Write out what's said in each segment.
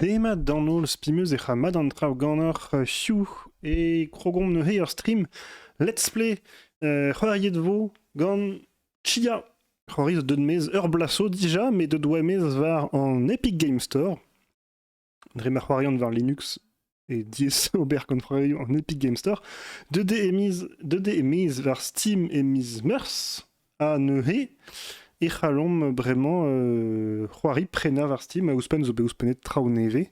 Dema danol spimeuse et hamad an trav gannor siou et krogom ne heier stream let's play c'hoariet vo gant Chia. C'hoariz deud mez ur blaso dija, mais deud oa mez var an Epic Game Store. Dre ma c'hoariant var Linux et diez ober gant c'hoari an Epic Game Store. Deud e mez var Steam et miz meurs a ne he. Et c'halom bremañ c'hoari prena var Steam a ouspenn zo be ouspennet traoù neve.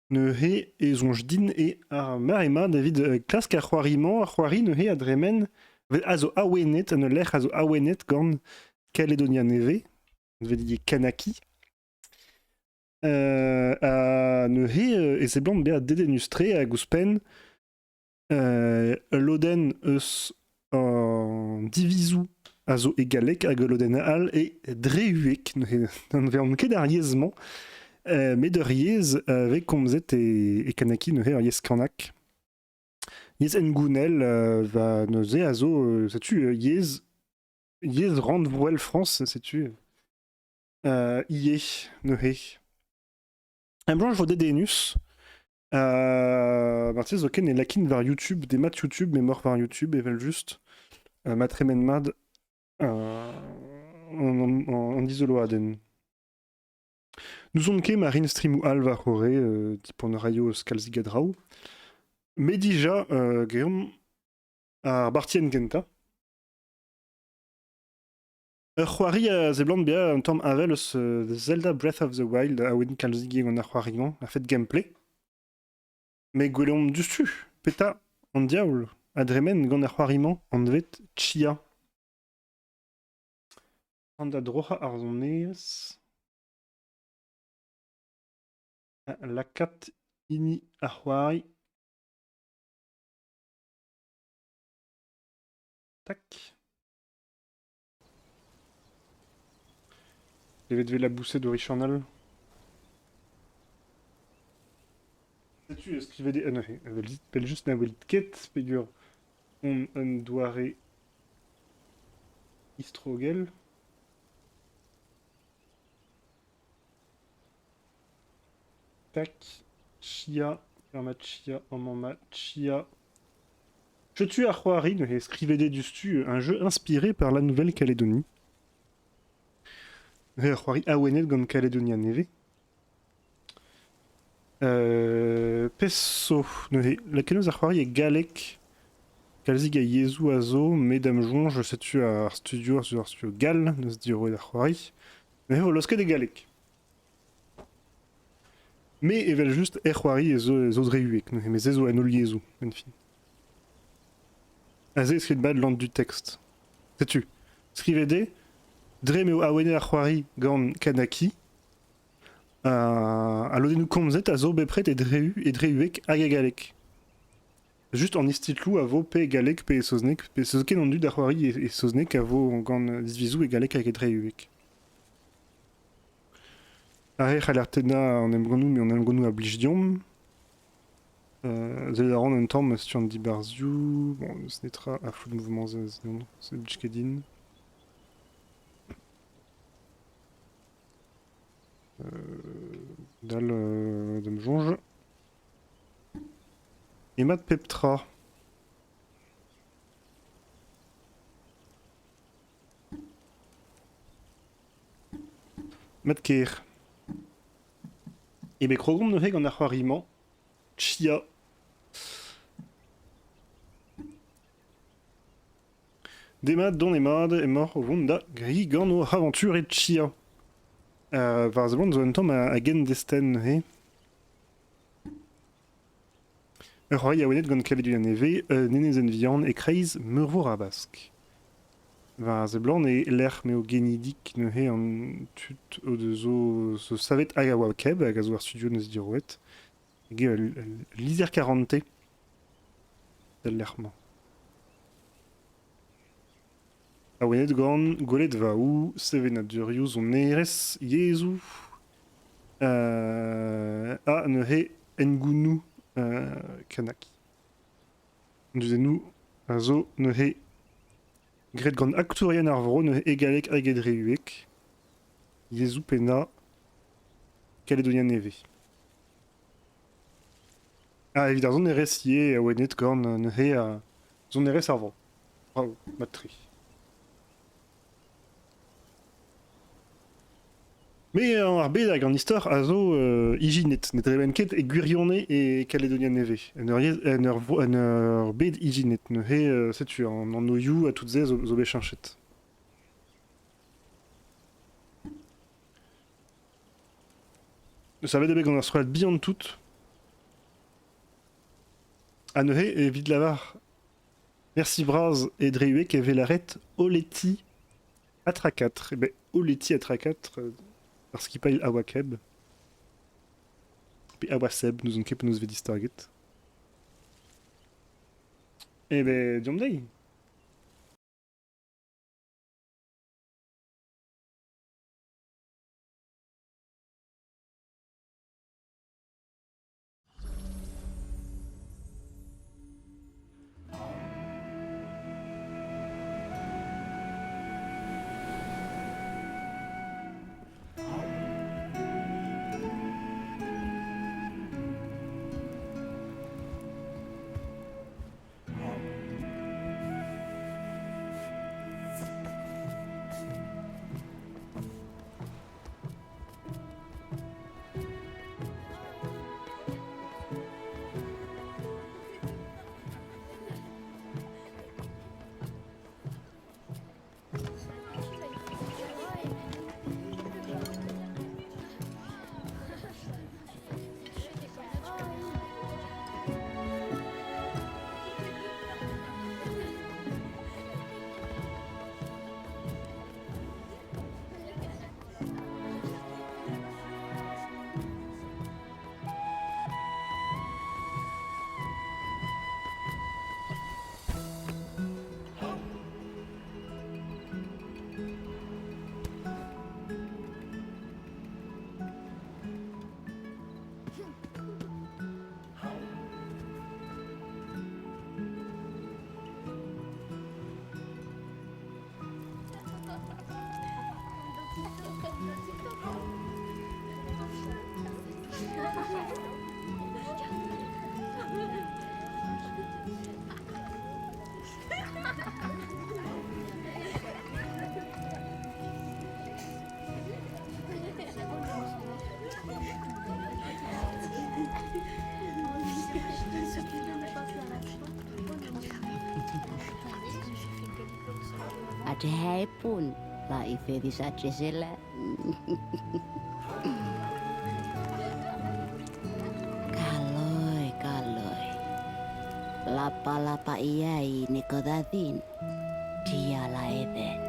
Ne he e zonj din e ar marema David klask ar c'hoarimañ, ar c'hoari ne he adremen a zo awenet, an lec'h a zo awenet gant Caledonia neve, vedi Kanaki. A ne he ez eblant beat dedenustre a ouspenn loden eus an divizou a zo e galek hag loden al e dreuek, n'an vean ket ar yezmañ, met ur yez avec komzet e Kanaki ne he ur yez kanak. Yez engounel va neuze a zo, setu, yez rand voel France, setu, ie ne he. Un blanc vo dedenus, martez zo ken e lakin var YouTube, des mat YouTube, mais mort var YouTube, evel just, matremen mad, en isoloaden. Nous on ket marin stream ou al var hore, tipon raio skalzigadrau. Mais déjà, Guillaume, ar bartien genta. C'hoari a zeblant bea un tamm avel eus Zelda Breath of the Wild a oen kalzigi gant ar c'hoarigan, a fet gameplay. Me gwellom dustu, peta an diaoul, adremen gant ar c'hoariman an vet Chia. An da droha ar zon neez. Lakat ini ar c'hoari. Tac. Evet dve la boussée de Richanal. Tu escrivait des... non, elle juste na welit ket, figure. On doare Istrogel. Tac. Chia. Perma Chia. Amama Chia. Je tue à C'hoari, escrivait des du stu, un jeu inspiré par la Nouvelle-Calédonie. C'hoari awenet gant Caledonia neve. Pesso, la kenoz ar c'hoari e galek kalzig a yezou a zo, medam jonj setu ar studio gal, neus diro ar c'hoari. Ne vo losket e galek. Me evel just e c'hoari e zo dreuek, me zezo an ol yezou, en fin. A ze eskrit bad lant du texte. Setu, skrivede, dre meo awenet ar c'hoari gant Kanaki, a lodenou komzet a zo bepret e dreuek hag e galek. Just an istitlou a vo pe galek pe soznek, pe sozken an dud ar c'hoari e soznek a vo gant dizvizou e galek hag e dreuek. Ar c'haller tena an emgounou, me an emgounou a blijdiom. Zed a ran un tamm eus tu an dibarzioù, bon, eus netra a flout mouvement zez, non, c'est blijkedin. Dal de mjonj. Et mat peptra. Mat ker. Et be krogom ne he gant ar c'hoariman. Chia. Demad don emad e mor o vont da gri gant o aventure et Chia. Var zeblant zo un tamm a gen desten he. Ur c'hoari a wenet gant Caledonia neve, nenezen vihan e kreiz meurvour a bask. Var zeblant e l'er meo genidik ne he an tut o de zo savet hag a oa keb hag a zo ar studio neus diroet. Ege lizer 40 del l'erman. A wenet gant gwelet vaou, sevenat durioù zon nerez yezou. A ne he engounou Kanaki. Duzenou a zo ne he gret gant aktourien ar vro ne he egalek hag e dreuek. Yezou pena Caledonia neve. Ah, évidemment, zon ere sié a wenet gant neuze zon ere servant. Bravo, mat tri. Mais ar bet hag an istor a zo ijinet, net rebenn ket e gwirionez e Calédonia neve. En ur bet ijinet, neuze, setu, an oioù a tout ze zo bet chanchet. Eus avet ebet gant ar stroad bi an tout, a neuze evit lavar. Merci braz e dreuek e velaret oleti atrakatr. E ben, oleti atrakatr, ar skipail a oa keb. Pe a oa seb, nous on ket penaos vedis target. E ben, diom dei. Adhai pun la ifedis acesela. Kaloi, kaloi. Lapa-lapa iai nikodadin. Dia la eden.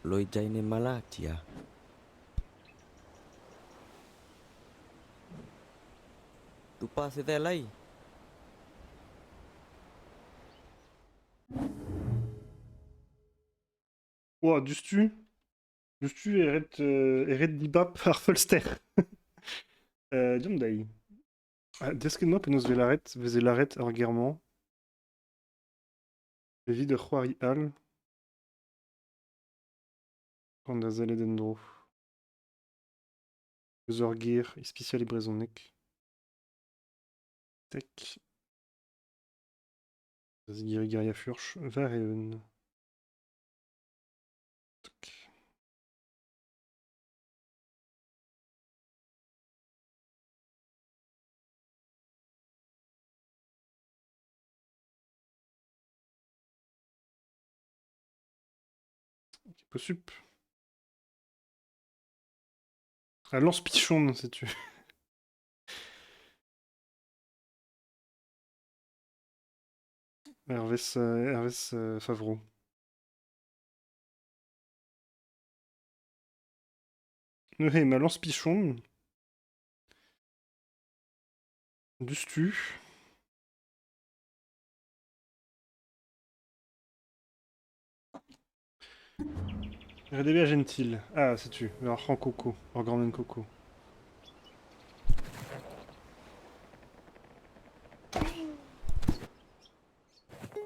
Loijaine malatia. Tu pase de lai. Ouah, dustu eret dibap ar folster. Diom dei. Desket no penaos veze laret ar germañ. Evit ur c'hoari all. Gant da zellet en dro. Eus ur ger, ispicial e brezhoneg. Tek. Zigirigaria furch, var even. Tek. Possup. Ah, lance pichon, sais-tu. Hervès Favreau. Nu ma lance-pichon. Du stu. RDB gentil. Ah, c'est-tu. Alors, Ran Coco. Organen Coco.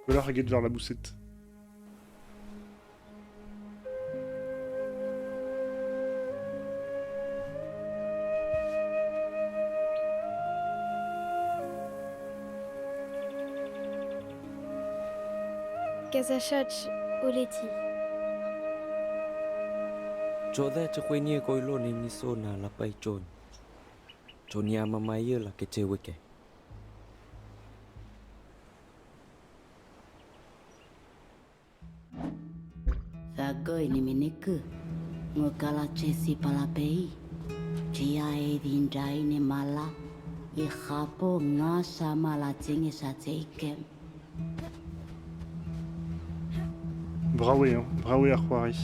Voilà, regarde vers la boussette. Kazachach Oleti. Chode cho quay nia coi lo ni ni so na la pai chon. Chonia mama ye la ke che weke. Thagoi ni miniku. Ngokala chesi palapei. Chia e dindai ni mala. I khapo nga sama la tingi sa teikem. Braoué, hein. Braoué Arquari.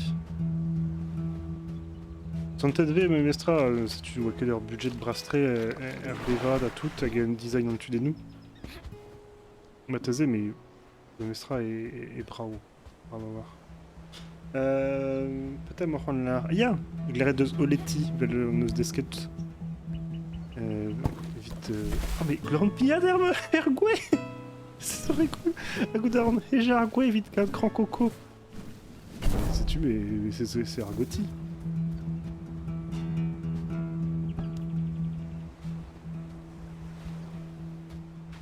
Santet V, mais Mestra, si tu vois que leur budget de brasserie, RBVAD à tout, à game design en dessus des nous. Matazé, mais Mestra et Bravo. On va voir. Peut-être me rendre là. Ya! Glaret de Oleti, nos desket. Vite. Oh, mais Grand Pia d'herbe, Ergoué! C'est vrai cool! À coup d'arme, et j'ai Ergoué, vite, qu'un grand coco. C'est-tu, mais c'est Argotti.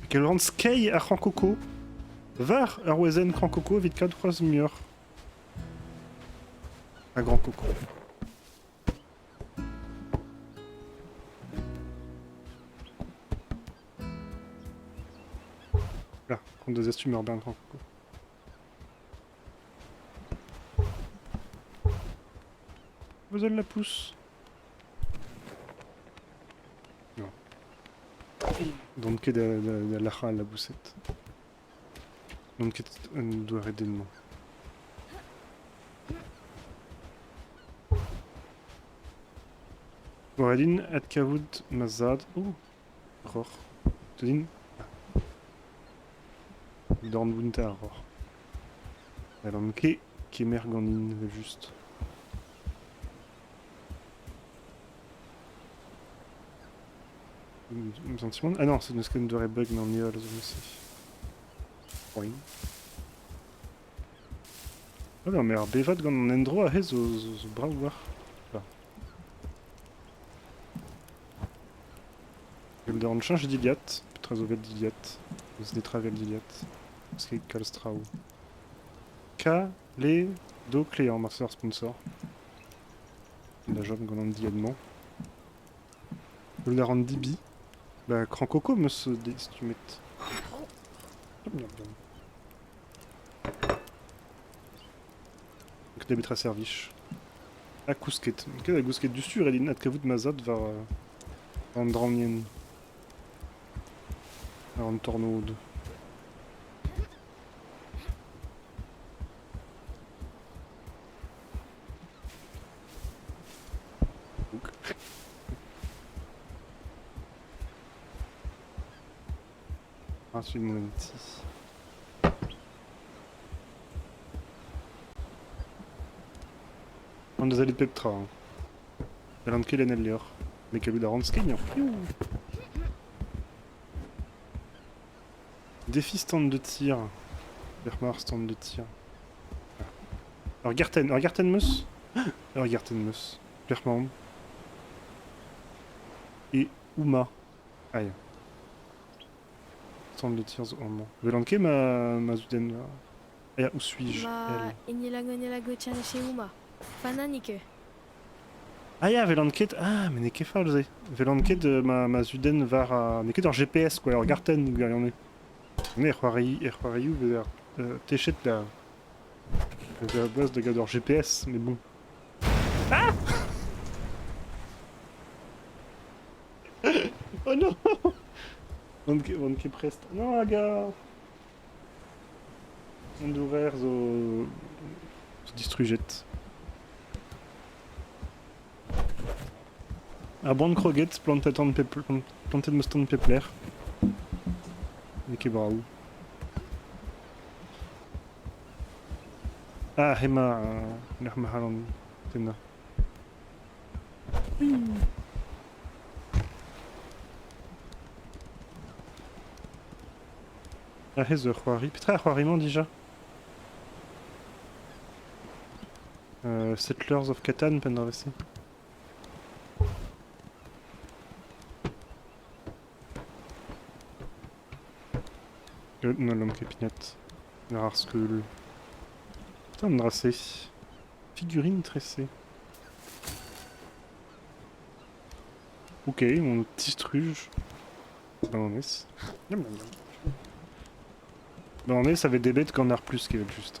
Quel rend skei à Rankoko? Var Arwezen Rankoko vite 4 fois mieux. Un grand coco. Là, compte des astuces urbains grand coco. Vous avez la pousse. Non. Donc que de la à la boussette. Donc on doit arrêter de moi. Boradin, Adkavoud, Mazad. Oh, Ror. Todin. Dornbunta, Ror. Alanke, Kemerganin, juste. Un sentiment. Ah non, c'est une scan de rebug, mais on y va, là, aussi. Oui. Ah non, mais alors, Bevad, quand on endro, a hez, zo bras ouar. Le on change d'Iliat, très ouvert d'Iliat, se détravel d'Iliat, parce qu'il y a Kalstrao. K, les, do, clé en master sponsor. La job qu'on en dit adement. Le la rendre Dibi. Bah, Cran Coco me se dé, si tu mets. Bien, bien. Donc, des betra serviche. A Kousket. Quel a Kousket du Sud, et l'inat kavout mazad vers. En Dranien. En Tornode. Ensuite, mon petit. On a allé Peptra. Elle a un kill en Elior. Mais qu'elle a eu la rendre skin. Défi stand de tir. Vermar stand de tir. Alors Gartenmus. Alors Gartenmus. Vermar. Et Uma. Aïe. Stand de tir au moment. Velanke ma Zuden. Aïe, où suis-je? Ma Inilago Chan chez Uma. Fananike. Aïe, Velanke. Ah, mais n'est que false. Velanke de ma Zuden var. N'est que dans GPS quoi. Alors Garten, il y en est. Mais Ryu vers Téchet la base de Gador GPS, mais bon. Ah oh non On est prest. Non, aga On devrait se distruget. Abond Kroget, plantet de Moston Pepler. Niki Brau. Ah, Hema, Nermahalan, Tena. Ah, Hez, Huari. Petra, Huariman déjà. Settlers of Catan, Pendravesi. Non, l'homme capignette. Nararskul. Putain, Andrassé. Figurine tressée. Ok, mon petit struge. Bananès. Bananès avait des bêtes qu'en art plus qui veulent juste.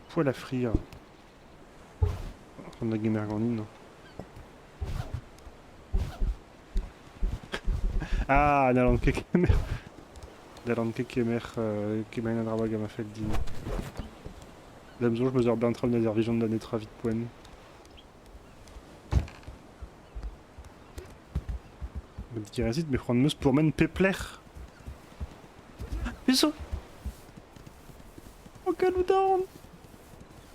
Poil à frire. On a gamer Gandine. Ah, Nalan Kekemer. Nalan Kekemer, Kemaina Drabag m'a fait le dîner. Damzo, je me suis bien train de Vision de l'année très vite poigne. Me dit qu'il résiste, mais prendre meuse pour men Pepler. Bisous. Oh, Galoudan.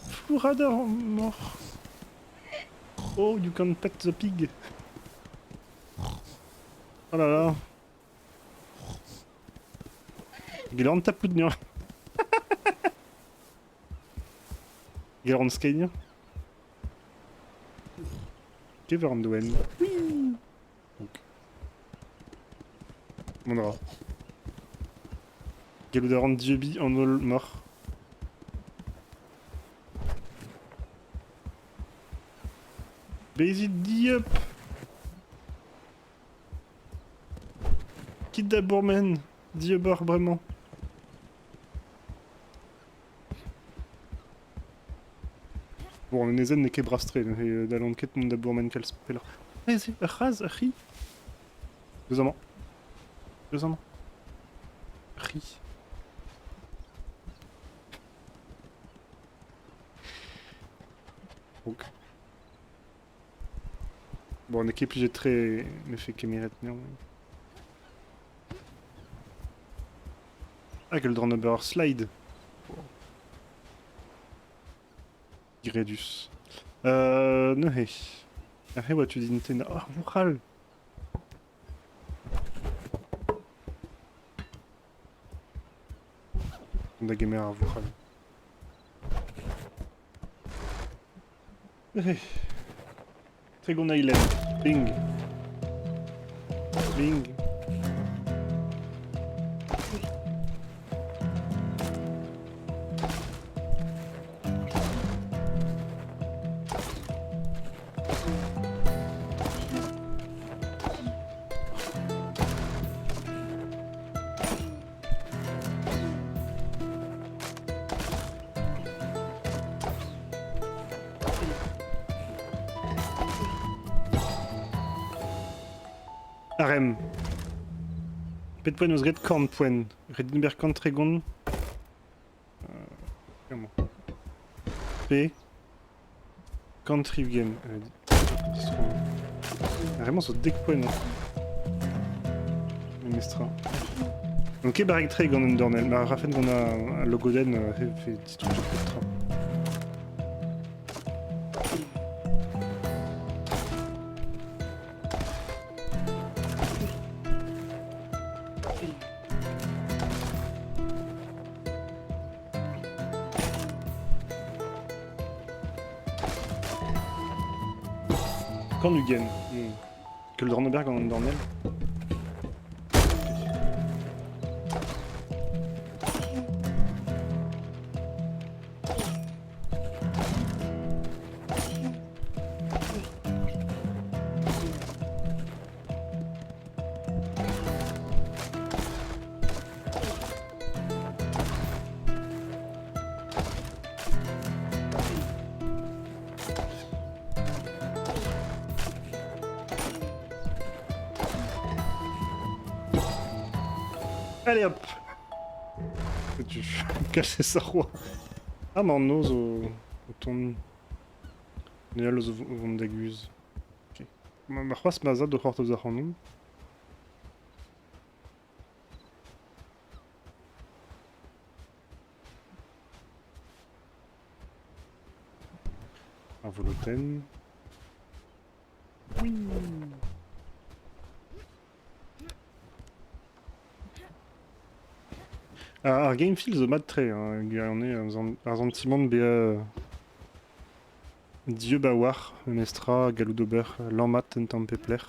Fourador mort. Oh, you can pet the pig. Oh là là. Gilan tape de nia. Gilan skania. Keverandwen. Oui. Mondra. Galoudaran Diebi en all mort. Baisit Diop. Quitte d'abord men. Diobor vraiment. Bon, on est n'est qu'ébrastré, et d'alonquette mon d'abord men qu'elle se fait là. Vas-y, raz, ri. Deux amants. Deux amants. Ri. Ok. Bon, on est qui plus très me fait qu'émirette néanmoins. Ah, quel Dronnabber slide. Gredus. Nehe. Ah, what tu dis Nintendo. Ah, Wural. On a gamer à Wural. Trigon Island. Bing. Bing. Arem. Petpoen os red kornpoen. Redinberg Tregon. Comment P. Country game. Vraiment sur deckpoen. Mestra. Ok, Barrick Tregon Undernell. Mais Rafen qu'on a un logo d'en fait petit truc de Petra. Quand du game que le Dorneberg en Dornel. Allez hop. Que tu casser sa roi. Ah mais on ose au Ton... Ja, los vum der Güs. Okay. Ma c'hoaz ma zad o c'hort eus ar c'hannon. Ar voloten. Ar Gamefield zo mat tre, on est ar zantimant be Dieu ba war, mestra, galou d'ober, lammat en tamm pepler.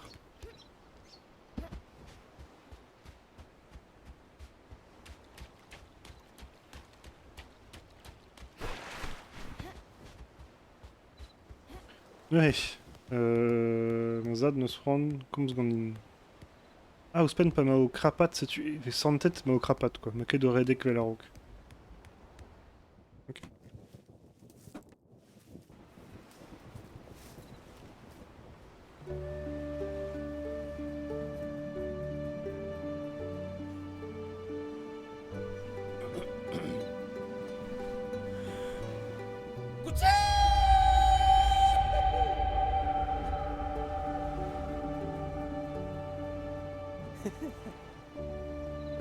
Ouais, ma zad neus c'hoant komz gant in. Ah, ouspenn pa ma o krapat, setu, santet ma o krapat, quoi. Ma ket o redek vel a-raok. Ok.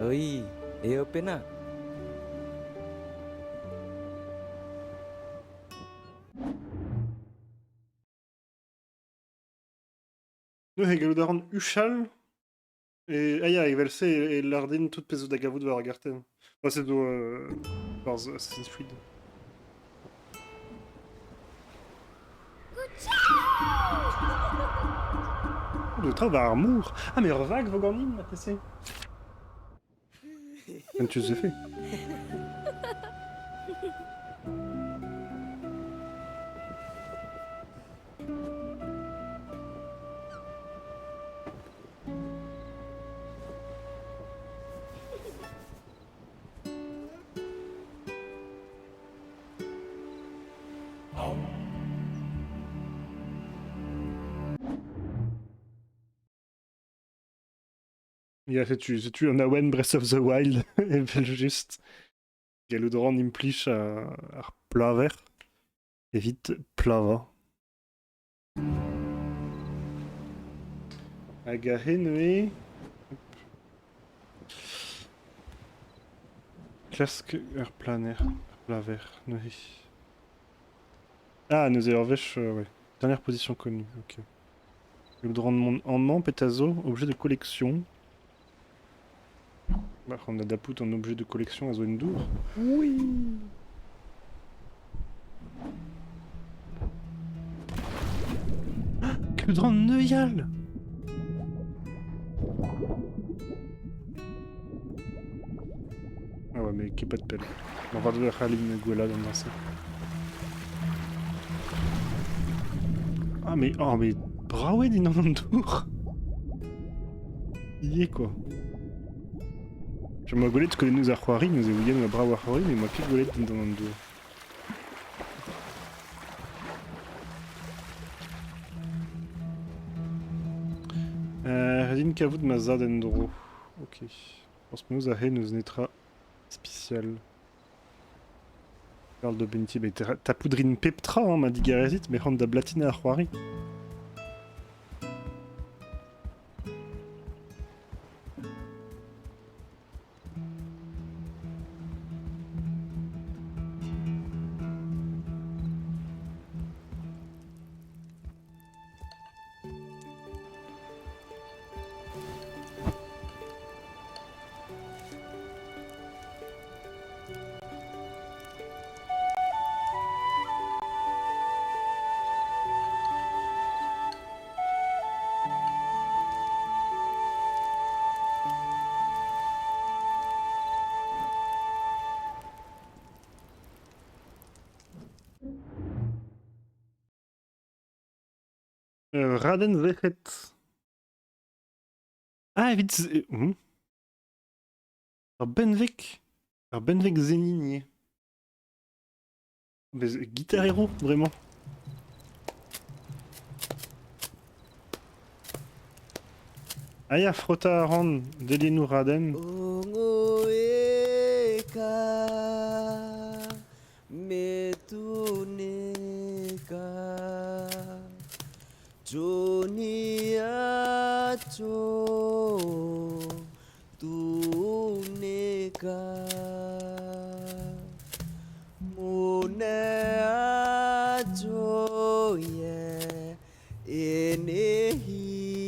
Oi, eo pena. Ne galou da ran uchal, aia, evelse e lardin tout pezo da gavout war a garten. Ba se do war Assassin's Creed. De tra war ar mour. Ah, mais ur vag vo gant in, ma tese. En tu ze fait. Ja, setu an awen Breath of the Wild, evel just. Galou da ran implich ar plaver. Evit plava. Hag a henwe... Klask ur planer, plaver, neuze. Ah, neuze ur vech, ouais. Dernière position connue, ok. Le droit de mon en pétazo, objet de collection. Bah, on a d'aput en objet de collection à zone d'our. Oui. Que de Neuial. Ah ouais, mais qui pas de pelle. On va devoir aller une gueula dans ça. Ah mais bravo din an tour. Y est quoi. Je m'en golet que nous a c'hoari, nous a ouyen ma bravo c'hoari, mais moi qui golet din an tour. Redin kavout ma zad en dro. Ok. Parce que nous a nous netra spécial. Parle de Benty, mais t'as poudrine peptra, hein, m'a dit Garezit, mais rend da blatine à c'hoari. Raden Vechet. Ah, vite. Ar Benvek. Ar Benvek Zenigné. Guitar Hero, vraiment. Aya frota ran delienou Raden. Ongo eka metune Dunia jo tune ka mune ajo ye ene hila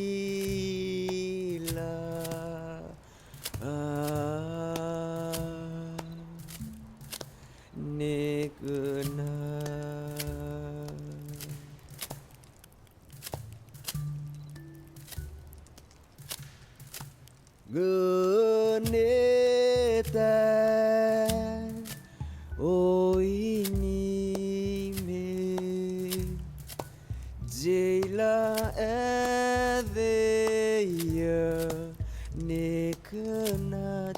ne kena Geneta o ini me Jela edeya ne kena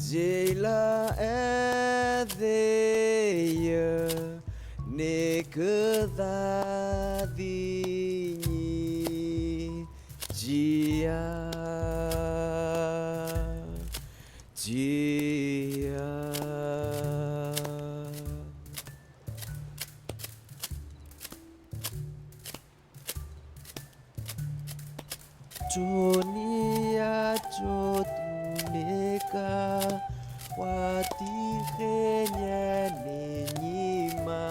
Jela edeya ne kedadinyi Jia Jia Dunia jo tuneka watikenya nenyima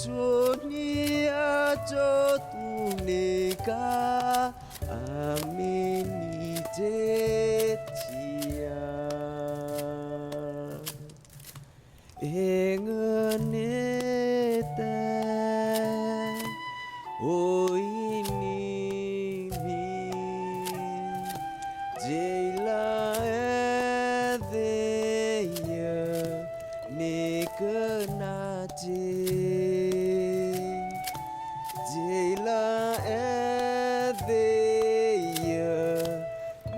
Dunia jo tuneka amini tetia engenete o ini mi jela edeya ne kena jela edeya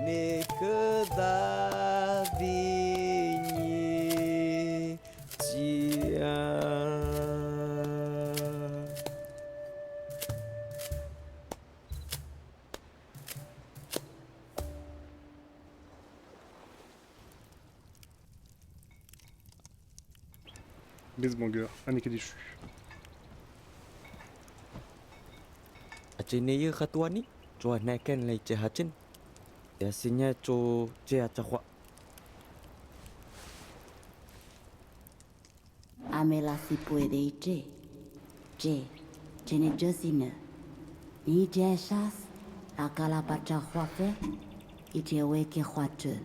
ne kedadinyi jia Basebanger, Annika déchu. Acene ye khatua ni cho na ken lai che hachin ya sinya cho che achakwa Amela si puede ite. Jene Josine. Ni jeshas. Akala pacha huafe. Ite weke huate.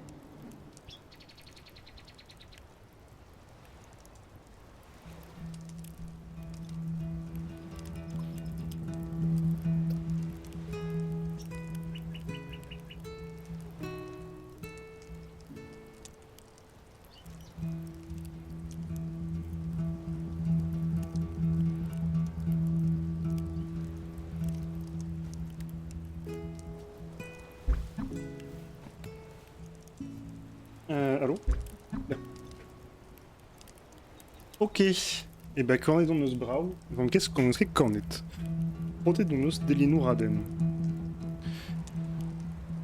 Allô? Là. Ok. Et bah quand on est dans nos brau, donc qu'est-ce qu'on serait cornet? Ponte dans nos delino raden.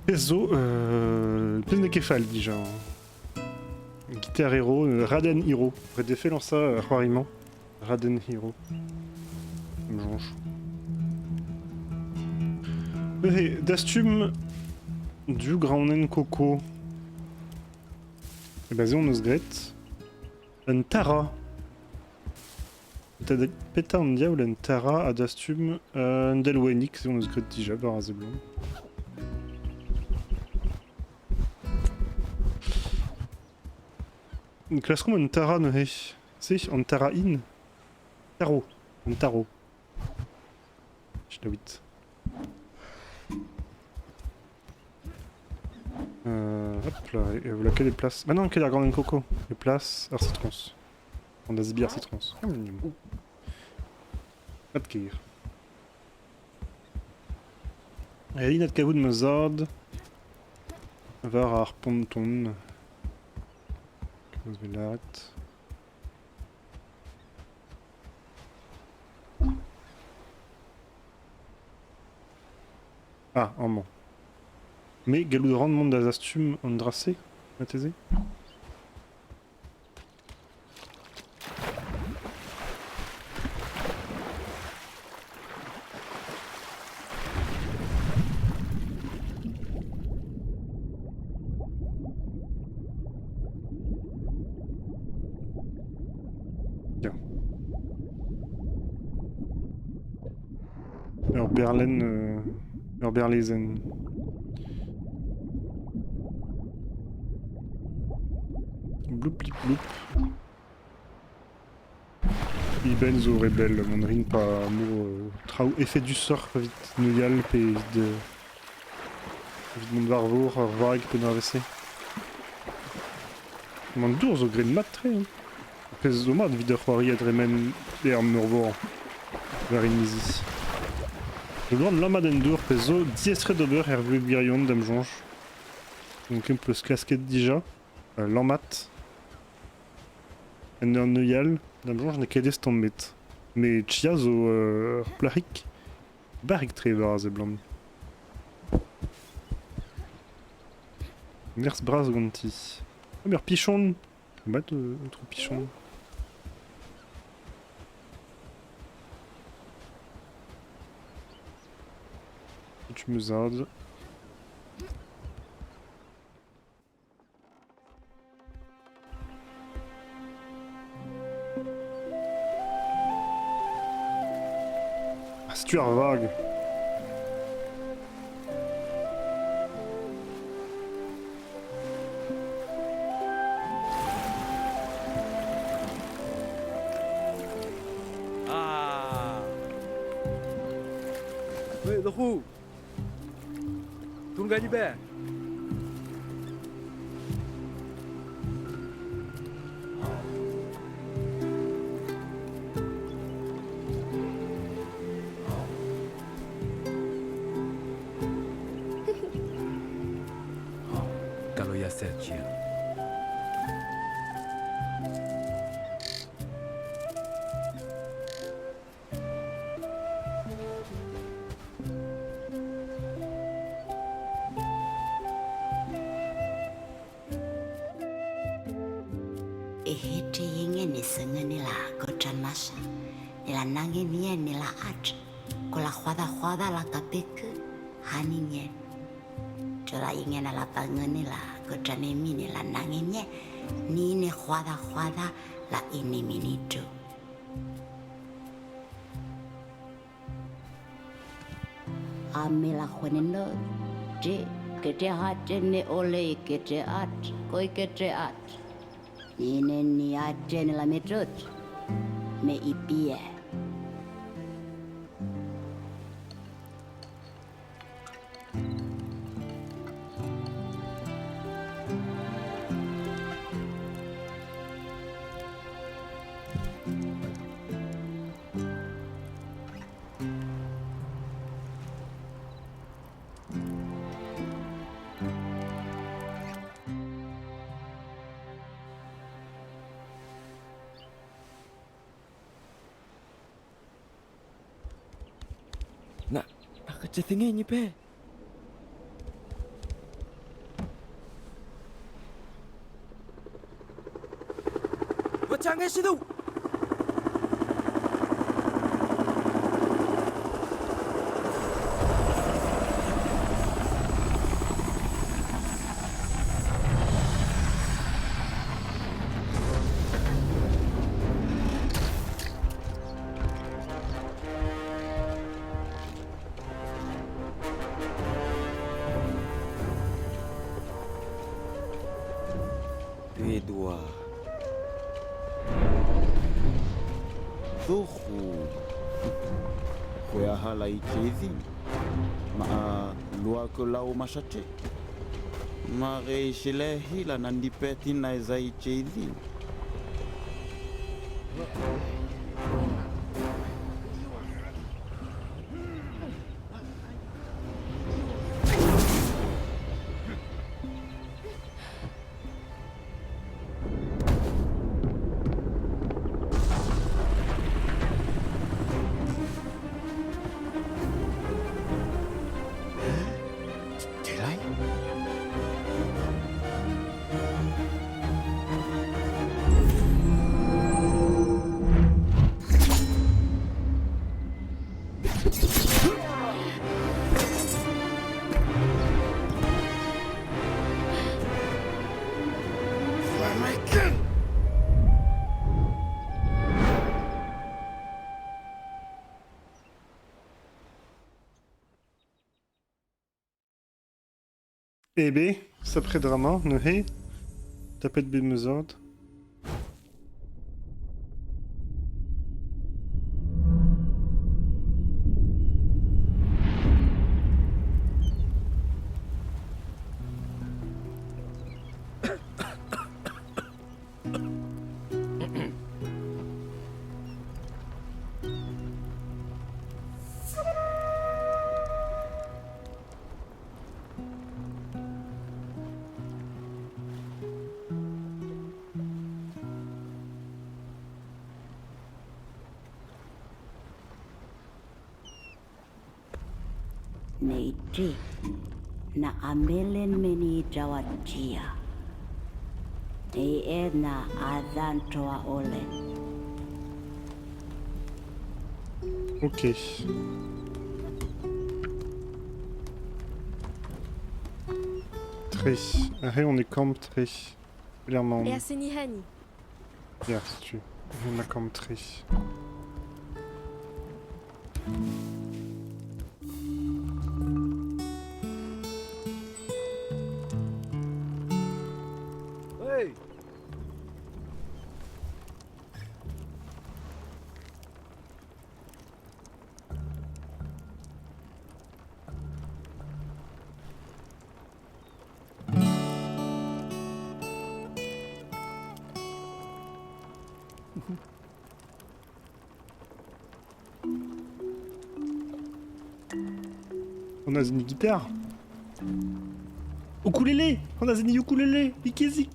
Peso, plein de kefal déjà. Guitar hero, Raden hero. Après des faits dans ça, rarement. Raden hero. Mange. Dastum du Graunen Coco. Et basé on osgret. Un Tara. Peta un diable un Tara à Dastum. Un Delwenik, si on osgret déjà, Barazeblon. Une classe comme un Tara ne hei. C'est un Tara in. Taro. Un Taro. Je l'ai 8. Hop là, et voilà que les places. Ah non, quelle est la grande coco? Les places, Arcitrons. On a Zibir Arcitrons. Pas de kir. Et il y a de cavou de Mozart. Var Arponton. Ah, en bon. Mais galou de rendement d'Azastum Andracé, Mathésé. Berlin, Berlesen. Bloup blip bloup. Iben zo rebel, mon rin pas mo trau effet du sort vite neuial pe vide mon varvour vareg pe na vese. Man dour zo gren mat tre. Pez zo mat vider c'hoari adremen e ar murvor ver in mizi. Le grand lama den dour pez zo diestre d'ober er vueg birion dam jonj. Donc un peus klasket dija, lamat. En ur neuial, dam jonj ne ket estommet. Me tchia zo plarik, barik tre war a ze blant. Ners braz ganti. Ur pichon, bat autre pichon. Tu me zard. Tu as vague. Ah. Wait, the who? Tunggu ni be. Kalau ya saja. Ehete yenge ni senga ni la kochanasa, ni la nange nie ni la ach, ko la juada la kapeke, hani nye. Chola yenge na la pange ni la kochanemi ni la nange nye, ni ne juada la iniminito. Ame la jueneno, je, que te hate ne ole que te at, koi que te at. Nine ni ache ni la metrot, me ipie. Nak kerja tinggi ni pe. Macam ke situ? Dua. Tuhu. Koe aha la I teithi. Ma lua ko lau masate. Ma re shilehi la nandi petina e zai teithi. EB, sapre drama, neuhe. Tapet bemezad. Neiti na amelen meni jawajia. E na adhan toa ole. Ok. Très. Arrête, on est camp très. Clairement. Et à Senihani. Bien, si tu. On a camp très. Hey! On a une guitare. Ukulélé. On a une ukulélé. Ikizik.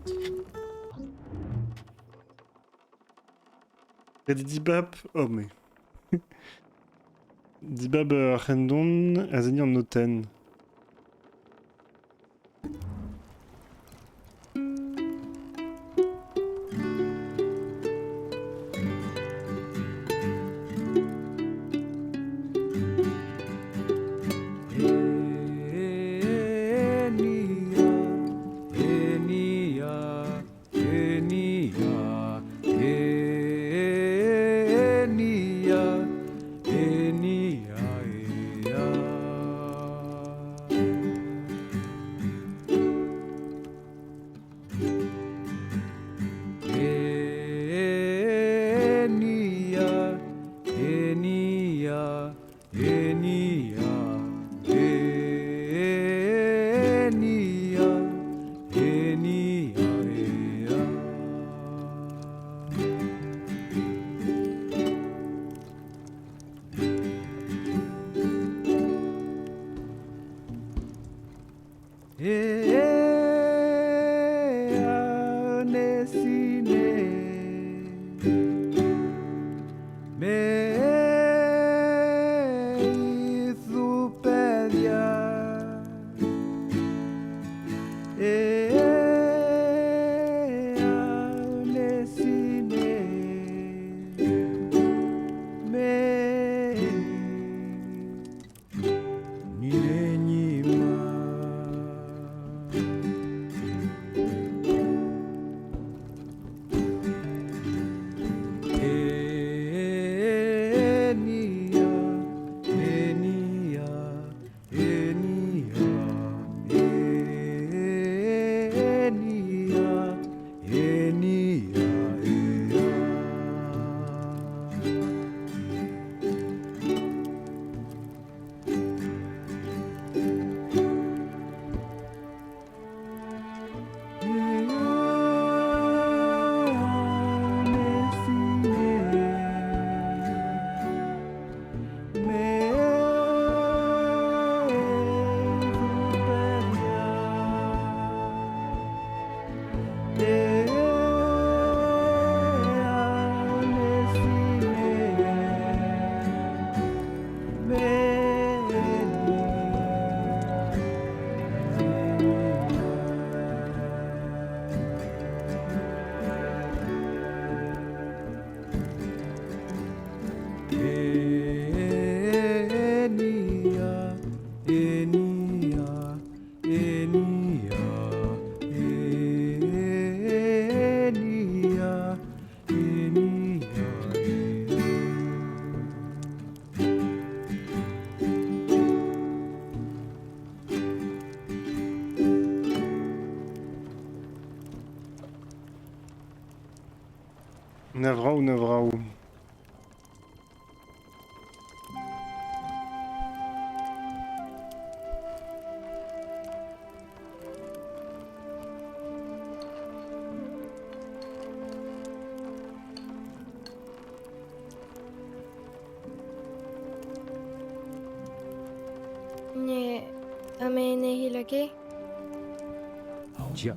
Il y a des dibab. Oh mais. Dibab Rendon, Azeni en Noten. Navrao, navrao. Nie amenehi lake. Tia.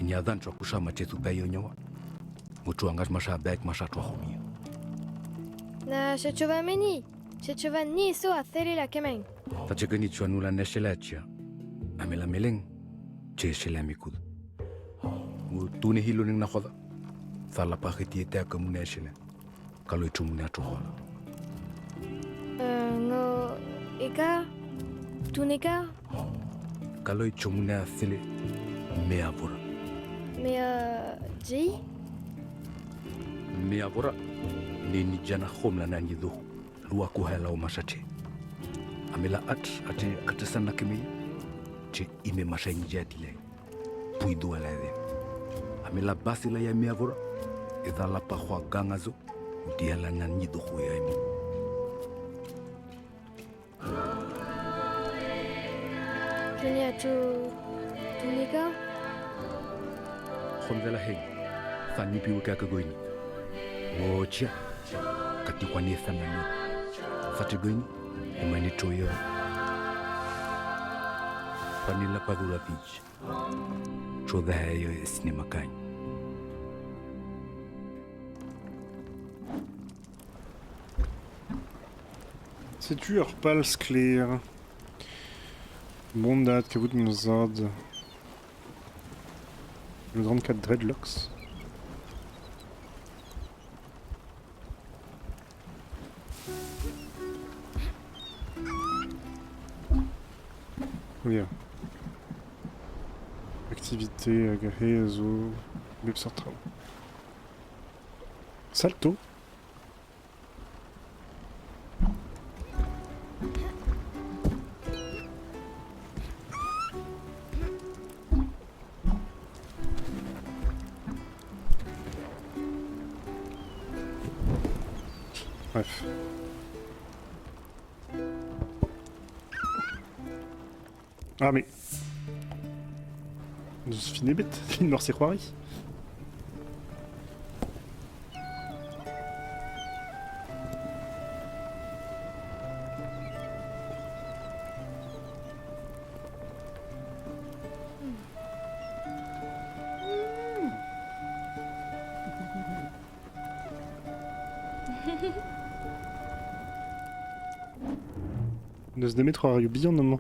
Ini adan cho kusha machetu bayo nyawa. Mutu angas masha back masha to homia. Na shechova meni. Shechova ni so atheri la kemeng. Tachegani chuanula neshelatia. Amela meleng. Che shelamikul. Tune hilo ning na khoda. Thala pakiti te ka muneshele. Kalo itumuna to khola. Ngo eka tuneka Kalo itumuna thile meavura. me ji Meavura ni jana khomla na nyido. Lua ku hala o masate. Amela ate katasana kemi. Che ime mashaini jadile. Puidu ala de. Amela basila ya meavura. Ida la pa khwa gangazo. Dia la na nyido khoya imi. tunia tunika Khomdela hei. Fani piwe kaka goini. Wocha. Kati kwa ni thamani. Fati goini. Imani toyo. Fani la padula beach. Chodha hayo esni makani. C'est-tu Pals Clair? Bondat, que vous nous aide. Le 34 Dreadlocks. Oui. Activité, réseau, web central. Salto. Bref. Ah mais... Nous finit bête, une mort c'est croirie. De se démettre à bien non.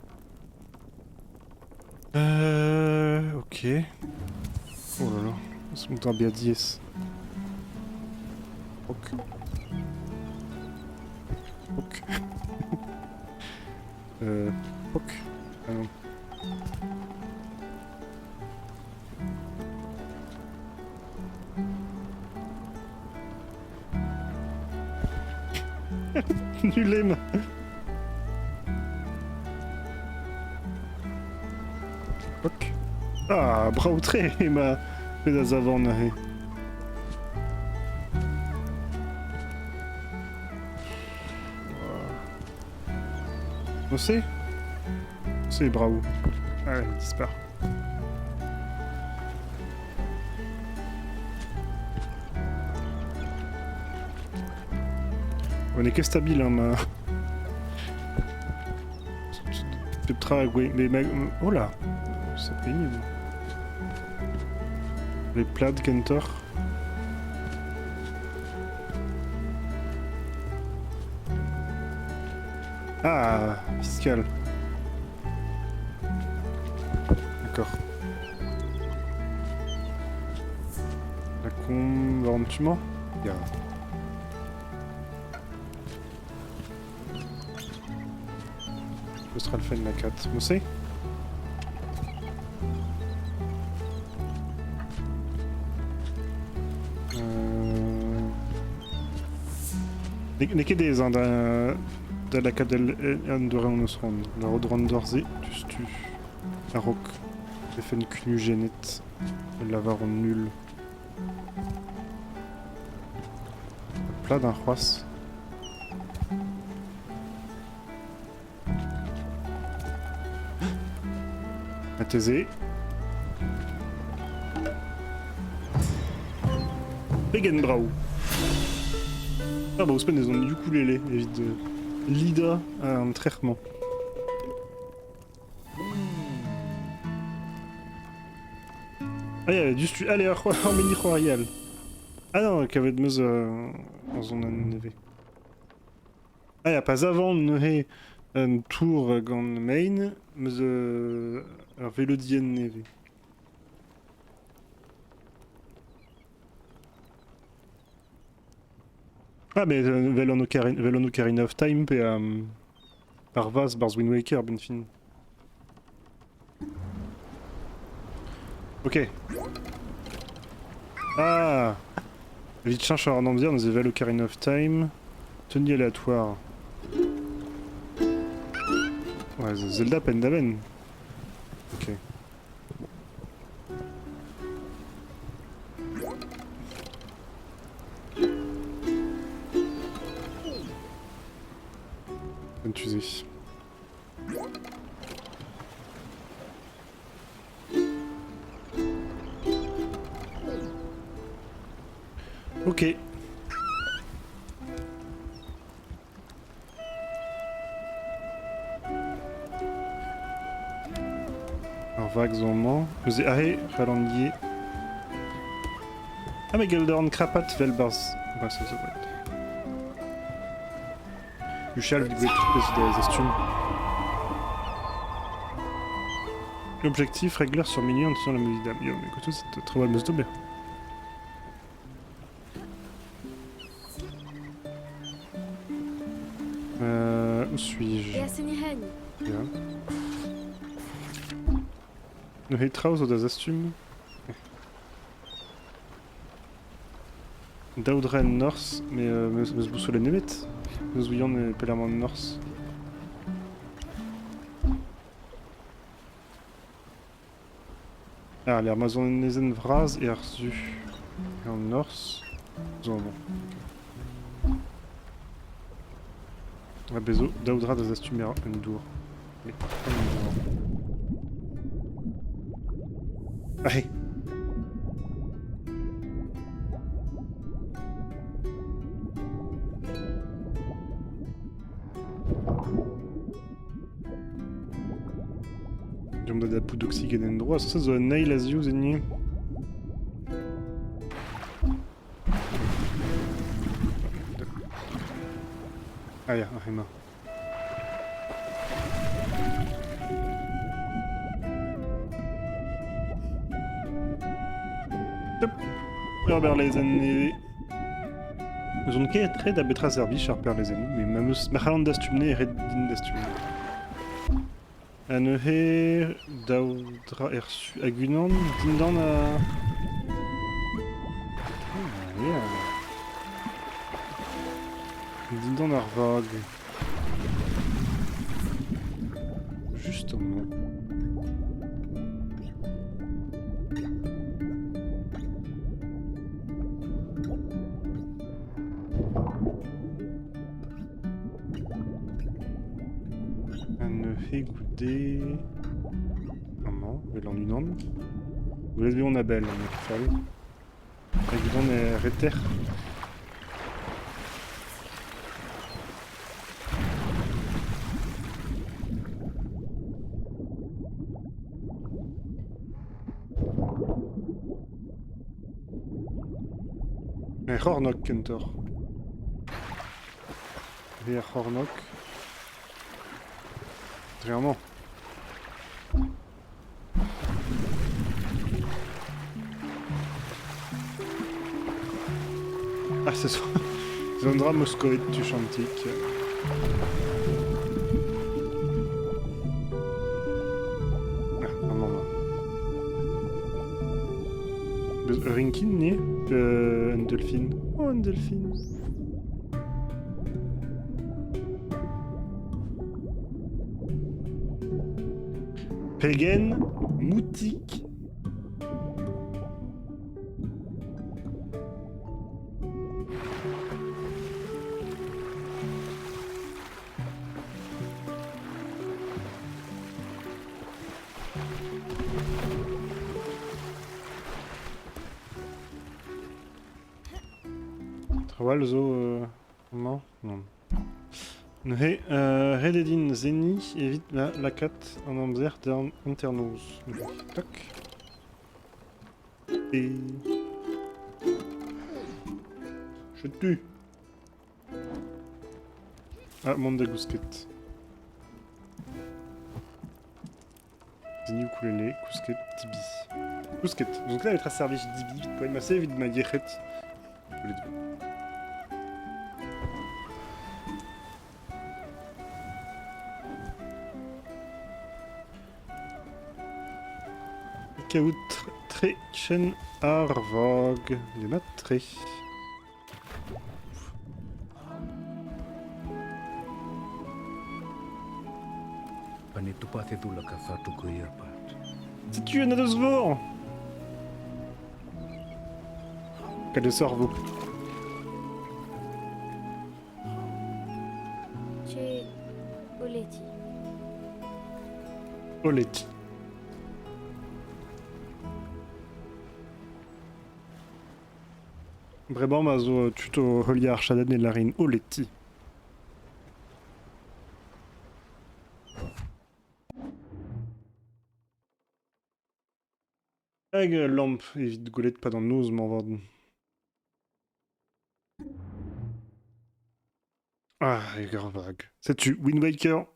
Ok. Oh là là, c'est mon temps bien 10. Ok. Ok. Ok. Ah non. Nulem. Ok. Ah, bravo très, ma pedazavon. Você? C'est bravo. Allez, disparaît. On est que stable, hein, ma... Mais... Oh là! C'est pénible. Les plats de Kentor. Ah, fiscal. D'accord. La conventument. Yeah. Austral Fen la 4. Vous savez? Neke des da la kadel an dore an eus ran. La rodran dorze, tu a rok. Efen knu genet. La var an nul. plat d'un roas. Athésé. Pegenbrau. Ah bah Ousmane ils ont mis ukulélé, évite de... Lida a un traitement. Ah il y avait du stu... Allez, Arménie royale. Ah non, qu'il y avait de meuse dans son neve. Ah il y a pas avant de un tour gant main, mais un vélodien neve. Ah mais Velon Ocarina of Time pe Arvas Bars Wind Waker ben fin. Ok. Ah vite change en ambiance nous Velon Ocarina of Time. Tenue aléatoire. Ouais, Zelda Pendaven. Ok. Utiliser. Ok. Alors vagues en ment. Vous êtes arrêt, Ralandier. Ah mais Geldorn, Krapat, Velbars. Ouais, ça va être. Luchal, Vigouet, des astumes. L'objectif, régler sur milieu en dessous la musique d'âme. Yo, mais écoute, c'est très bon, mais c'est bien. Où suis-je? Bien. Nu Heitraus ou das astumes? Daudren North, mais meus boussolet nemet. Nous voyons pelerman North. Ah, les Amazonezen Vraz et Arzu. Et en North. Zo, bon. La Bezo, Daudra das Astumer Undur. Allez! Jom da pouls d'oxygène en droit, ça zo nail as you zenni. Ah ya, arrema. Top! Herbert les années. Nous avons qu'à être da betra servi, Herbert les années, mais ma halande d'astumne et reddin d'astumne. Anehe Daudra ersu Agunan dindan a... Dindan Arvag. Justement. Goudé. Comment? Velan Unan. Vous l'avez vu, on a belle, on est fall. Agudan est Reter. Et Hornok Kentor. Et Hornok. Vraiment. Ah, c'est ça. Zondra Moscovite du Chantique. Ah, non, non. Rinkin, ni? Un delphin. Oh, un delphin. Pegen, Moutique. Trawal zo... Non. Rededin Zeni évite la 4 en Amzer Internos. Toc. Et... Je tue. Ah, monde de Gousket. Zeni ukulele, Gousket, Tibi. Gousket. Donc là, elle est à service Dibi, vite poème assez vite ma guérette. Les deux. Kaout tre chen arvog. Les matrés. Panitupa te la kafatu ko irpat. Si tu en as de svor. Quel de cerveau. Chez Oleti. Oleti. Vraiment, mazo tuto relié à Archaden et Larine Oleti. Eg lamp, évite golette pas dans nose m'en vorden. Ah, grave vague. Sais-tu, Wind Waker.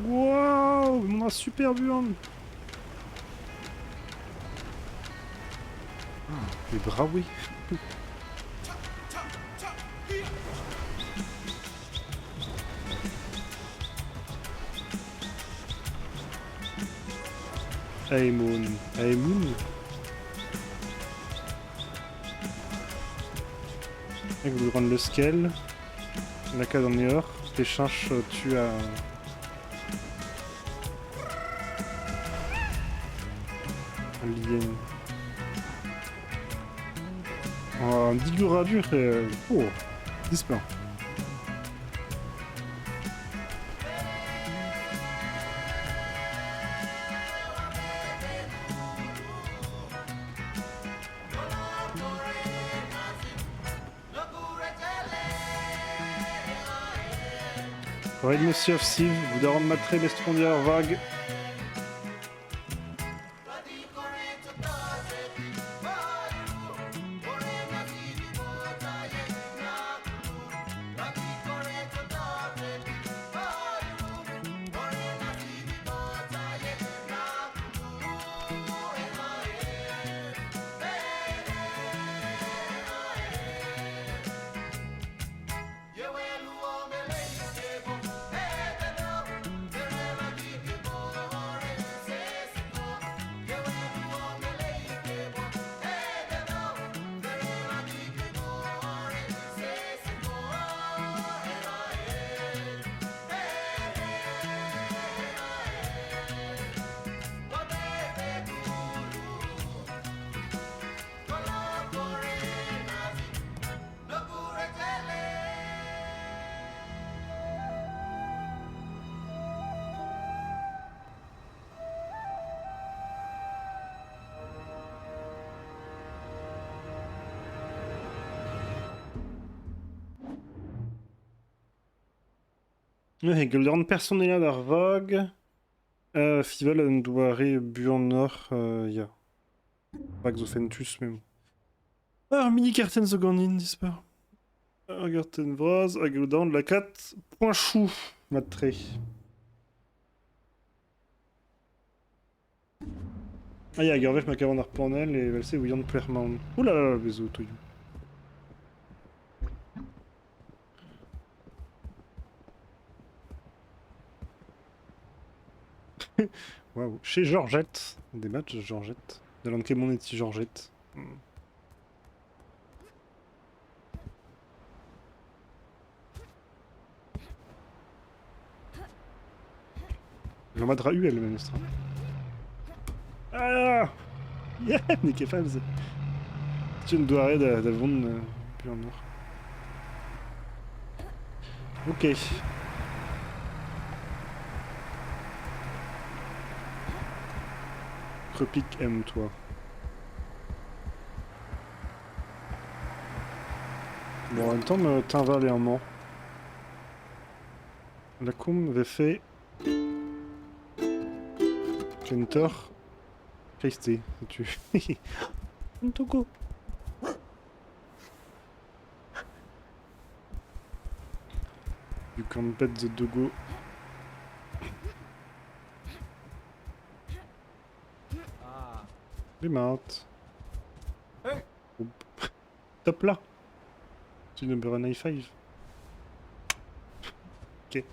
Waouh, on a super burn. Les bras, oui. Aemon. Aemon. Avec vous rendre le scale. La case en meilleur. Les chinches tuent à. Alien. Oh, un diguradur et. Oh, disparaît. Raid Monsieur of Siv, vous devez rendre matré l'estrondière vague. Golden personnella d'Arvog. Fival en douare buanor ya. Vaxofentus même. Ah, mini carten secondin dispar. Garten vraz, agrudan de la 4. Point chou, matré. Ah, ya, garvech ma caron arpanel et valsé ouillant de Plerman. Oulala, bisous, toyou. Waouh, chez Georgette, des matchs de Georgette, de l'Ankemon et de Georgette. L'Amadra UL, même extra. Ah, yeah, n'est qu'à faire. Tu ne dois arrêter d'avant puis en or. Ok. Tropique M, toi. Bon, en même temps, t'en vas aller un moment. La coum avait fait. Kentor. Christé, tu. Togo. You can't bet the dogo. Remote. Top là. Tu number un high five. Ok.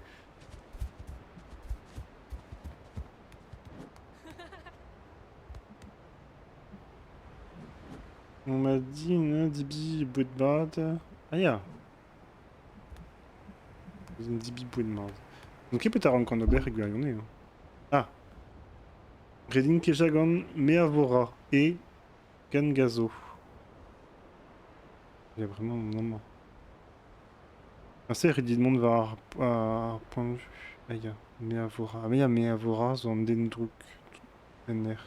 On m'a dit une dibi bout de bad. Ah ya. Une dibi bout de merde. Donc il peut t'arranger qu'on obère régulièrement. Ah. Redin Kejagon, Meavora et Gangazo. Il y a vraiment un moment. Ah, c'est Redin Monde va à point de vue. Ah, il y a Meavora. Ah, mais il y a Meavora, Zondendruk. NR.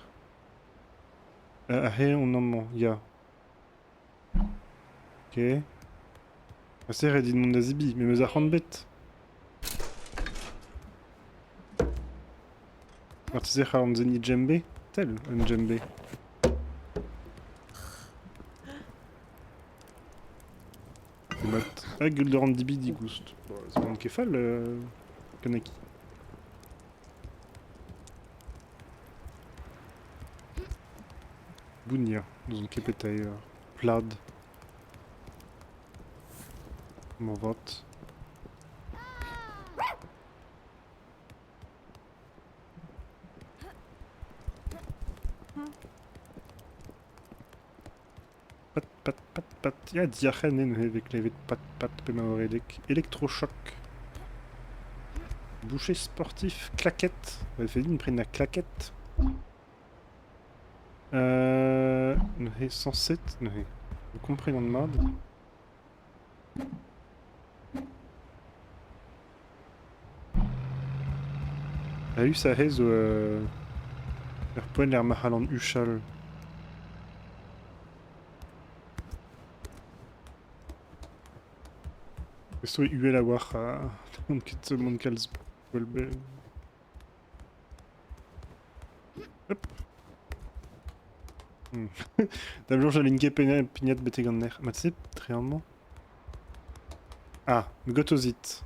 Ah, on moment. Il y a. Ok. Ah, c'est Redin Monde Azibi, mais me zahran bête. Artisé Haranzeni Djembe. Tel, un Djembe. Ah, Guldoran Dibi Digust. Bon, c'est bon Kefal, Kanaki. Bounia, dans un Kepetaï, Plad. Mon vote. Pat. Ja, diachen en avec les pat pémaorédek. Électrochoc. Boucher sportif, claquette. On va faire une prenne la claquette. Nee, 107. Nee. Vous comprenez dans le mode. A eu sa haise au. Point l'air mahalan Ushal. Esto UL a war a mon calz. Hop. D'abord j'allais une pignat betegander. Matse, très rarement. Ah, Gotozit.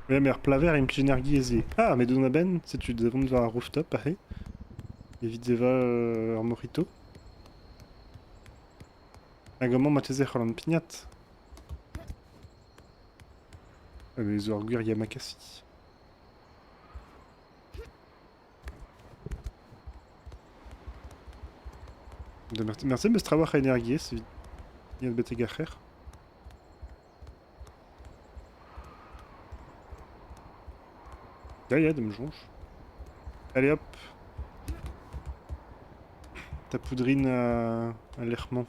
Mais mer plaver et une énergie. Ah, mais Donaben, c'est tu devons voir un rooftop, pareil. Evideva Armorito. Agament mateze Roland Pignat. Ah, mais les orgues Yamakasi. Merci, mais Strawach énergie, c'est bien de Betegacher. Ya, de me jonge. Allez hop. Ta poudrine à l'errement.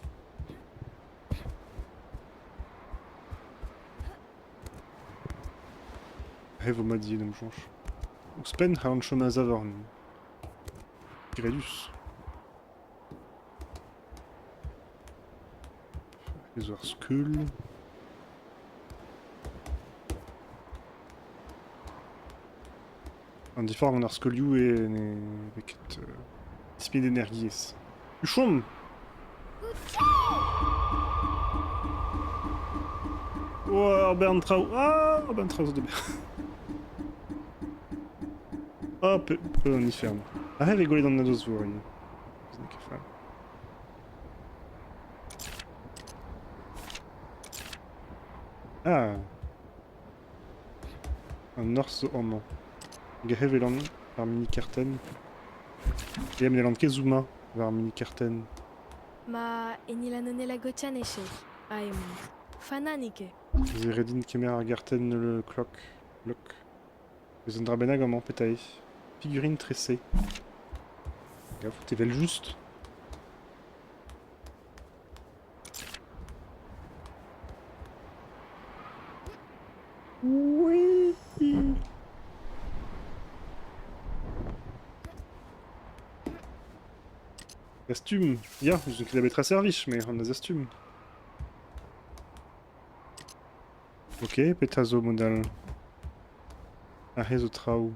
Allez, vous m'avez dit de me jonge. Ouspen a un chemin à Zavorn. Gredus. Les Skull. Un différent on a Skull et avec speed d'énergie. Ushon! Oh, Berntrau! Ah, Berntrau de hop, on y ferme. Ah, les golets dans le nados, vous voyez. Ah! Un orso orman. Gahevelan par mini carten. Et Amneland Kezuma par mini carten. Ma enilanone la gotianeche. Aem. Fananike. Zeredin Kemer Garten le clock. Lock. Les Andrabenag en pétaï. Figurine tressée. Gaffe, t'es belle juste. Oui. Costume. Ja, wir sind wieder betra service, mais on a costume. Ok, petazo modal. Arrezo trau.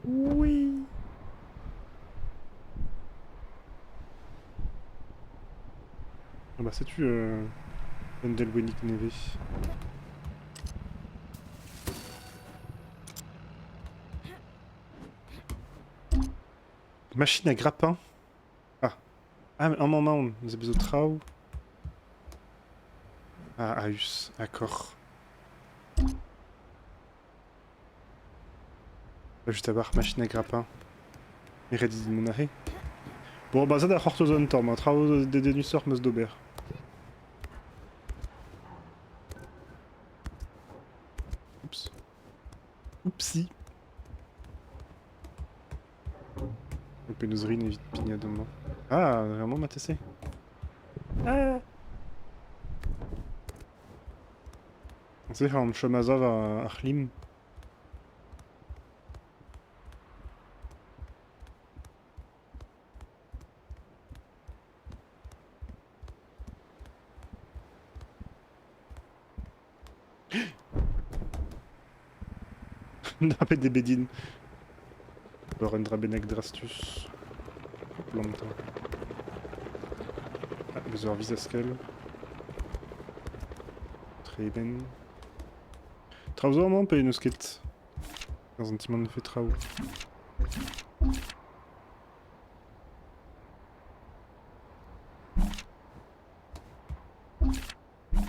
Oui. Ah bah sais-tu Delwenic Neve. Machine à grappin. Ah. Ah mais un moment, nous avons trau. Ah, Aus, d'accord. Juste à voir, machine à grappin. Et ready de mon arrêt. Bon, bah ça da hortozon torm, trau de denusor meus d'ober. Oups. Oupsi. On peut nous rire vite pigna demain. Ah, vraiment ma TC. Ah. C'est un chomazov à Arlim. Drapé des bédines. Lorendra Benek Drastus. Planta. Ah, besoin Visaskel. Treben. Trauser man peut nous skate. Dans un petit monde de fait trau.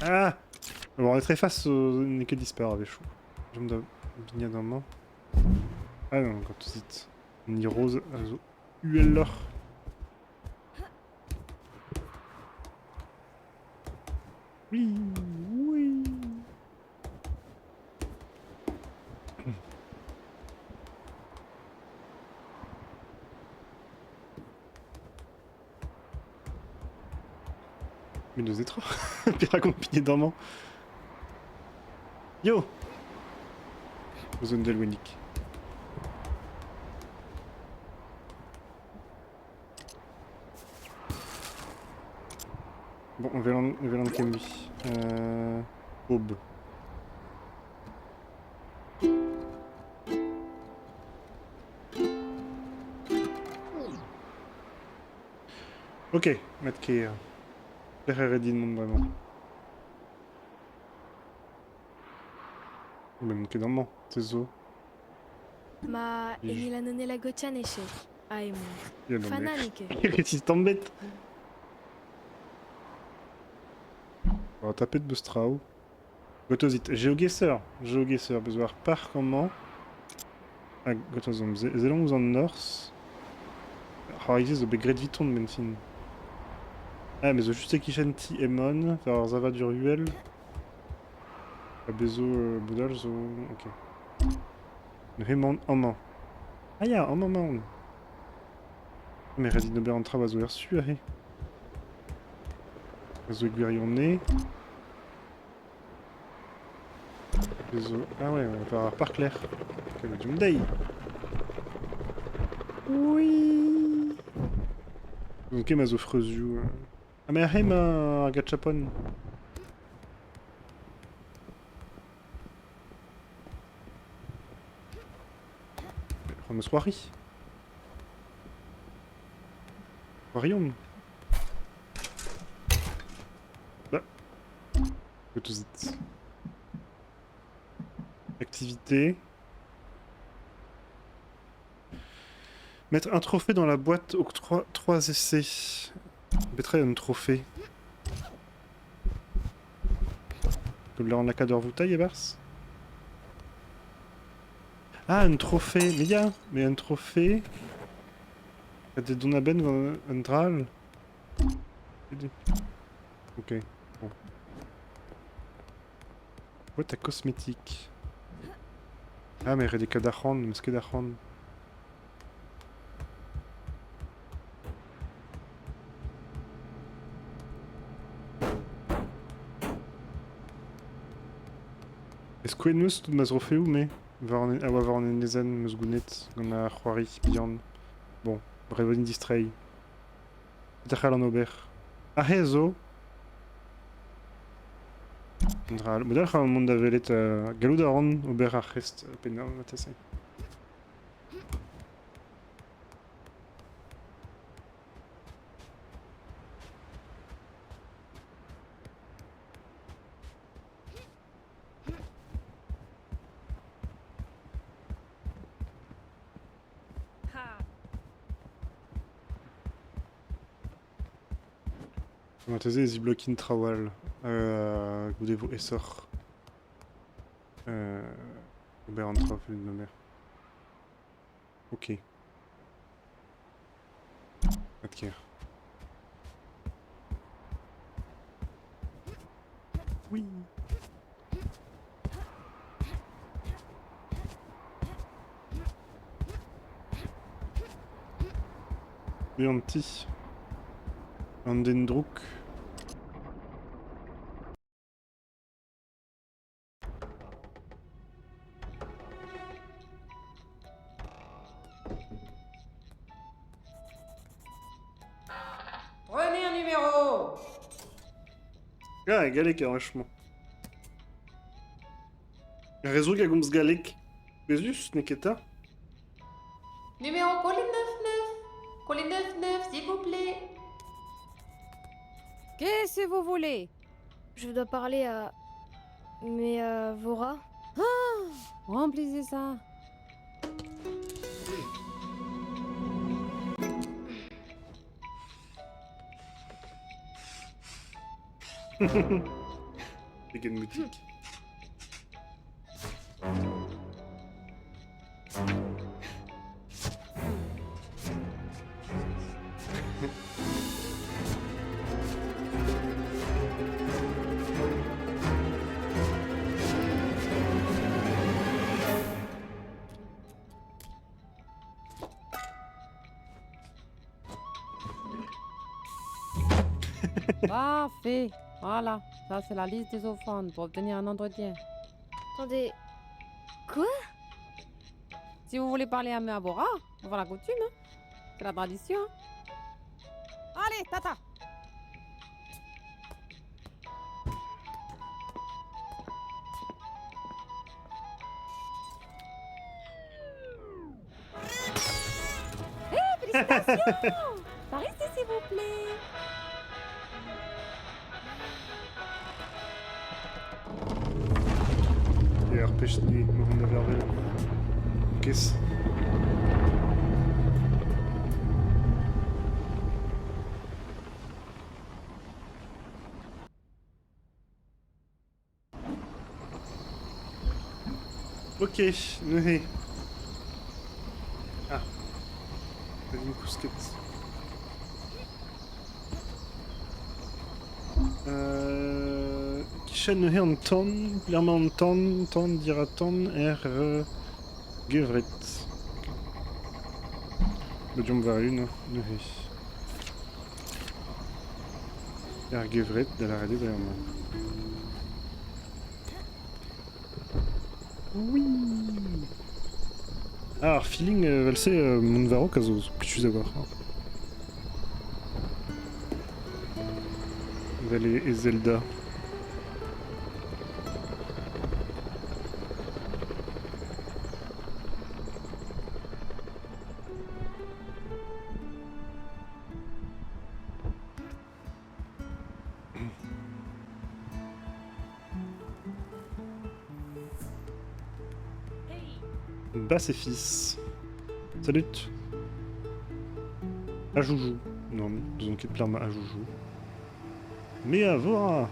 Ah! Bon, on est très face n'est que disparaît avec chou. Je me dois bien d'un main. Ah non, quand tu dis. Ni rose, azo. UL. Oui, oui. Mais nous étranges. Piragon pigné dormant. Yo! Zone Delwenic. Bon, on va l'en Kemui. Aube. Ok, Matt Keir. Père Redin, monde vraiment. Même que dans mon, c'est zo. Ma enilanone la gotianeshe. Aimo. Il y a non mais. Fananike. Il résiste en bête. On va taper de Bustrau. Gotozit. Geogesser. Geogesser. Besoin par comment. Ah, Gotozom. Zelong en Norse. Ah, il existe de Begret Viton de Menfin. Ah, mais je juste Kishenti Emon. Faire Zava du Ruel. Bezo Boudal, zo. Ok. Vraiment en main. Ah, ya, en main. Mais Resident Evil en travail, zo reçu, ahé. Zo Guirionné. Bezo. Ah ouais, on va faire par clair. Quel du Monday. Oui. Donc, ma zo Freuzu. Ah, mais ahé, ma Gachapon. On me soirie. Soirion. Bah. Gotozit. Activité. Mettre un trophée dans la boîte octroie 3 essais. Mettrait un trophée. Comme là en la cadre vous taille, Bars. Ah, un trophée. Mais un trophée. Il y a des donaben dans un dral. Ok. Bon. Boîte à cosmétiques. Ah, mais il y a des cadachon, mais ce cadachon. Skouet meus tout ma trofeo, mais a oa war an enezen meus gounet gant a c'hoari bihan. Bon, brevon distray. Petra an ober. A he zo. Modal c'ha an mont da velet gallout a ran ober ar c'hest pennañ matese. Matese ez blokin trawal goudevo esor. Ober an traoù fel nomer. Ok. Adker. Oui. Beanti. An den drouk. Prenez un numéro. Ah, galek vachement. Réseau gagomz galek. Bezus, neketa. Numéro Colline 99. Colline 99, s'il vous plaît. Qu'est-ce que vous voulez? Je dois parler à... Mais à Vora. Remplissez ça. Vegan boutique. Parfait. Voilà, ça c'est la liste des offrandes pour obtenir un entretien. Attendez... Quoi? Si vous voulez parler à Meabora, on va la coutume. Hein. C'est la tradition. Hein. Allez, tata. Félicitations. Par ici, s'il vous plaît. Et arpech ni mourn da vervel. Qu'est-ce? Ok, neuhe. Ah. Vas-y, une cousquette. Kishen neuhe an ton, clairement en ton dira ton, gevret. Bodium var une, neuhe. Gevret, de la rede vraiment. Oui. Ah, feeling, velse, mon varo kazo, que tu sais voir. Vale et Zelda. Basse et fils. Salut. À Joujou. Non, besoin qu'il plaire à Joujou. Mais à Vora.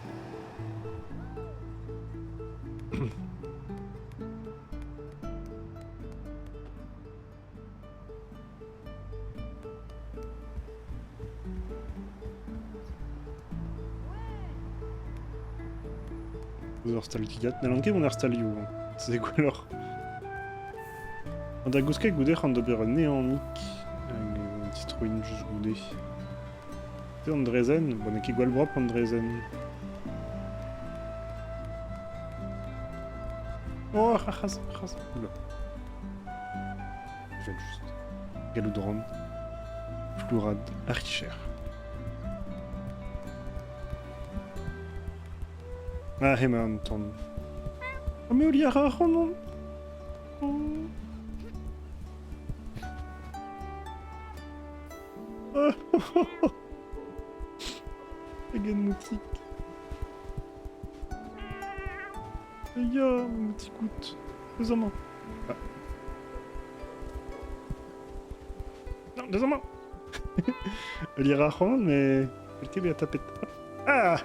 Vous installez Tigat. Nalanke mon install you. C'est quoi alors? Da gouskek goude an d'ober neanik Citroën just goude. Te an drezen, bon eke gwal brop an drezen. Oh, khas. Oula. Je viens juste. Galodron. Flourad. Archicher. Ah, Heman, ton. Oh, mais Oliara, oh non. Oh. Oh. Again nautique. Les gars, mon petit coute. Désormais. Ah. Non, désormais. Oliara, oh non, mais. Quelqu'un lui a tapé. Ah.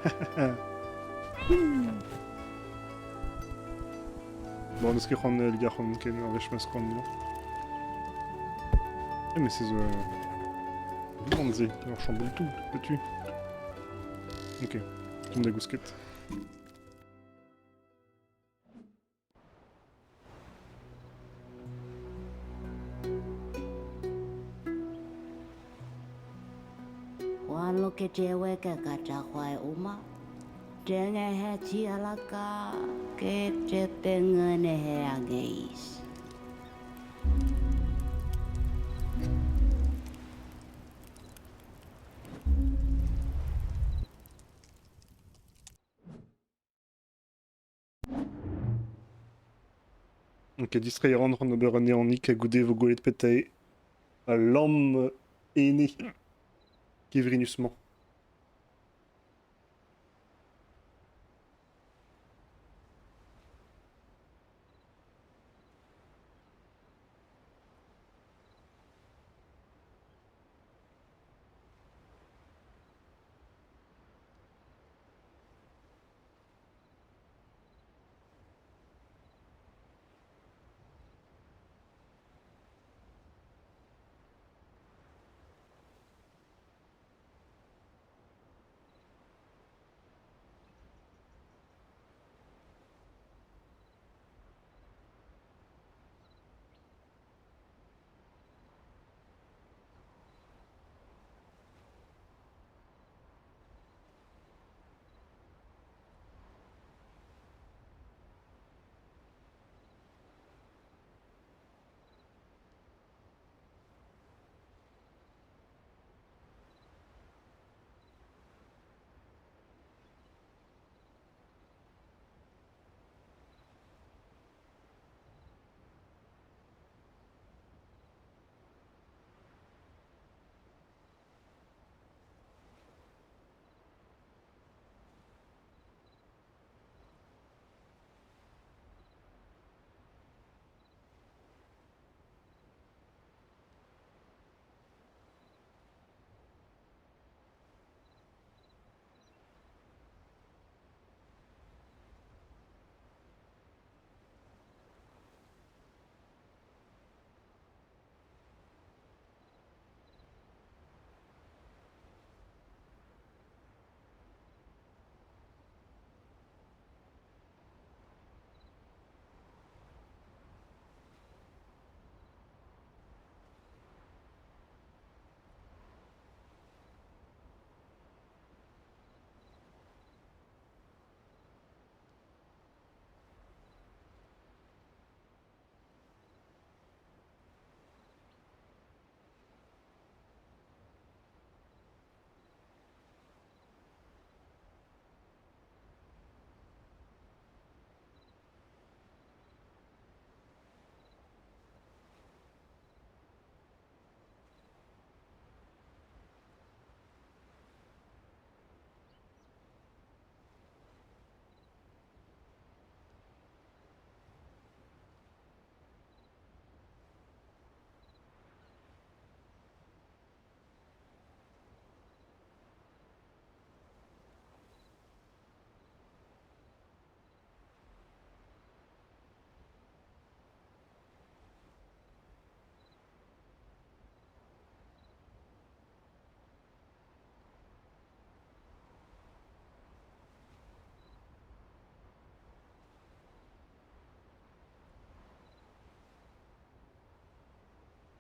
Bon, est-ce qu'on a ligga från Kenya och Veshmeskron nu? Mais c'est Bronzé, on chamboule tout, peux-tu? Ok, tombe des gousquettes. Wan lo ke chewe ke kacha khwai uma. Jenge he chi alaka ke chepe ngene he ageis. Ok, distraire rendre nos beurre en nick à gouder vos goulets de pétaille à l'homme aîné. Kivrinusement.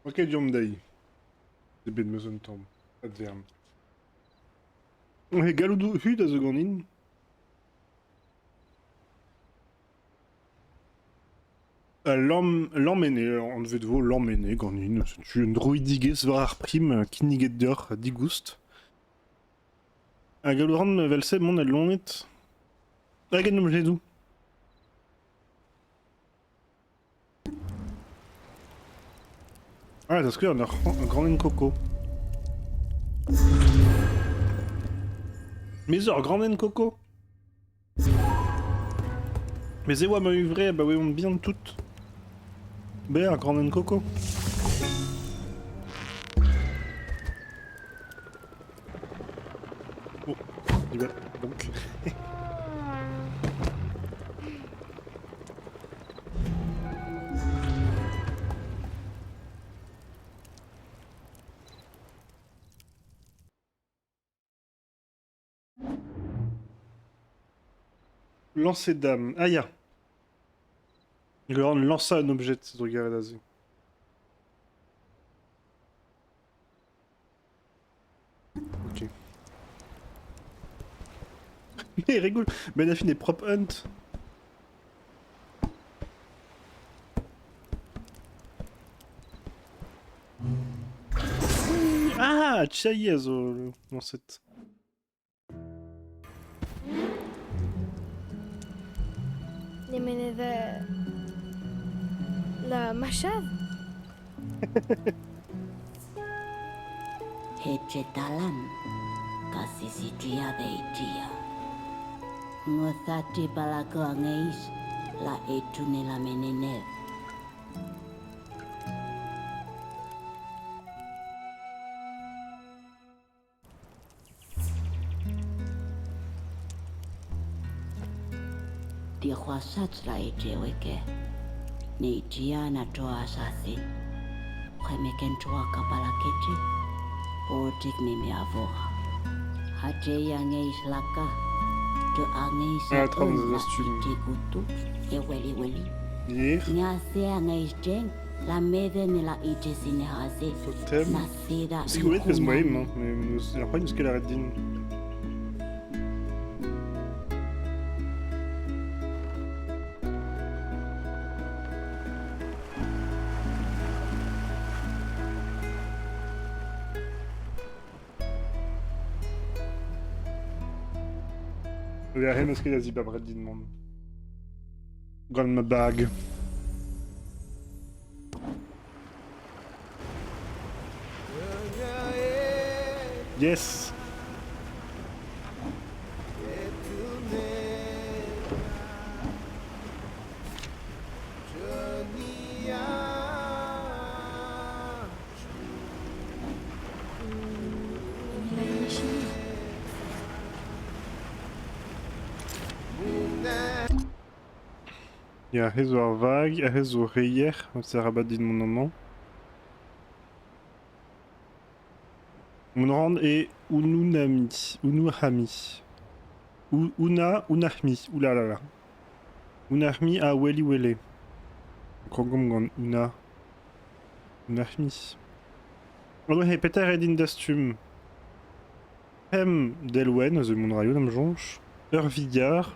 Ok, Diomdei. Det blir med sånt om. Advern. Och Galudu hud alltså gått in. L'emmener, on devait de vous l'emmener, Ganin. Tu es un droidige svarar prim, kinigedder, digust. Agaluran velse mon el longet. Agan jedou. Ah, das ist un grand coco. Mais grand coco. Mais c'est ouais, ma vrai, bah oui, on bien toutes. Ben, un grand coco. Oh, il va donc. Lancer dame. Ah, ya. Il lança un objet de ce regard d'Asie. Ok. Mais rigole. Ben Affine est prop hunt. Ah, Tchaïez, dans cette. نمنذا لا مشاذ Hechetalan, kasisitia veitia. Ngothati palako angeis, la etune la menenev. Tihuasat la ejeweke. Neitia na toa asasi. Kwemekentua kapala kechi. Otik ni me avora. Haje yangeis laka. De angeis Ah, trente des astuces. tikutu. E weli weli. Hier. Nyase angeis jeng. La mede ni la ite sine hase. Totem. Nasida C'est que vous moi, hein. Mais c'est la première qu'elle arrête d'in. Il y a rien parce qu'il a dit pas près de monde. Grande ma bague. Yes. Il y a réseau vague, réseau rayer, c'est rabat dit mon nom. Mounrand et Ununami, Unuhami. Unahmi, oulala. Unahmi à Weli Wele. Krogomgon, Unahmi. Oh non, Peter Edin d'Astum. Hem Delwen, The Moonrayo, Namjonch. Urvigar.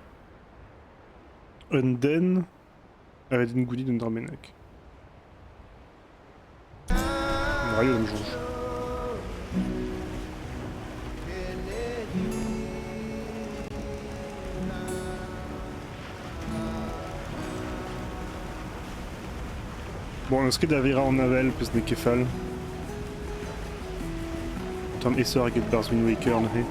Unden. Edin Goudi d'Undramenek. Moonrayo, Namjonch. Bon, est-ce que Davira en Navel, plus des Kefal? Tom Essor et Bars Wind Waker, ne?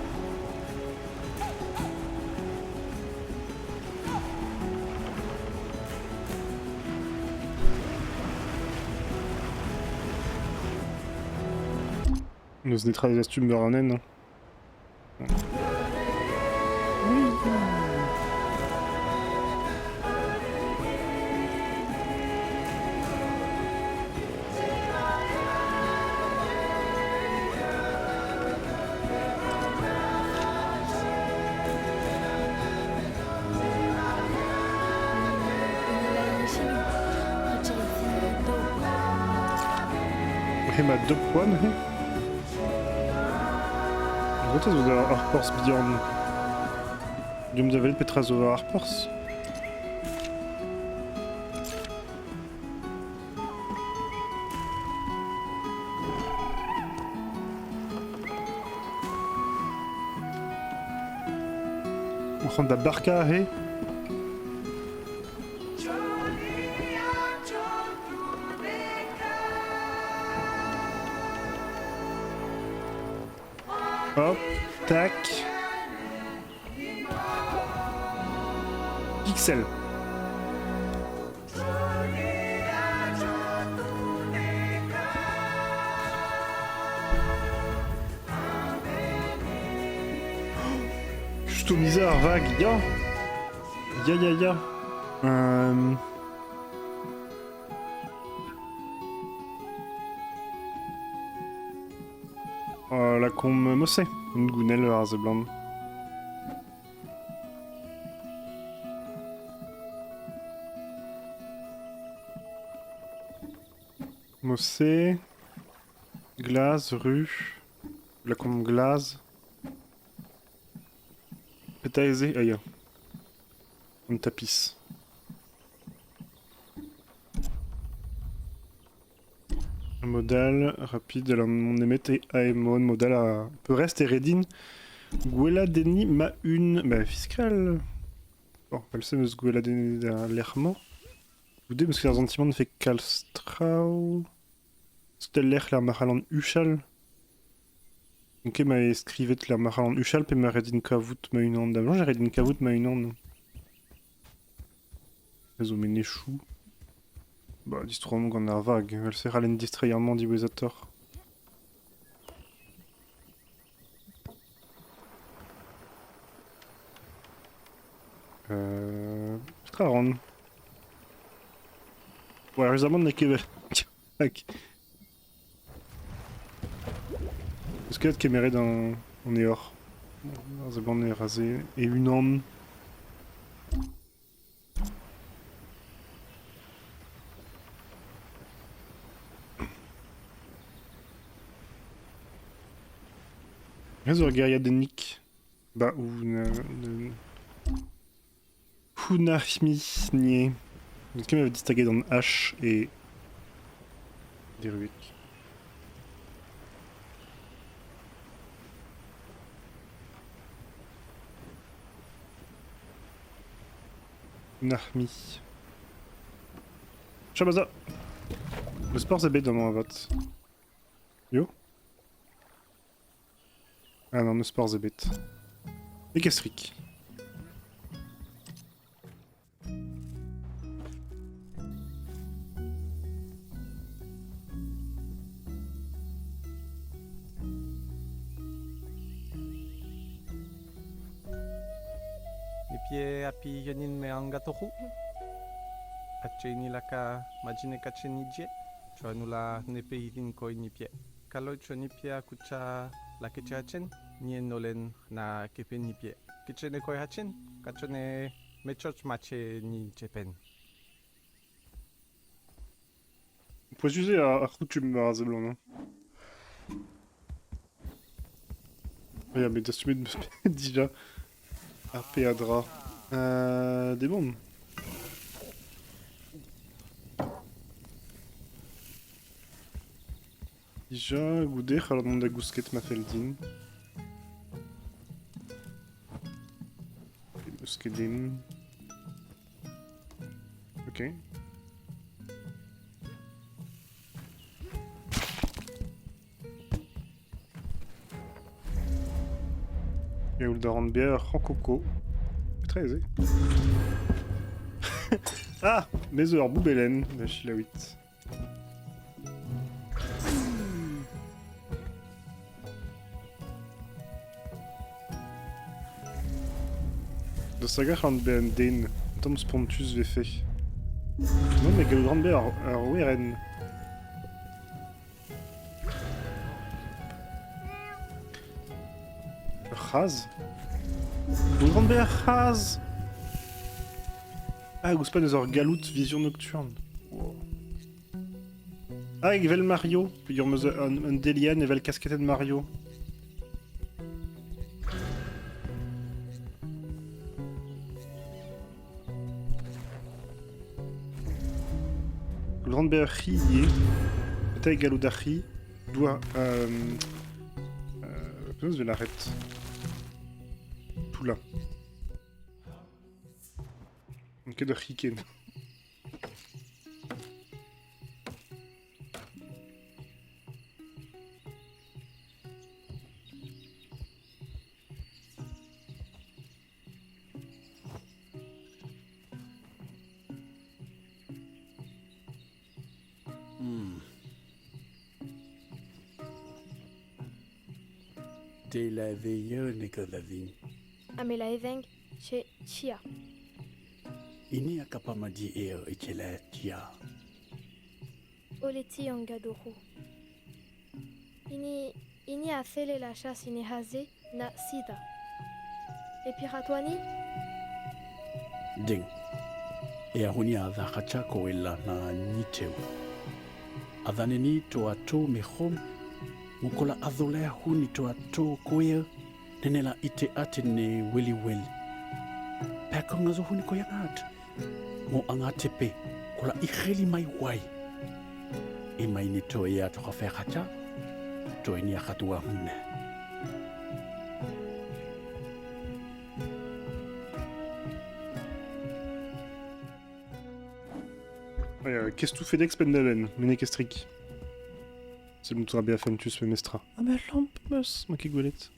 Nous netra des astumes Beranen, hein. Ma 2 points, ne? Wat is we daar Arpors Bjorn? Du me devait Petrazova Arpors. Ronda Barca, hey. Hop, tac. Pixel. Customiseur vague, ya. Ya. La kom mosse. Une gounelle Razebland. Mossé. Glace, rue. La com glace. Pétaisé. Aïe. Une tapisse. Modal rapide, alors mon émet et Aemon, modal à Perest et Redin. Gwela Deni ma une. Bah, fiscale. Bon, elle sait, mais Gwela Deni d'Alermant. Vous deux, parce que l'argentiment ne fait Kalstrau. Steller, la Maraland Uchal. Ok, m'a escrivé la Maraland Uchal, puis ma Redin Kavut ma une onde. Non, j'ai Redin Kavut ma une onde. Résumé Nechou. Bah, distro gant ar vag, elle sera l'indistreillement diwezator. Petra ran. Ouais, récemment n'a que... Tac. Est-ce qu'il y a de caméras dans... On est hors. Récemment est rasé. Et une ande. Réseau guerrier de Nick. Bah, ou... Hunahmi Nier. Quelqu'un m'avait distingué dans H et... Deruik. Hunahmi. Shabaza. Le sport c'est bête dans mon vote. Yo. Ah non, le sport c'est bête. Et Kestrik. Nipie api yanin me angatohu. Acheni laka majine kachenije. Choanula nepe idin koi nipie. Kalo chonipia kucha la kechachen nien nolen na kepen nipie. Kichene koi hachen kachone mechoch mache ni chepen. On pourrait user à Routum Razeblanc, non? Regarde, mais t'as de me déjà. AP Adra. Des bombes. Déjà, Goudé, alors nom de Gousket Mafeldin. Muskedin. Ok. Et Uldarandbier, Rankoko. C'est très aisé. Ah, Mézeur, Boubelen, Bachilawit. De saga Randbean Den, Tom Spontus VF. Non, mais Galdrandbeer, Weren. Raz. Galdrandbeer, Raz. Ah, Gouspan Nezor Galout, Vision Nocturne. Wow. Ah, ik vel Mario. Puis un Delian et vel Casquette de Mario. Galdrandbeer Ri, Bataille Galoudari, doit. Je vais l'arrêter. Tout là. Ok, de Riken. Te la veilleur ne que la vie. Amela Eveng, chez Chia. Ini akapamadi eo echela tia. Oleti Angadoro. Ini a fait la chasse inehazé na sida. Et piratwani? Ding. E ahuni a dhakacha ko ela na niteu. Adhaneni to ato me hom. Mukola adholea huni to ato koea. Nenela ite ate ne weli weli. Pakonga zo huni koea ngat. Mo angatepe. Kola ikheli mai wai. E mai ni to ea to kafekacha. To eni akatua hune. Qu'est-ce que tu fais d'Expendalen, Menekestrik? C'est le moutour Beafentus Femestra. Ah, mais lampemus, ma kigolette.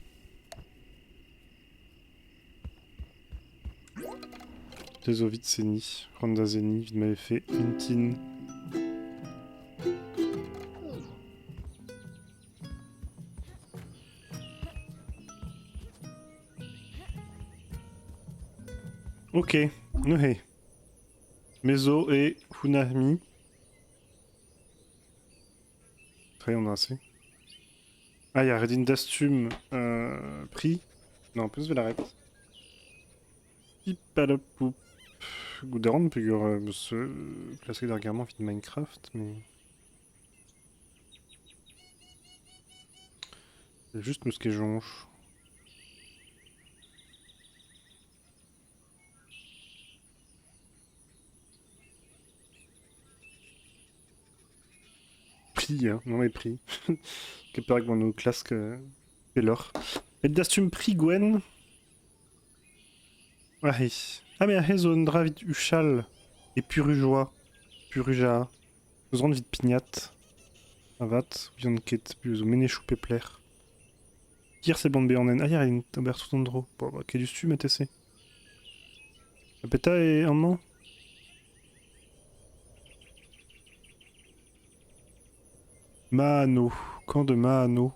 Tezovit Seni, Randa Zeni, vite m'avait fait Intin. Ok, Nohé. Mezo et Funami. Très bien, on a assez. Ah, il y a Redin Dastum pris. Non, plus de l'arrête. Hipalopoup. Gouderon peut se classer dernièrement vite Minecraft, mais. C'est juste nous ce qui est jonche. Hein, non mais pris. Que peur que mon classe que fait l'or. Et d'astum pris Gwen. Ah mais Hezon, Dravit Uchal et Purujoa. Puruja. Nous rendons vite Pignat. Avat, Bionket, Buzo, Ménéchou Pepler. Tire c'est bande Béanen. Ah y'a une Tabertou Tondro. Bon bah qu'est-ce que tu m'as La péta est un nom. Mahano, camp de Mahano.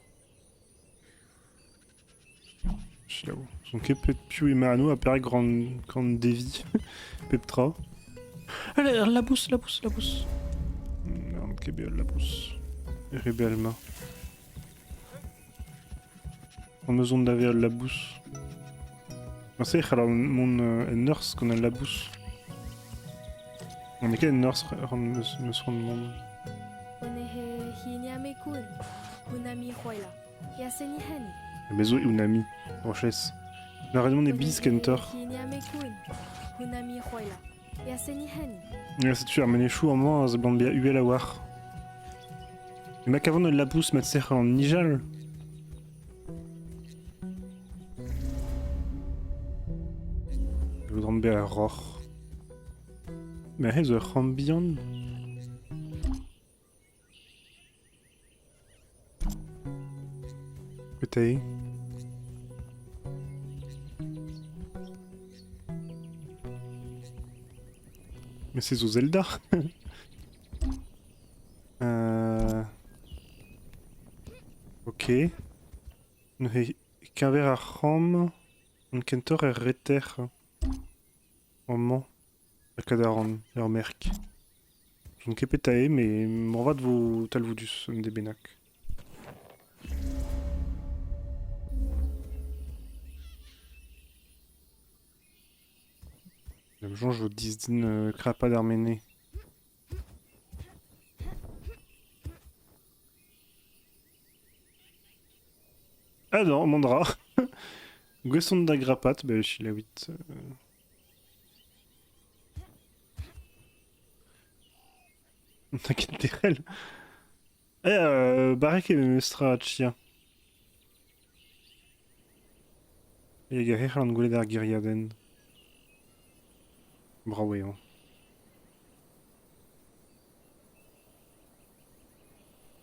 Je sais là où. Son Kepet Piu et Mahano apparaît grande Devi. Peptra. Allez, la bousse. Merde, Kebel, la bousse. Rebelma. En maison de la la bousse. On sait que mon nurse qu'on a la bousse. On est quel nurse me rend monde. Mezo et Unami, Roches. La raison des bis, Kentor. C'est sûr, Ménéchou en moins, Zbambia Uel Awar. Le Macavon de la pousse, Matser en Nijal. Le Drambia Roch. Mais the Rambion. Peut-être. Mais c'est au Zelda. Ok. Qu'un verre à Ram. Un Kentor et Reter. Moment. À Kadaran. Leur merc. Je ne sais pas tailler, mais m'en va de vos Talvoudus, des Bénac. Le jour, je vous dis crapa d'Arménée. Ah non, Mandra. Guesson d'Agrapat, bah je suis la 8. T'inquiète, Terrell. Barek et Mestra Chia. Et Gaher l'Angolé d'Argiriaden. Bravo, hein.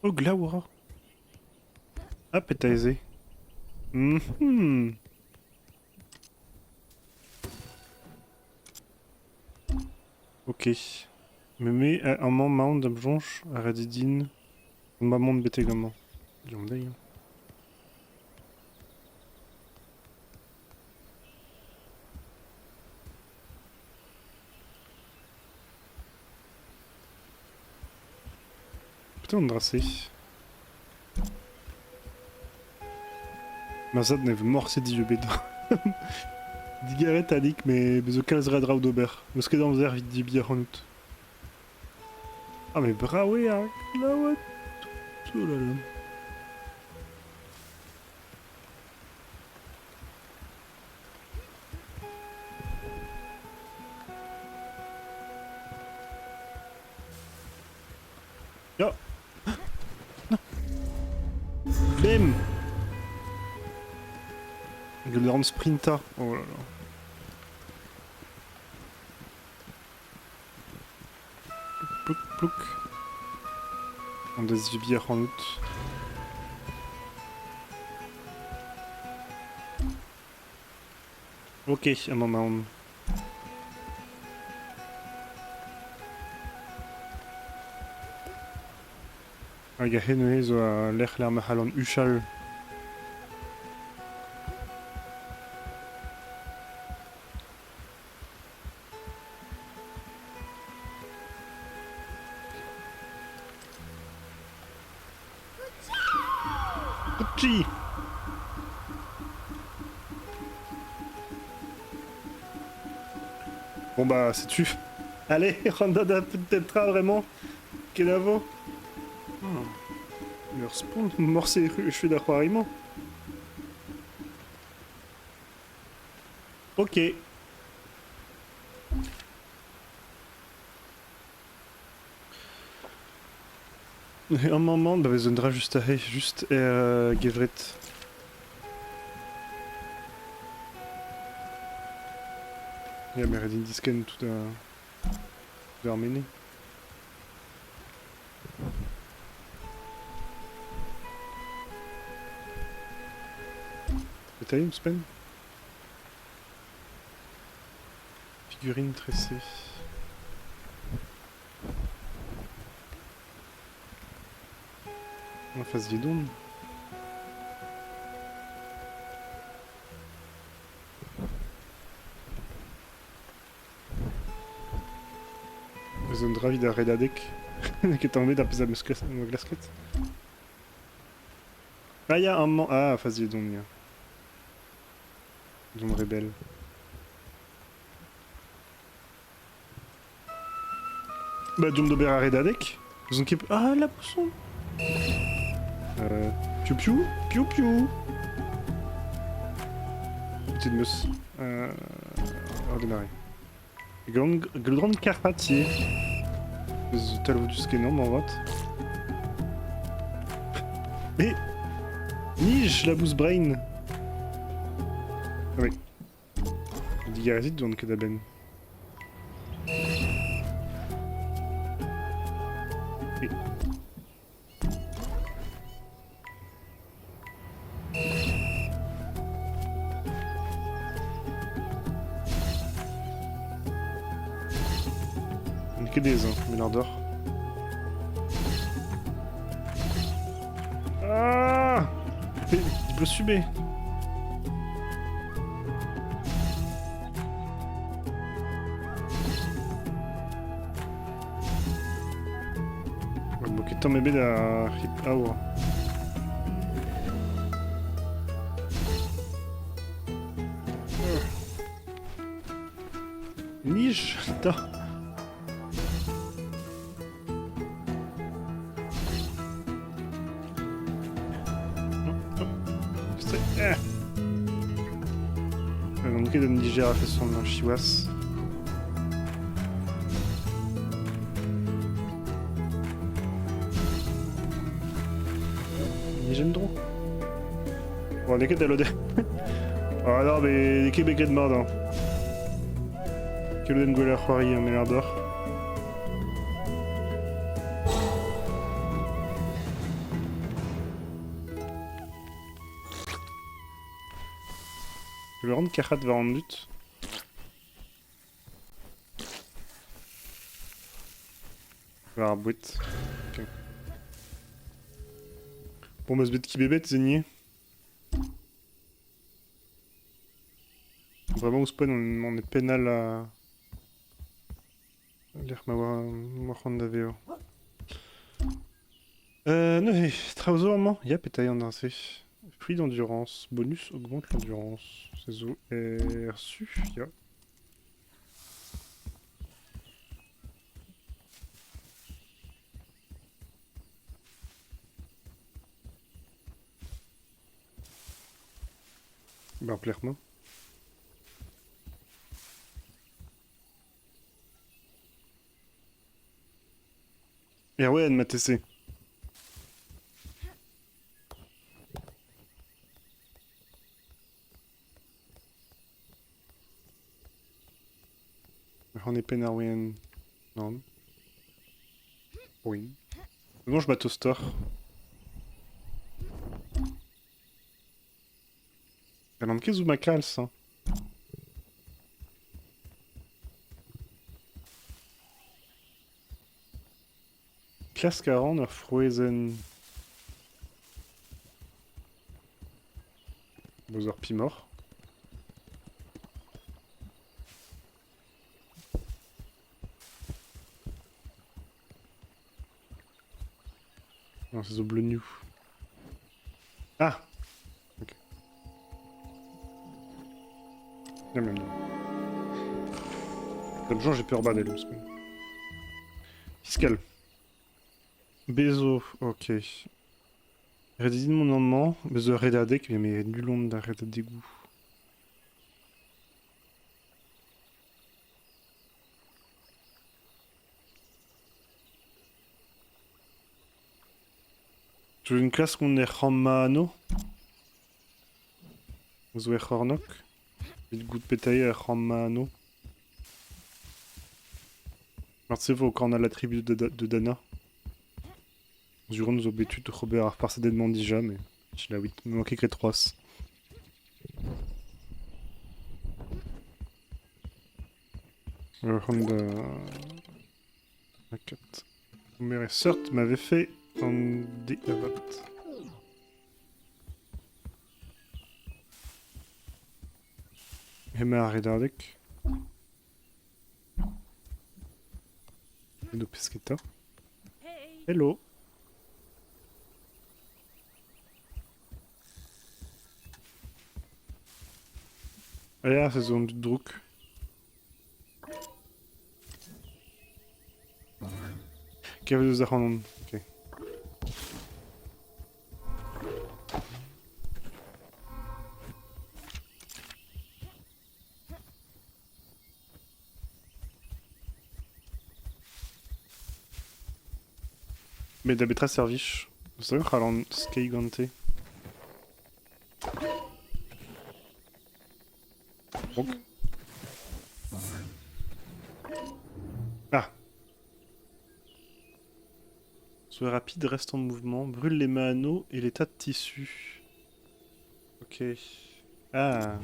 Oh, Glaura. Ah, pétaisé. Ok. Me met un man mound d'abjonch à Radidine. Ma monde bête également. J'en ai. Putain, on drassé. Mazad nev morse di ubed. Digaret adik, mais bezo kalzra draou d'ober. Eus ket amzer vid di bier an out. Ah, mais braoué, hein. Là, ouais. Oh là là. Oh. Non. Bim. Golden Sprinta. Oh là là. Plouk plouk. On des bières en août. Ok, un moment. Hag a henue zo a lec'h ma c'halon uchal. Pucci. Bon bah, c'est tu. Allez, Randada peut-être vraiment. Kenavo. Leur spawn, morcer, je suis d'accord avec moi. Ok. Et un moment, bah, wir sind juste à juste Gevret. Ja, mais Redin Disken tout à Arménie. Time Spen. Figurine tressée. En face Vidon. Zone Dravid à Redadek. Qui est tombé d'après la glasquette. Ah, il y a un man. Ah, face Vidon, il y a. Zone rebelle. Bah, Dom Dober à Redadek. Zone qui. Ah, la poisson. Piou piou. Piou piou. Petite meuse. Ordinary. Grand Carpatier. Talou du skenom en vote. Et. Nige, la bouse brain. Ah oui. Digarazit doan ket da-benn. Que des hein, Ménard d'or. Ah, il peut subir. Bon, que tant m'ébé da rip hour. Niche, putain. Donc il y a une Niger à fait son chiwas. J'aime trop. Bon, on est que d'allodé. Ah non, mais les Québécois de merde. Hein. Keloden Gola Huari en Mélardor. Je vais rendre Karat va rendre but. Je vais avoir Bouet. Ok. Bon, bah, ce bête qui bébête, Zénier. Vraiment, Ouspan, on est pénal à. L'air Mahanda VO. Non, Trauzorman, y'a pétaille en dansé. Fruit d'endurance. Bonus augmente l'endurance. C'est zo reçu, y'a. Bah, clairement. Erwan m'a TC. On est peine Erwan. Non. Oui. Non, je bats au store. Elle a manqué Zumakals, hein. Classe 40, Frozen. Bowser Pimor. Non, c'est Bleu New. Ah! Ok. Non, même. Comme genre, j'ai peur bas d'elle. Fiscal. Bezo, ok. Redis mon amant, Bezo redadek, mais nul onde d'arrêt de dégoût. Tu veux une classe qu'on est Ramano? Bezo est Hornok. Il goût de pétailler à Ramano. Merci faut quand on a l'attribut de Dana. Durant nos habitudes de Robert par ses dédements déjà, mais je l'ai 8. Il me manquait que les 3. Honda. La 4. Mais certes m'avait fait un déavat. Emma Redardek. Edo Pesqueta. Hello. Ja, c'est zone du Druk. Cave de Zahanon. Ok. Mais d'Abetra Serviche. C'est vrai qu'on a Skygante. Donc. Ah. Sois rapide, reste en mouvement, brûle les manos et les tas de tissus. Ok. Ah.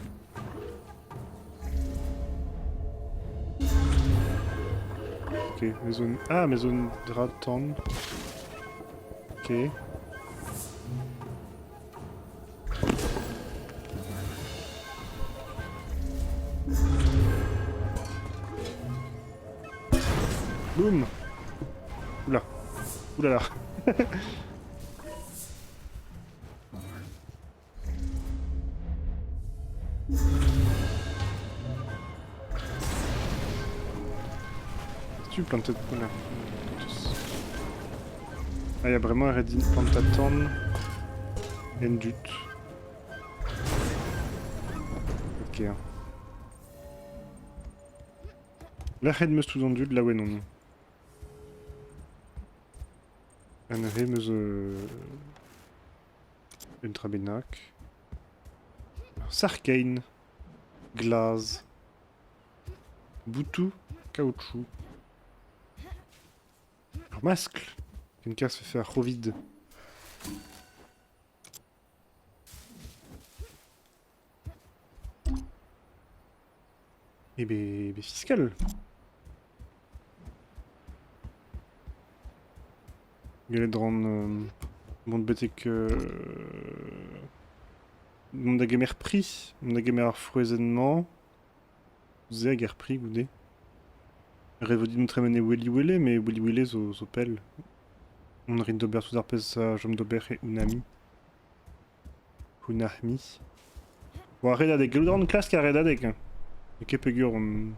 Ok, mes zones... Ah, mes zones Dratan. Ok. Boum. Oula. Oulala. Tu plantes... Oula. Ah, il y a vraiment un Redin Plantaton. Endut. Ok. La Red me sous-endut, là ouais non. Un Remeuse... Ultrabenak. Sarkane. Glaze. Boutou, caoutchouc. Un masque. Quelqu'un se fait faire vide. Et ben fiscal. Galedron, monde betek, monde a gamer prix, monde a gamer foisonnement. Vous avez guerre prix, goudé. Révodit nous tremene Willy Willy, mais Willy Willy zo pelle. On rit d'ober sous arpez sa jom d'ober et unami. Unahmi. Bon, redadek. Galedron classe qu'a redadek. Et kepegur on...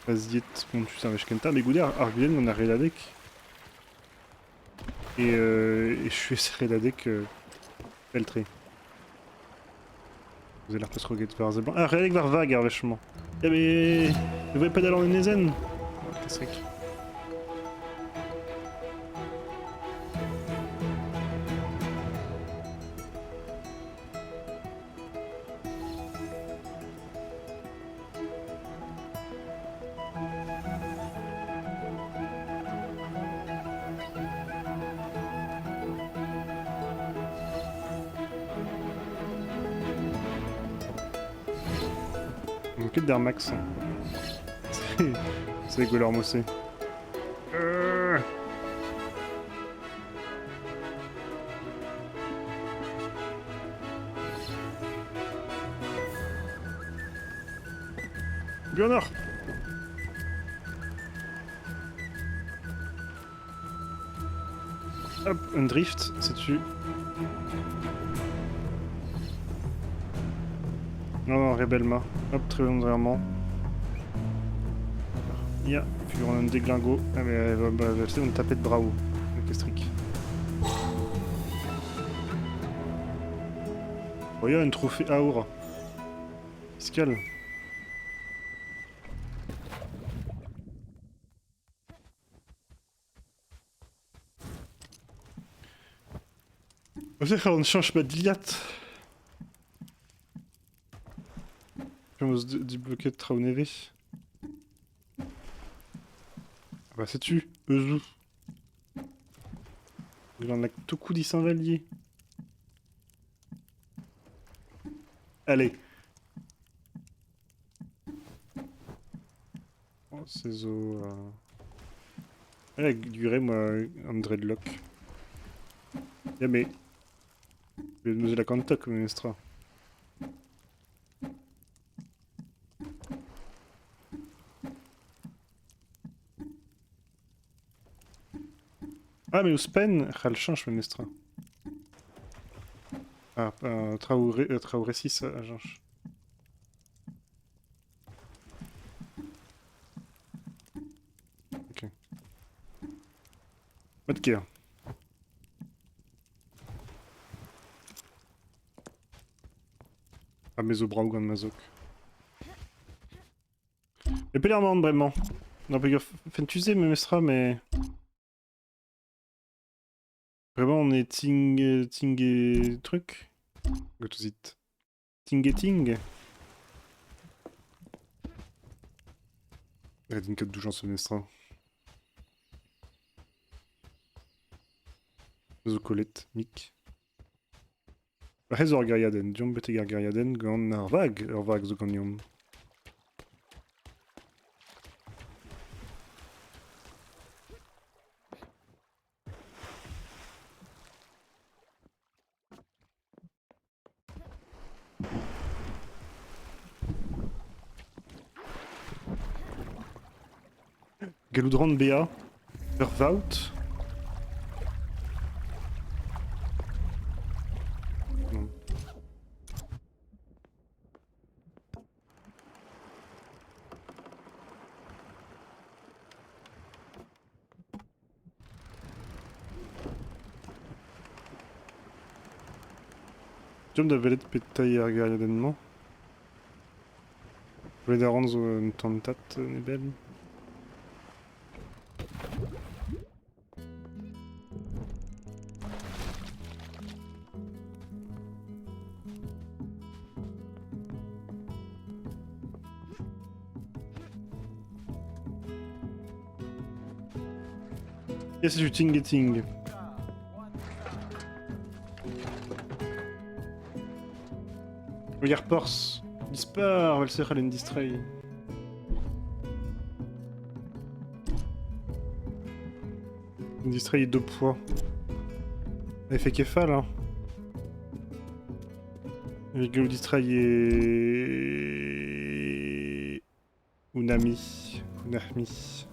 Aziet, bon tu sais, avec Kenta, mais goudé arguden on a redadek. Et je suis redadek peltré. Vous avez l'air pas se regarder vers Zeblanc. Ah, redadek vers vague, vachement. Eh mais... Vous voyez pas d'aller en Nezen. Qu'est-ce que c'est? Que d'Airmax. C'est rigolo leur mossé. Bjornar. Hop, un drift, c'est dessus. Non, Rebelma. Hop, très volontairement. Ya, puis on a un déglingo. Ah, mais elle va essayer de me taper de bravo. Le Kestric. Oh, y'a un trophée Aura. Fiscal. On change pas d'Iliat. Vamos débloquer de Trauneve. Ah bah c'est tu, Euzou. Il en a tout coup dit Saint-Vallier. Allez. Oh, c'est zo. Elle a duré moi un dreadlock. Ya mais. Je vais nous la canta comme Nestra. Ah mais au Spen, elle change Menestra. Ah, Traoré 6 à change. Ok. Pas de guerre. Ah mais au Braugan Mazok. Mais pas l'air vraiment. Non, pas gaffe. Fentusé Menestra, mais. Vraiment, on est ting truc. Gotozit. Ting. Redin code douche en semestre. Zocolette, Mick. Rezor Gariaden, Diom Betegar Gariaden, Gan Arvag Zoganium. Galudran Bea, Vervout. Non. Jom da velet petai ar gariadenman. Velet a ranzo un tantat nebel. Et c'est du ting et ting. Regarde Porce. Dispar, Valser Allen Distray. Distray 2 poids. Effet Kefal, hein. Rigolo Distray et... Unami. Unami.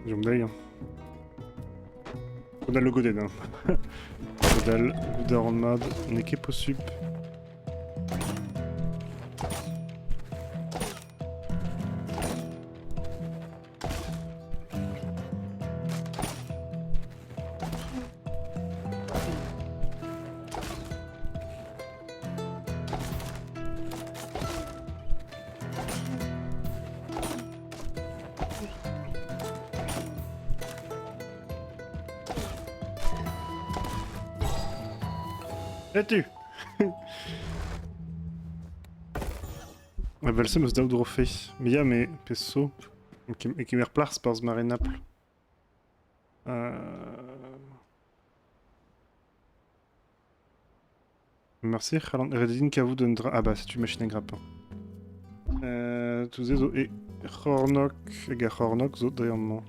Jomdai, hein. On a le Goden, hein. Godal, Darmad, on est qu'épo sup. Là-tu. Valsem oss daout rofe. Mia me peso. E kemer plarz parz mare Naples. Merci, rededin kavout d'un dra... Ah bah, c'est une machine à grappin. Touze zo e c'hornok, hag a c'hornok zo dreamman.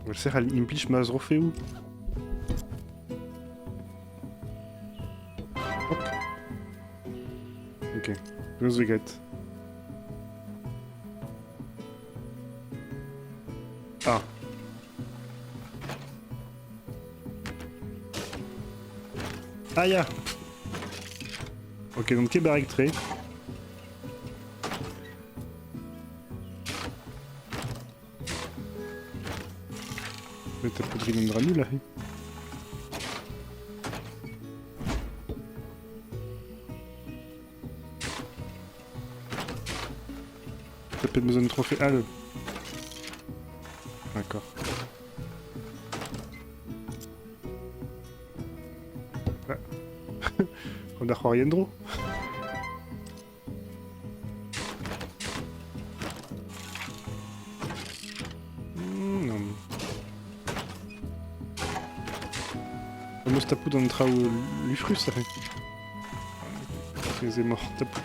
Valser al implij maz rofe ou. Ok, je vous regrette. Ah. Ah ya. Ok, donc Kebarek Tré. Mais t'as pas de rhinondra nul là. T'as pas besoin de trophée. Ah, le... D'accord. Ah. On a Horiendro. Non. Vamos tapu dans le trau l'ufrus, ça fait. C'est mort, tapu.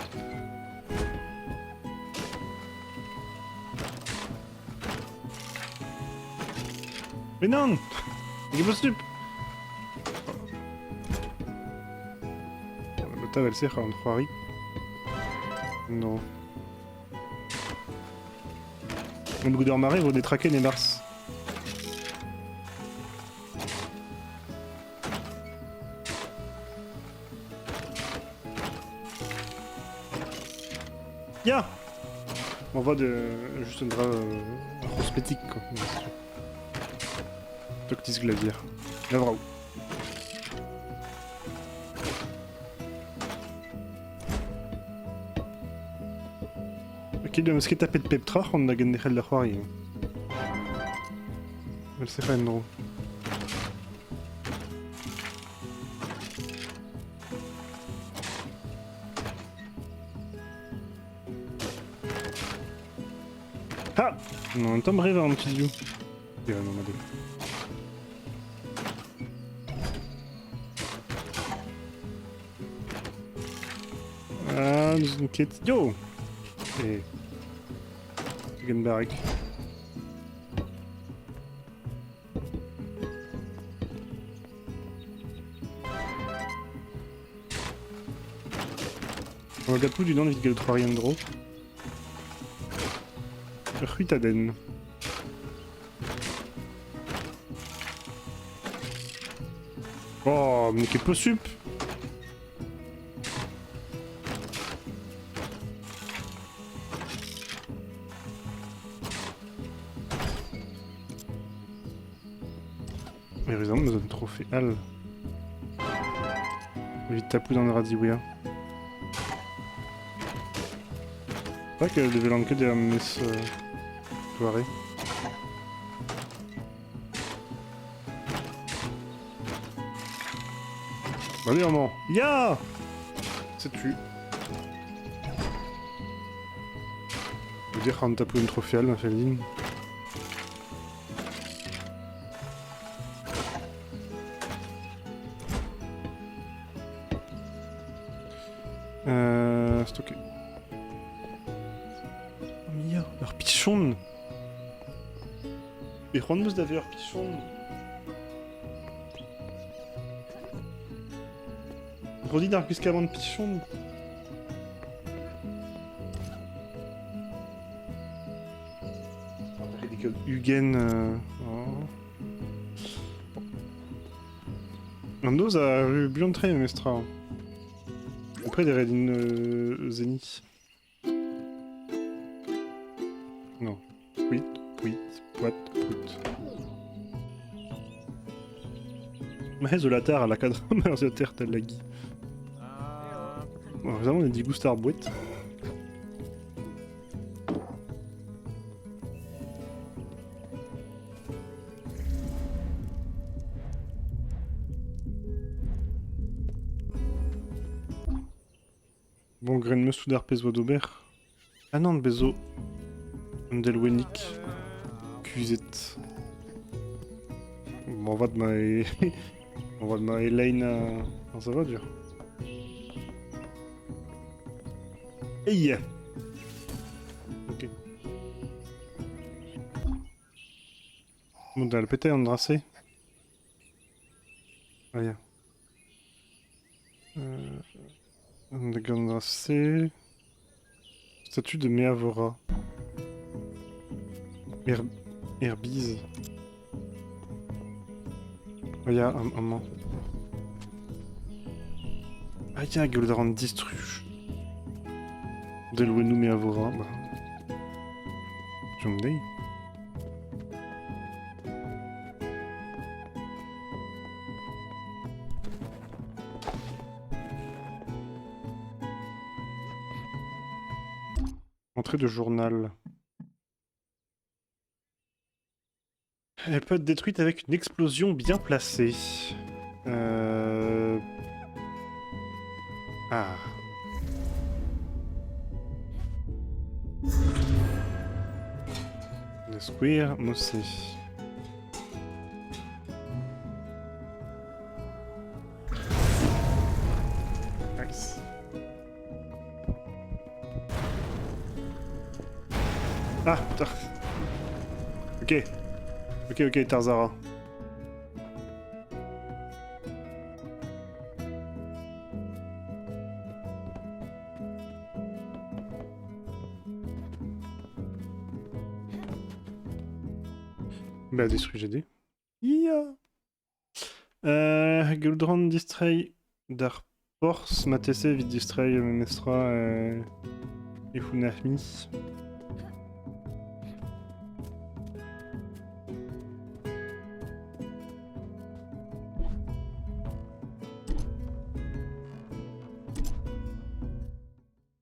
Mais non! Il est pas stup! Bata Valser en croirie. Non. On goût d'armaré, vous détraquer les mars. Ya! On voit de... juste un drap cosmétique quoi. Toctis Glavier. Lavrao. Ok, de masquer tapé de Peptra, on a gagné la Huari. Elle s'est fait un drôle. Ah! Non, un temps rêve un petit vieux. Et non, madame. Ah, nous une quête. Yo! Et... Genbarek. On regarde plus du nom de Vidgal 3 Riendro. Ruitaden. Oh, mais qu'est pas sup! Mais raison, nous avons trophée Al. Vite tapou dans le Radiwea. Pas qu'elle devait lancer des mes soirées. Allez, maman. Ya! C'est tu. Je veux dire, on tape une trophiale, ma Féline. Stocké. Mia, leur pichon. Et Juan d'avoir leur pichon. Redis d'un plus qu'avant de pichon. Hugen. Nandos a eu bien très Mestra. Après des Redin Zeni. Non. Oui, what, Mais Zolatar à la cadre Merziater tel la Guy. Bon, évidemment, on a dit Gustar Boîte. Bon, Grenmus Soudar Pezo d'Aubert. Ah non, Bezo. Ndelwenik. Cusette. Bon, on va de ma... on va de ma Elaine à... ça va dur. Hey! Ok. Bon, t'as le pété Andrassé. Ah, yeah. Andrassé... Statue de Meavora. Herbise. Ah, y'a un man. Ah, y'a Guldaran Distruge. Delwenu Meavora, bah... Jomdei. Entrée de journal. Elle peut être détruite avec une explosion bien placée. Ah. Le square mossé. Nice. Ah, putain. Ok. Ok, Tarzara. Bah, détruit GD. Yeah. Guldran Distray Darpors, Matese, Vid Distray, Mestra et Funahmi.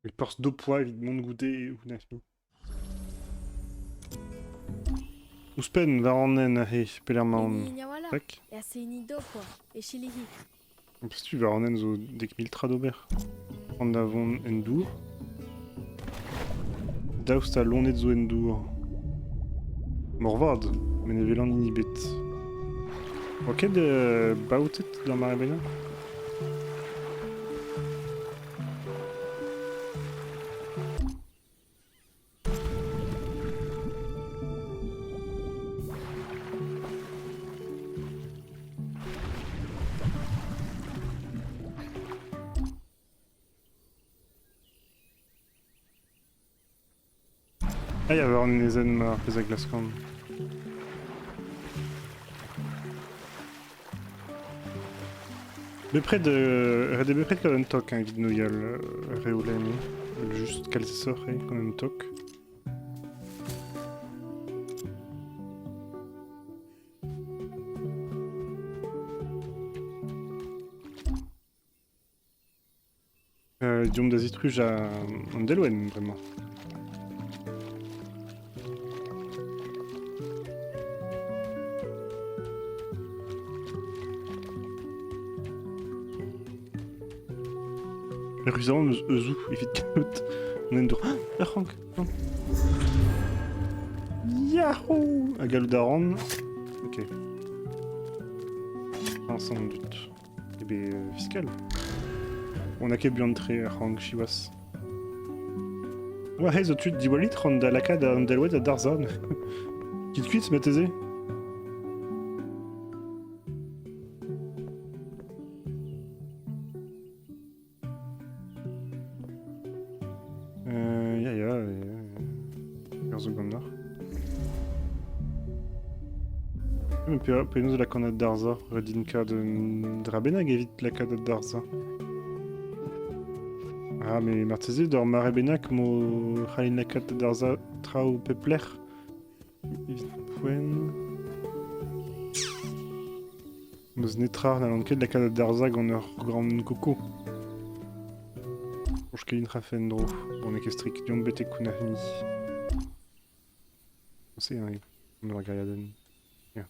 Les porces de poids, évidemment, de goûter et Funahmi. Uspen, Varonen, Ahe, Pelermaun. Tac. En plus, tu Varonen zo dek miltra d'Aubert. En avon Endur. Daust a lonet zo Endur. Morvard, menevelan inhibet. Ok de bautet dans Maribena. Ah, il y avait un Ezen à Glascan. Beprès de... Redé beprès de Kaventok, hein, vid noyal, Reoulemi. Juste Kalsesor, et Kaventok. Diom d'Azitruge à Andelwen, vraiment. Rusam Ezu, evit kalot. On en door. Ah, Frank. Yahoo! A galou d'aran. Ok. Sans doute. Eh bien, fiscal. On a ket biantre Frank Chiwas. Ouais, zo tut diwalit ron da laka da dalwet a darzan. Kit kuit, mateze. Penaos la kanat darza, redinka de drabenag evit la kanat darza. Ah, mais marteze d'or marebenak mo c'halin la kanat darza trao pepler. Evit poen... Moz netrar na lanket la kanat darza gant ur grand koko. Poch kelin rafen dro, bon ekestrik dion bete kouna hini. On sait, hein, on va gariaden. Yeah.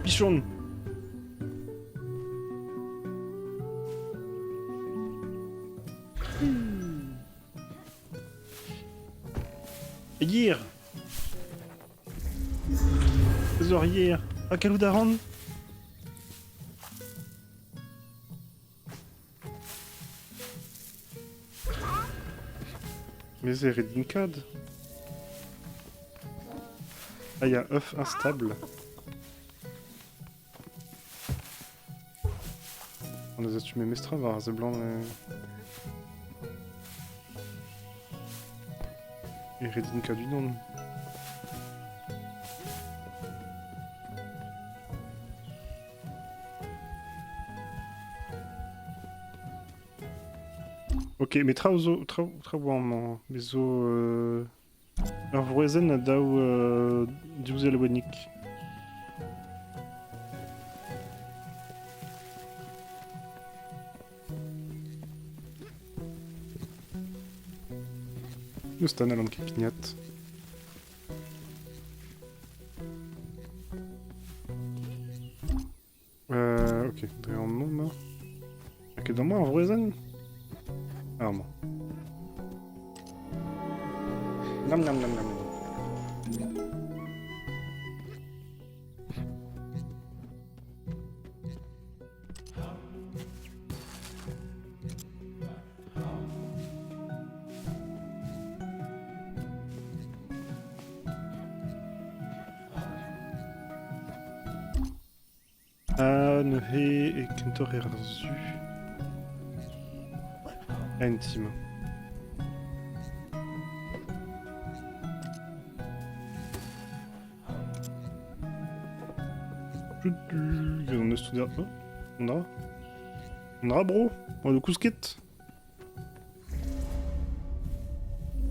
Pichon. Hier. Hier. Ah, Kalou d'Aran. Mais c'est Redincad. Ah, il y a œuf instable. On a assumé Mestra, var ze blanc et Redincad du nom. Ok, mais traozo, traouan, mais zo... Ur vroezen a daou diouzel wanik. Neustan a lant ket pignat. Ok, dre an nom, ma. Ha ket an vroezen? Ah, bon. Nam nam nam nam. Neuhe et kentor zu. Intime. On a studiat. Oh, on a bro. On a le cousquet.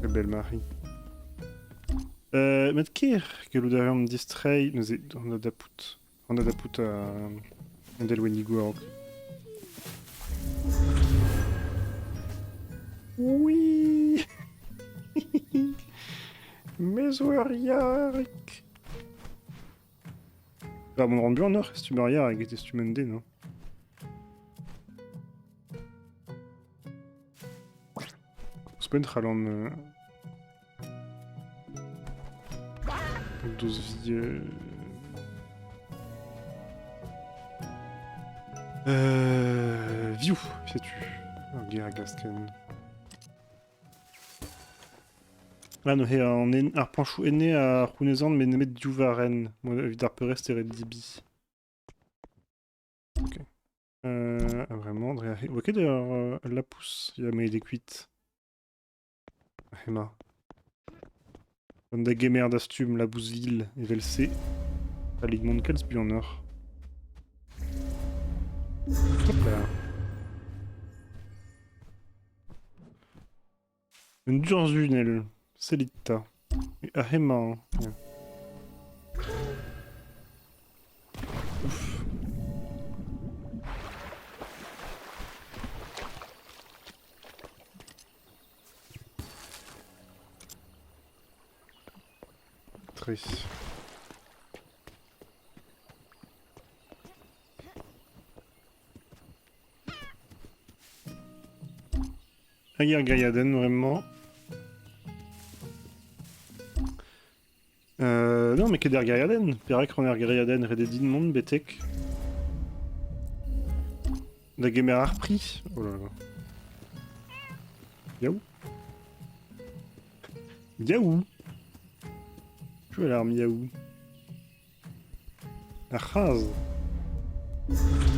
Quelle belle Marie. Met ker galou d'avion distray on a d'aput. On a d'aput à Delwenigo. Oui. Mais ouariarik. Ah, mon rendu en or, est-ce que tu m'arrières avec tes stumendé, non? Spent Ralan. 12 vies. Viou, sais-tu? Guerre Gasken. Ah, no, he ar planchou enne a rounezan mais nemet diouvaren. Moi, evit ar perest eret dibi. Ok. Ah, vraiment, dre a... Ok, d'ailleurs, la pousse, il a mis des cuites. Hema. On da gemer d'astum, la bouseville, et velse. A ligmont kels bu en or. Hop là. Une durzunel. Selita. Et Ahema. Yeah. Ouf. rentrer. Aguirre Gailladen, vraiment. Non, mais qu'est-ce Gailladen? Perak Roner Gailladen, Rededin Monde, Betek. La gamer a repris. Oh là là. Yaou. Yaou. Je vais l'arme Yaou. La rase.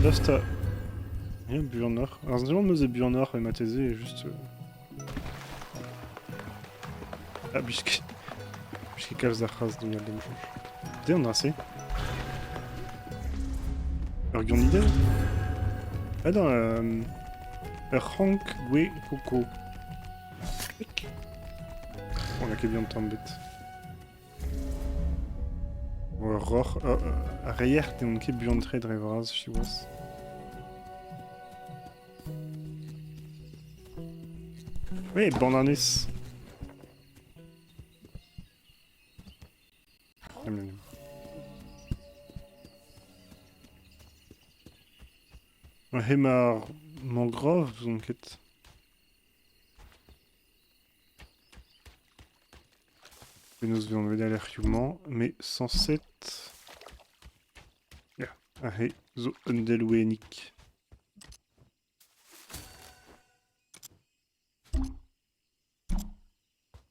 Là, il y a un but en or. Alors, c'est vraiment de but en or, et ma thèse est juste. Ah, puisque quelle la rase de merde de change. Dès on a assez. Urgion idée. Ah non, Rank Gwe Coco. On a qu'à bien de temps bête. Ror, arrière, t'es mon qui bien de trade Revraz, je vois. Oui, Bandanis. Hemar Mangrove, donc. Nous devons enlever l'air humain, mais 107. Ja, ahé, zo undeluenik.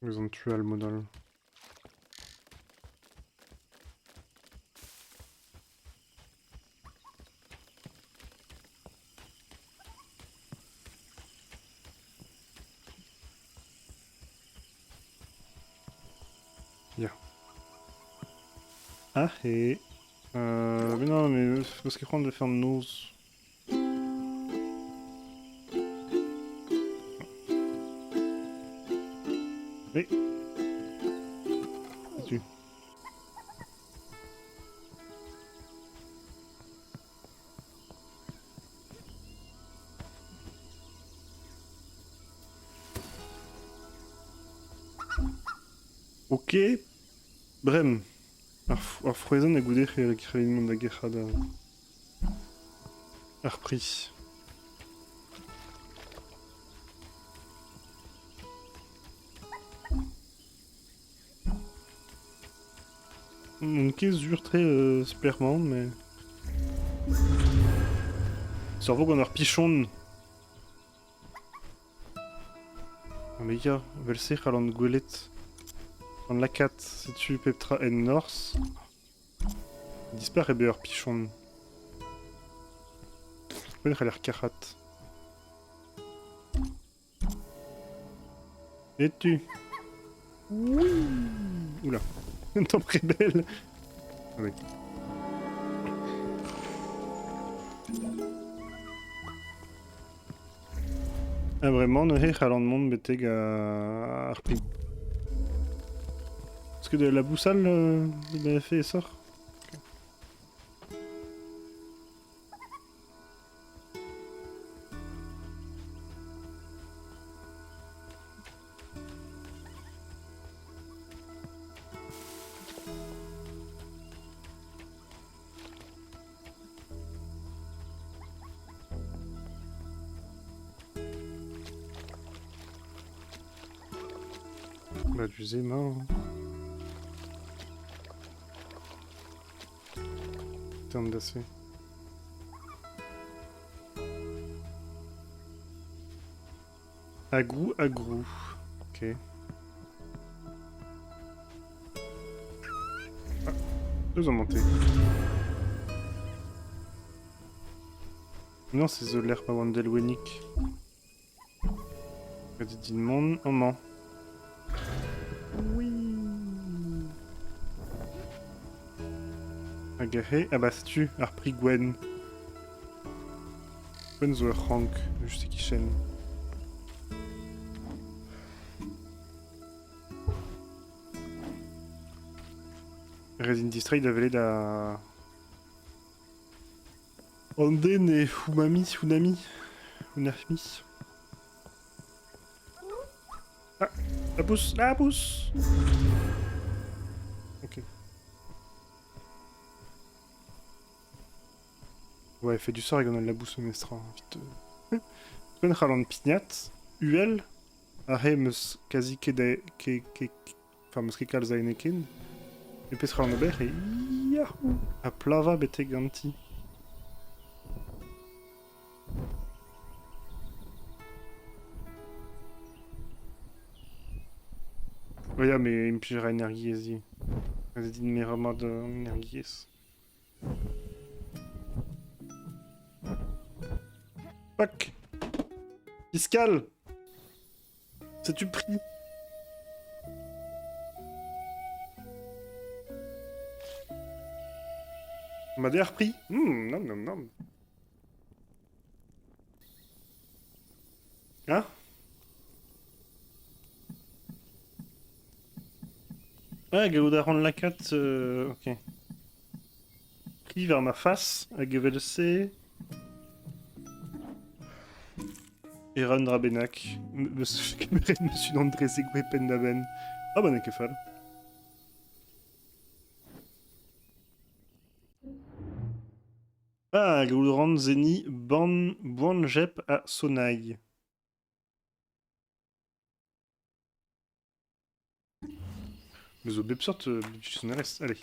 Ils ont tué le modèle. Ah et... mais non, mais parce qu'il prend de faire nos... Oui. Tu. Ok. Brem. Ar froezen a goude e krein da gerchad ar pri. Un ket sur très sperman, mais... Servo gant ar pichon. Mais ya, vel sech al an gwelet. An lakat, setu peptra en north. Disper ebe ur pichon. Peut a l'air karat. Et tu? Oui. Oula. Un temps rebelle. Ah oui. Ah vraiment, ne hech al an mont beteg ar pi. Est-ce que de la boussole, il a fait sort? Bah du Zema. Hein. Terme d'assez. Agrou, agrou. Ok. Ah, deux ont monté. Non, c'est The Lerp à Wandelwenik. Dit monde, on ment. Oui. Agarré, ah bah c'est tu, a repris Gwen. Gwen zo Rank, juste qui chaîne. Resin Distrade avait da... Onden et Umami, Unami, Unami. Ah, la pousse, la pousse. Ok. Ouais, fait du sort et on a de la boue semestra. Vite. Ben Haland Pignat, UL, Are Mus Kazike de. Enfin, Muskekal Zaineken, et Petra Nober et. Yahoo! A Plava Beteganti. Ouais, mais il me pigera Energiesi. Vas-y, dis mes remades Energies. Fuck! Fiscal! C'est-tu pris? On m'a déjà repris? Non, non, non. Hein? Ah, Gaudaron Lacat, ok. Pris vers ma face, à GVLC. Eran Drabenak. Monsieur André Segwe Pendaben. Ah, bah, Nekefal. Ah, Gaudaron Zeni Buanjep à Sonaï. Mais au Bepsort, allez.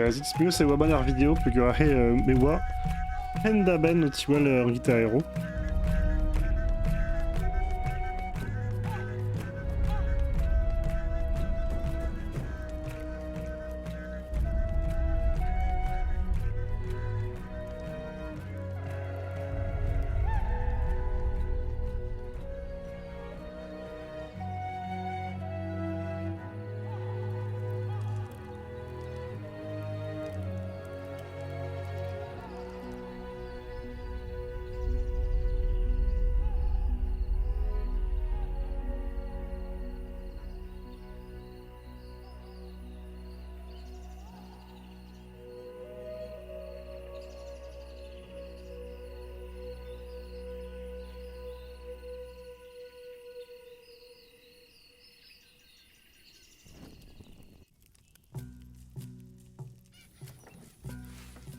Zitz mieux c'est waban ar vidéo pe gare mewa hendaben otiwal guitar hero.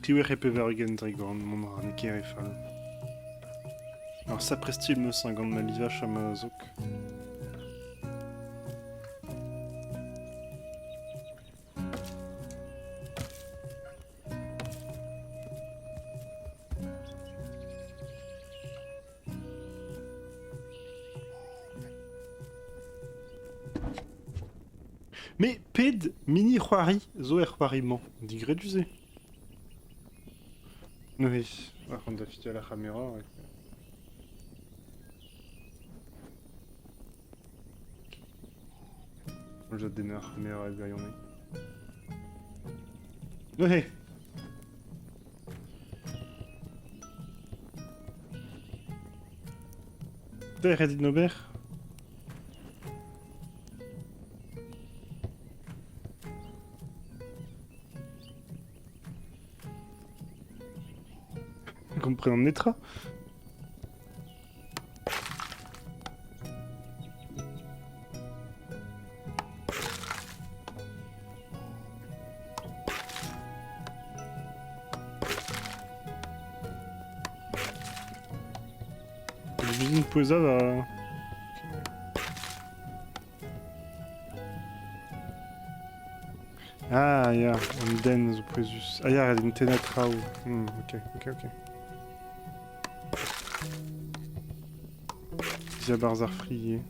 Tiwer Epevergen Drigorn, mon Raneke Refal. Alors ça prestil me 50 Maliva Chamazok. Mais Ped Mini Huari, Zoer Huariment, dit Grédusé. Oui, on a fité à la caméra. Ouais. Le dinner, meilleur gaillonné. Ouais. T'es Reddit Nobert. Comprenant Netra. L'usine Poesa va... Ah, ja, un den zo Poesus. Ah ja, den Tenetrao. Ok. Diabarzar frié.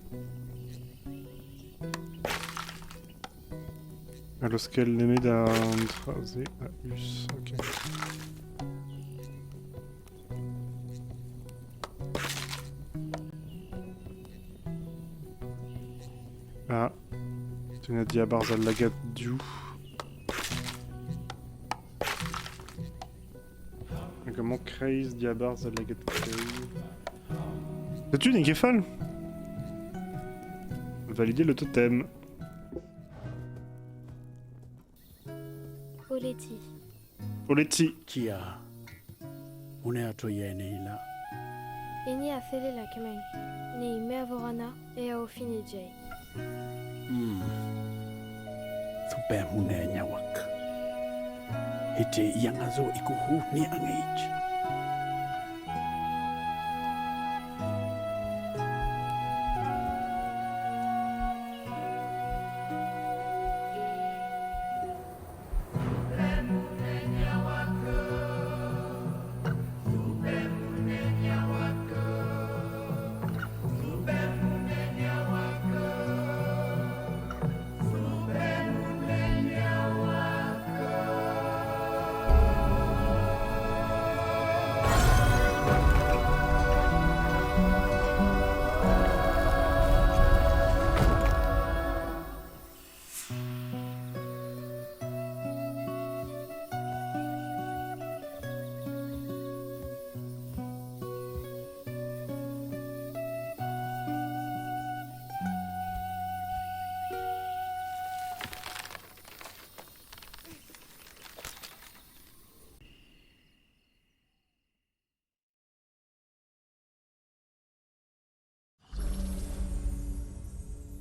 Aloskel nemed a antraze a us. Ok. Ah. Tena diabarzal lagat du. Comment Kreis diabarzal lagat Kreis. C'est une Ingefal. Valider le totem. Oleti. Oleti. Kia. Une ato yenila. Eni a fele la kemeng. Ni me avorana e a ofini jay. Thupe mune nyawak. Ite yangazo ikuhu ni angage.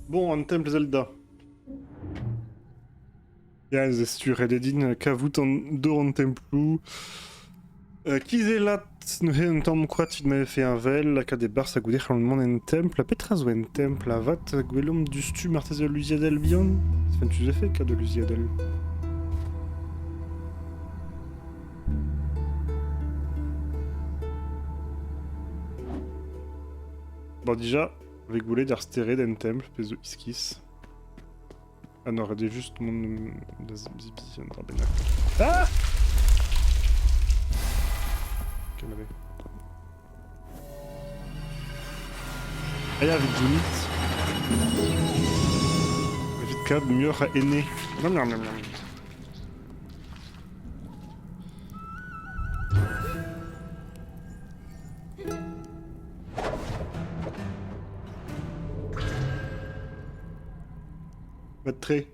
Bon, un temple Zelda. Ja, es tu Rededin kavut an do an templu. Kizelat ne he un tamm kwat vid m'avait fait un vel, la des bars à gouder an mont en temple, la petra zo en temple, la vat gwelom dustu martez de luziadel bihan. C'est tu fait ka de luziadel. Bon, déjà, avec goulet d'arstéré d'un temple, peso iskis. Ah non, regardez juste mon... Zibi, un benak. Ah! Quelle avait. Ah, avec Junit. Vite cad, mieux à aîné. Non, non, non, non. Votre trait.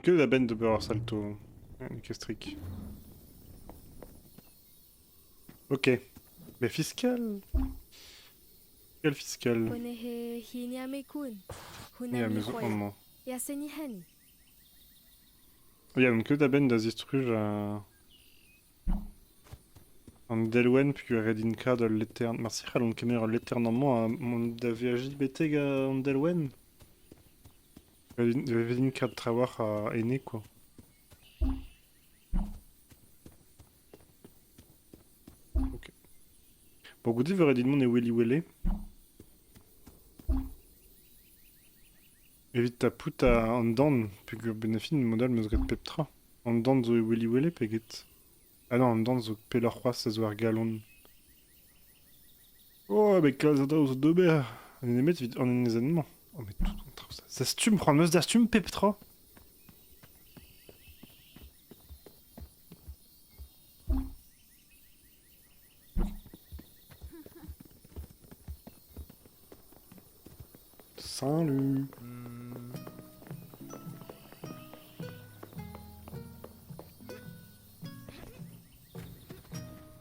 Que la benne de Beurre Salto. Kestric. Ok. Mais fiscal. Quel fiscal? Onehe hinyamekun. Ja, mais so moment. Yaseni hen. Ja, que la benne d'azistruge à... En Delwen, puis Redinka de l'étern... Merci, Ralon Kemer, l'éternement à mon d'AVJ BT en Delwen. Redinka de Trawar à Aîné, quoi. Ok. Bon, goûter Redinmon et Willy Willy. Évite ta poute à Andan, puis que Benefin, modèle me serait Peptra. An dan zo e weli peget. Ah non, an dan zo pelor c'hoaz a zo ar galon. Oh, bet kalz a daou zo d'ober. An emet vid an enezenman. Oh, met tout an traoù. Zastum, c'hoant meus dastum pep tra. Salut.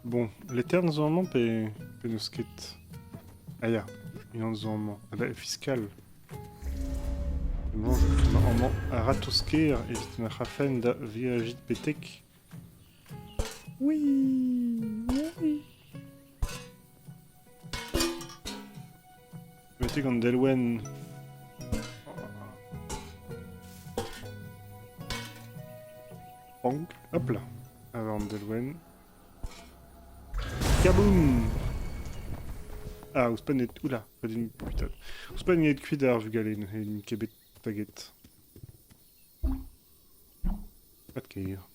Bon, l'éterne normalement peut nous quitte. Ah ya, il en normalement. La fiscale. Bon, je normalement à ratosker et vite ma rafen da viagit petek. Oui, oui. Mettez quand Delwen. Bonk, hop là. Avant Delwen. Kaboum! Ah, ouspan et... Oula, putain. Ouspan et cuidar vu galen, et une kebet taget. Pas de keir.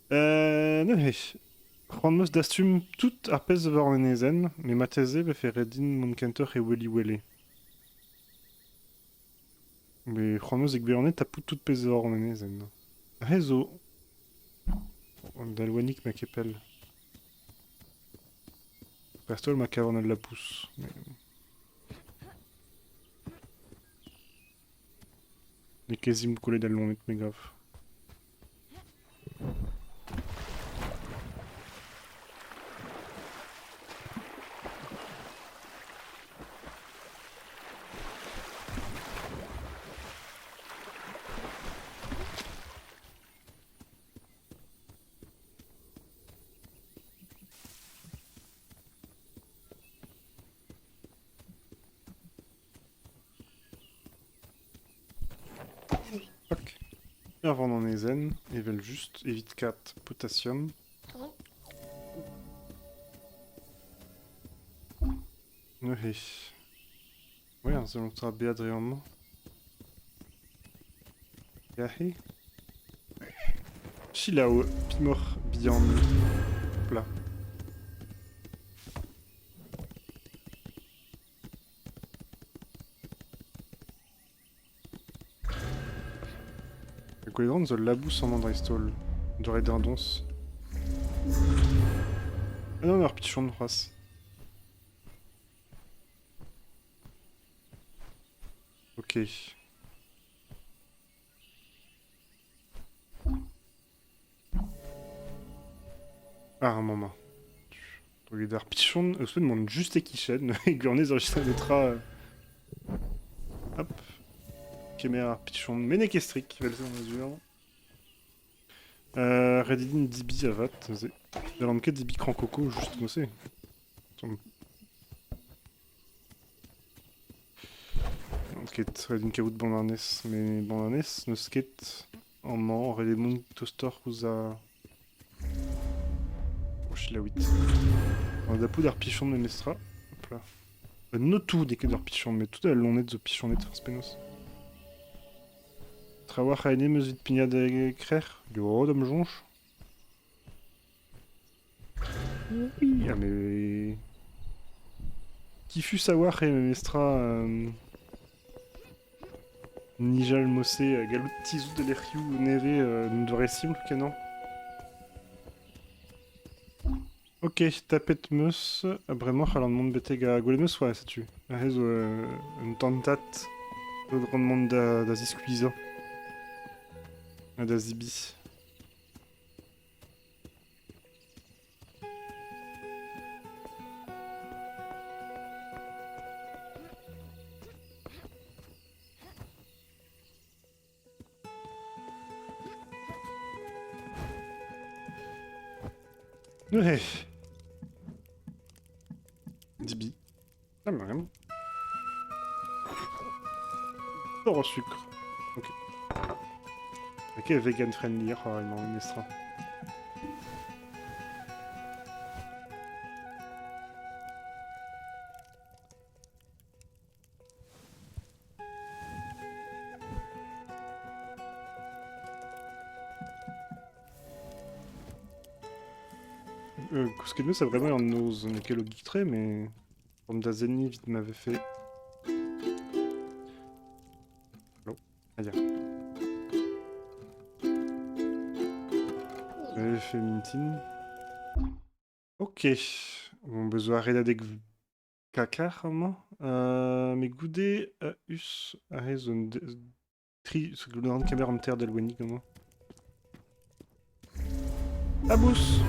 Ne Juan meus dastum tout ar pez war en enezen, mais mateze be fe redin mon kenter e weli. Mais Juan meus eg beornet tapout tout pez war en enezen. Rezo. Dalwanik ma kepel. Perstol ma caverne de la pousse. Mais... Les quasi me coller dans le long mais grave. Ok. Avant d'en ezen, ils veulent juste évite 4 potassium. Oui. Oui, on se montre à Béadrian. Yahi. Chilao, Pimor, Bian. Hop Les grandes de labous en mandraistol. De redindons. Ah non, leur pichon de race. Ok. Ah, un moment. Regarde, pichon, je demande juste équichen, et gurner dans le metra. Hop. Kéméra, pichon, ménékestrik, valsé en mesure. Redidin Dibi Avat, c'est. Dalanke Dibi Crancoco, juste moi c'est. Skate, Redin Kaout Bandanes, mais Bandanes, ne skate en man, Redemon Tostor Kuza. La 8. On a da poudre pichon de Mestra. Hop là. No tout des que pichon, mais tout à l'on est de pichon net spenos. Trawar a aine meus vite pignat de crer. Yo, dame jonche. Oui, ah mais. Qui fut savoir et Mestra. Nijal Mossé, Galout Tizou de l'Eriou, Neve, nous devrait simple, canon. Ok, tapet meus, vraiment, alors le monde beteg a golemeus, ouais, ça tue. Arrête, une tentat, le rendement d'Azisquisa. D'Azibi. Ouais. Dibi. Ah, mais vraiment. Fort au sucre. Ok. Ok, vegan friendly, oh, il m'en laissera. Koskeno, ça vraiment en ose. On est quel guitré, mais. Forme d'Azeni, vite m'avait fait. Oh, aïe. J'avais fait Mintin. Ok. On besoin redadek kakar, mais goudé, us, arezon, tri, ce que le caméra en terre d'Elweni, comment. Abous!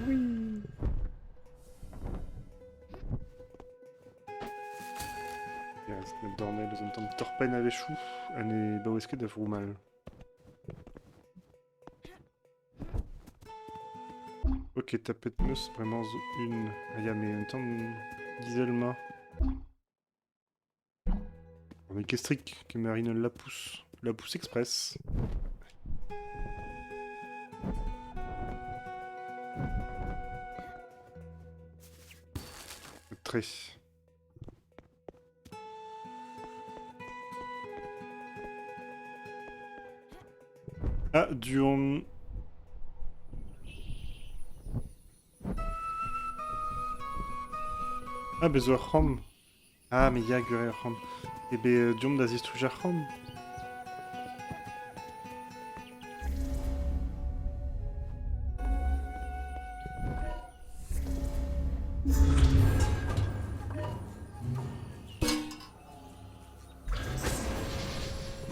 Oui! Il reste le dornel, les entends torpen avec chou, elle est baouesque de mal. Ok, tapette meus, vraiment une. Ah, y'a mais un temps d'iselma. On est kestric, que Marine la pousse. La pousse express. Très. Ah, du on. Ah, besoin Rom. Ah, mais y'a Gure Rom. Et ben, Diom d'Aziz toujours Rom.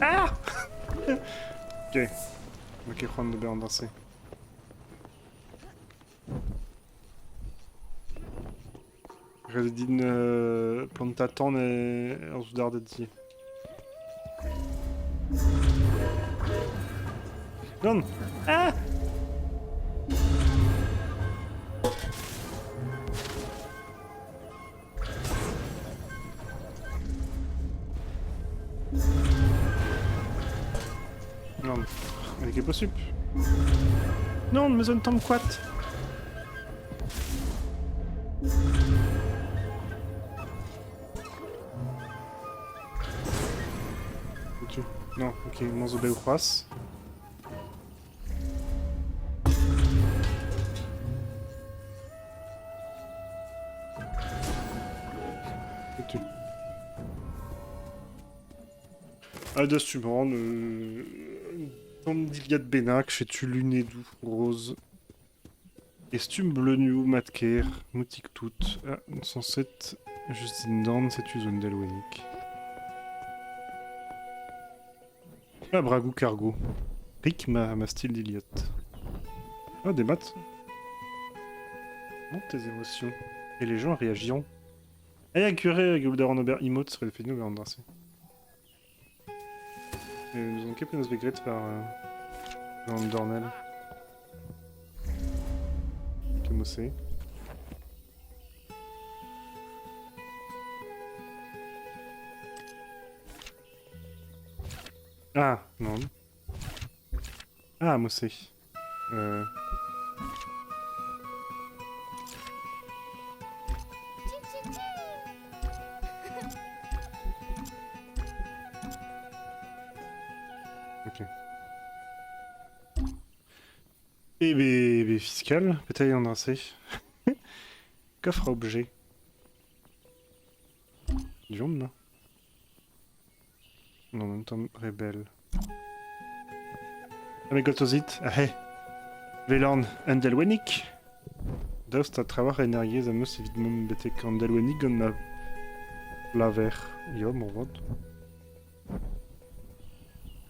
Ah! Ok. Ok, Rom de bien danser. Redin Plantatan et Ozdar de Di. Non! Ah! Non, mais c'est possible. Non, mais on tombe quoi? Non, ok, Manzo Bel Cross. Adastumran, Tom d'Iliad Benak, chez tu Lunedou, Rose. Estum bleu nu, Matker, Moutik tout. Ah, 107, Justine Dorn, c'est tu zone d'Elwenik. Ah, Bragou Cargo. Rick, ma style d'Iliot. Ah, des maths. Monte tes émotions. Et les gens réagiront. Eh, accuré, Gulder en Aubert, Emote serait fait nous embrasser. Nous avons capé nos regrets par Jean Dornel. Comme c'est. Ah, non. Ah, Mossé. Ok. Et B fiscal, peut-être en assez. Coffre à objet. Diom, là. Non, en même temps, rebelle. Ah, mais Gotozit, ah, hey. Velorn, Andelwenik. Dost a travar énergies à mus évidemment bêté qu'Andelwenik on a laver. Yo, mon vote.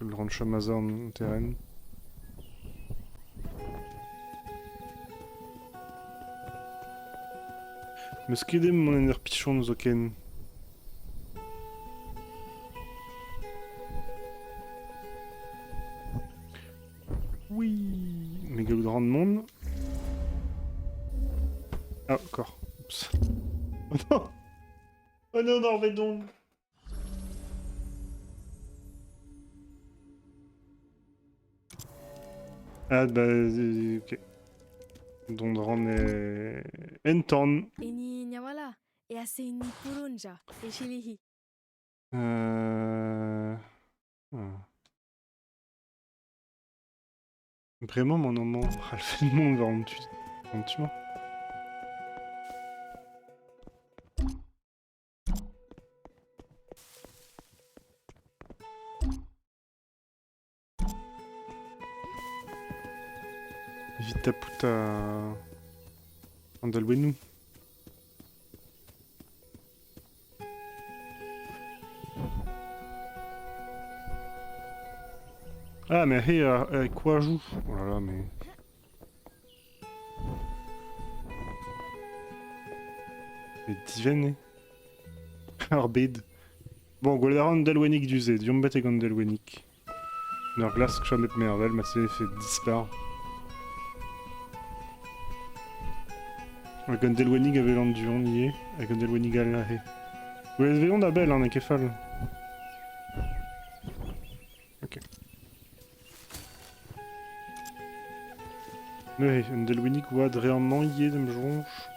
Le grand chamazan en terrain. Muskidem mon ener pichon zoken. Oui, mais le grand monde. Ah, encore. Oups. Oh non! Oh non, Norvédon! Ah, bah, ok. Dondran est. Enton. Ini nyawala. E ase ini purunja. E shilihi. Ah. Vraiment, mon nom, elle fait le monde vers tu m'as. Vita puta Andalwenu. Ah mais hey, quoi joue? Oh là là mais... Mais divenne. Arbid. Bon, Goldaran Andalwenik du Z, Diombat et Andalwenik. Nor glas kchamet mervel, ma fait dispar. A Gondelwenig a velant du on y est, a Gondelwenig a la he. Vous les velant d'Abel, hein, Nekefal. Ok. Mais Gondelwenig ou ad réellement y est de me jonche.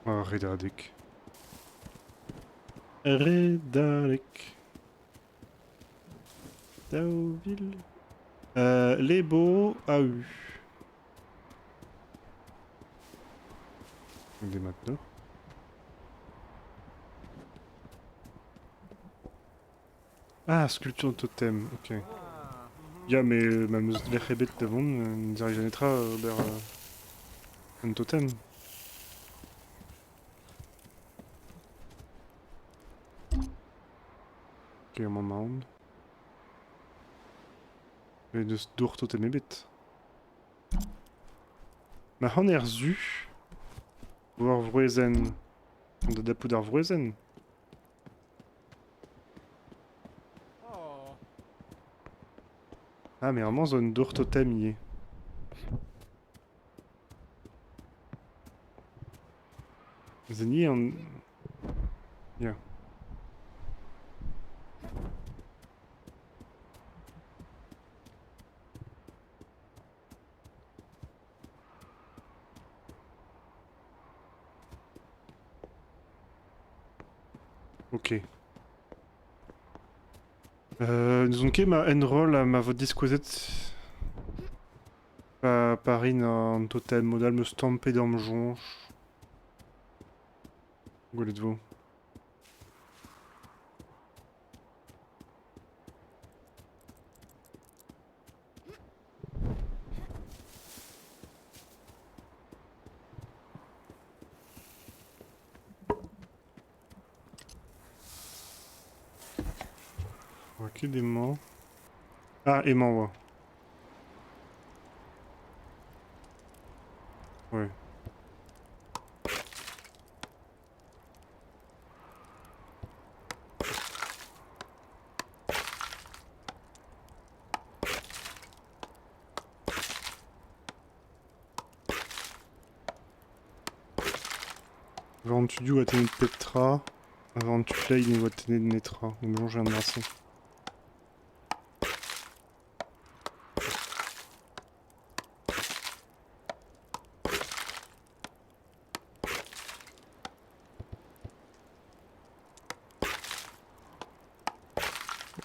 Ah, Redadek. Redalek. Daoville. Lebo AU. Des maintenant. Ah, sculpture de totem, ok. Ja, mais man muss der Rebet davon, sag ich ja nicht der un totem. Ok, un moment. Et de door totem ebet. Ma han zu. Voir vroezen. On da poudre vroezen. Ah mais vraiment zone door totem y est. Zeni en... Yeah. Ok. Nous avons ma enroll à ma vote disquisite. Paris en totem modal me stamper dans me jonche. Golet-vous. Ok, des morts. Ah, aimant, ouais. Ouais. Avant tu du Athénée de Petra. Avant tu play ou Athénée de Netra. Donc bon, j'ai un brassin.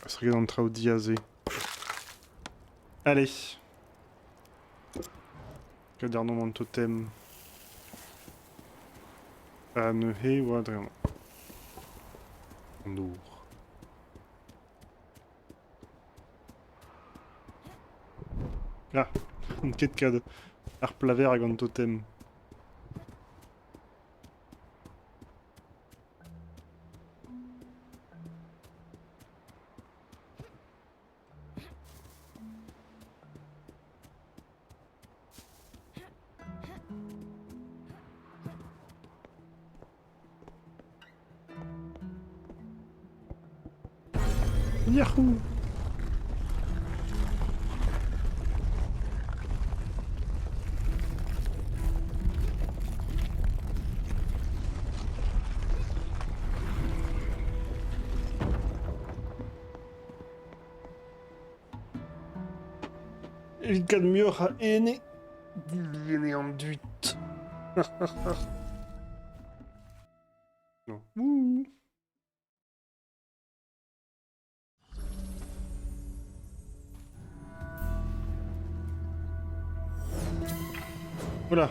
Ça serait dans le trao diazé. Allez. Cadernon mon totem. Ah, ne he ou Adrien. Nour. Ah, une quête cad. Arp laver avec un totem. Yahoo! Il cadmior a aîné. Il est en duite. Non. Ouh. Voilà.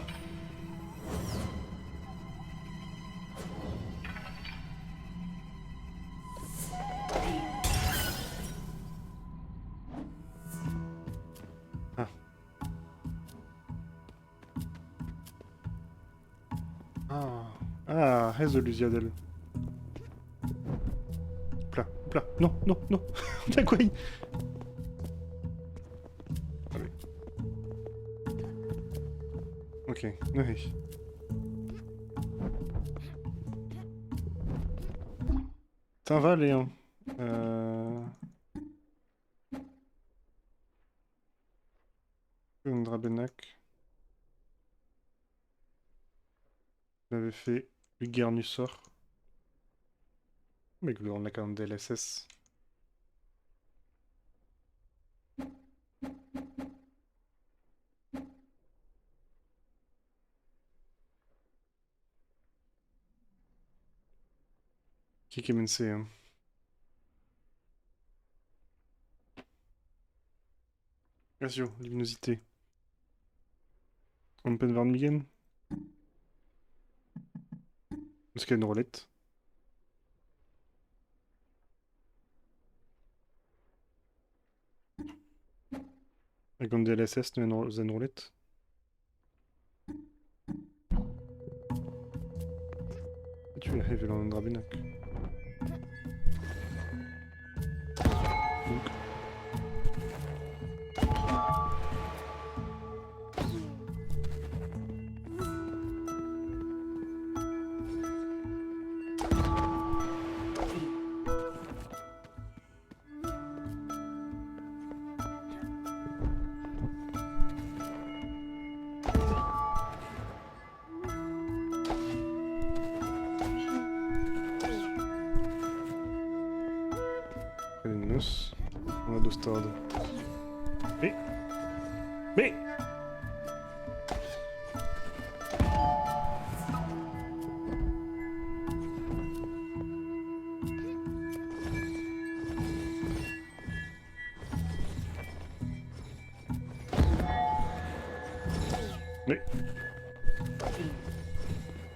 Ah. Ah, résolu, Ziadel. Hop là. Non, non, non. T'as quoi? Ah oui. Ok, oui. Ça va, Léon. Drabenak. J'avais fait Luguernusor. Mais on a quand même des LSS. Qui est MNC, hein. Casio, luminosité. Open Varnmigen. Est-ce qu'il y a une roulette? Avec un DLSS, une roulette. Tu es arrivé dans un Drabenak. On a deux stades. Mais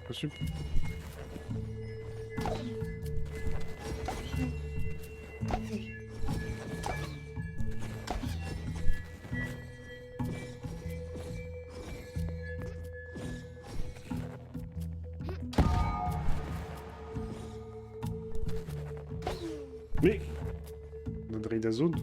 Reçu. Mais Notre Azode.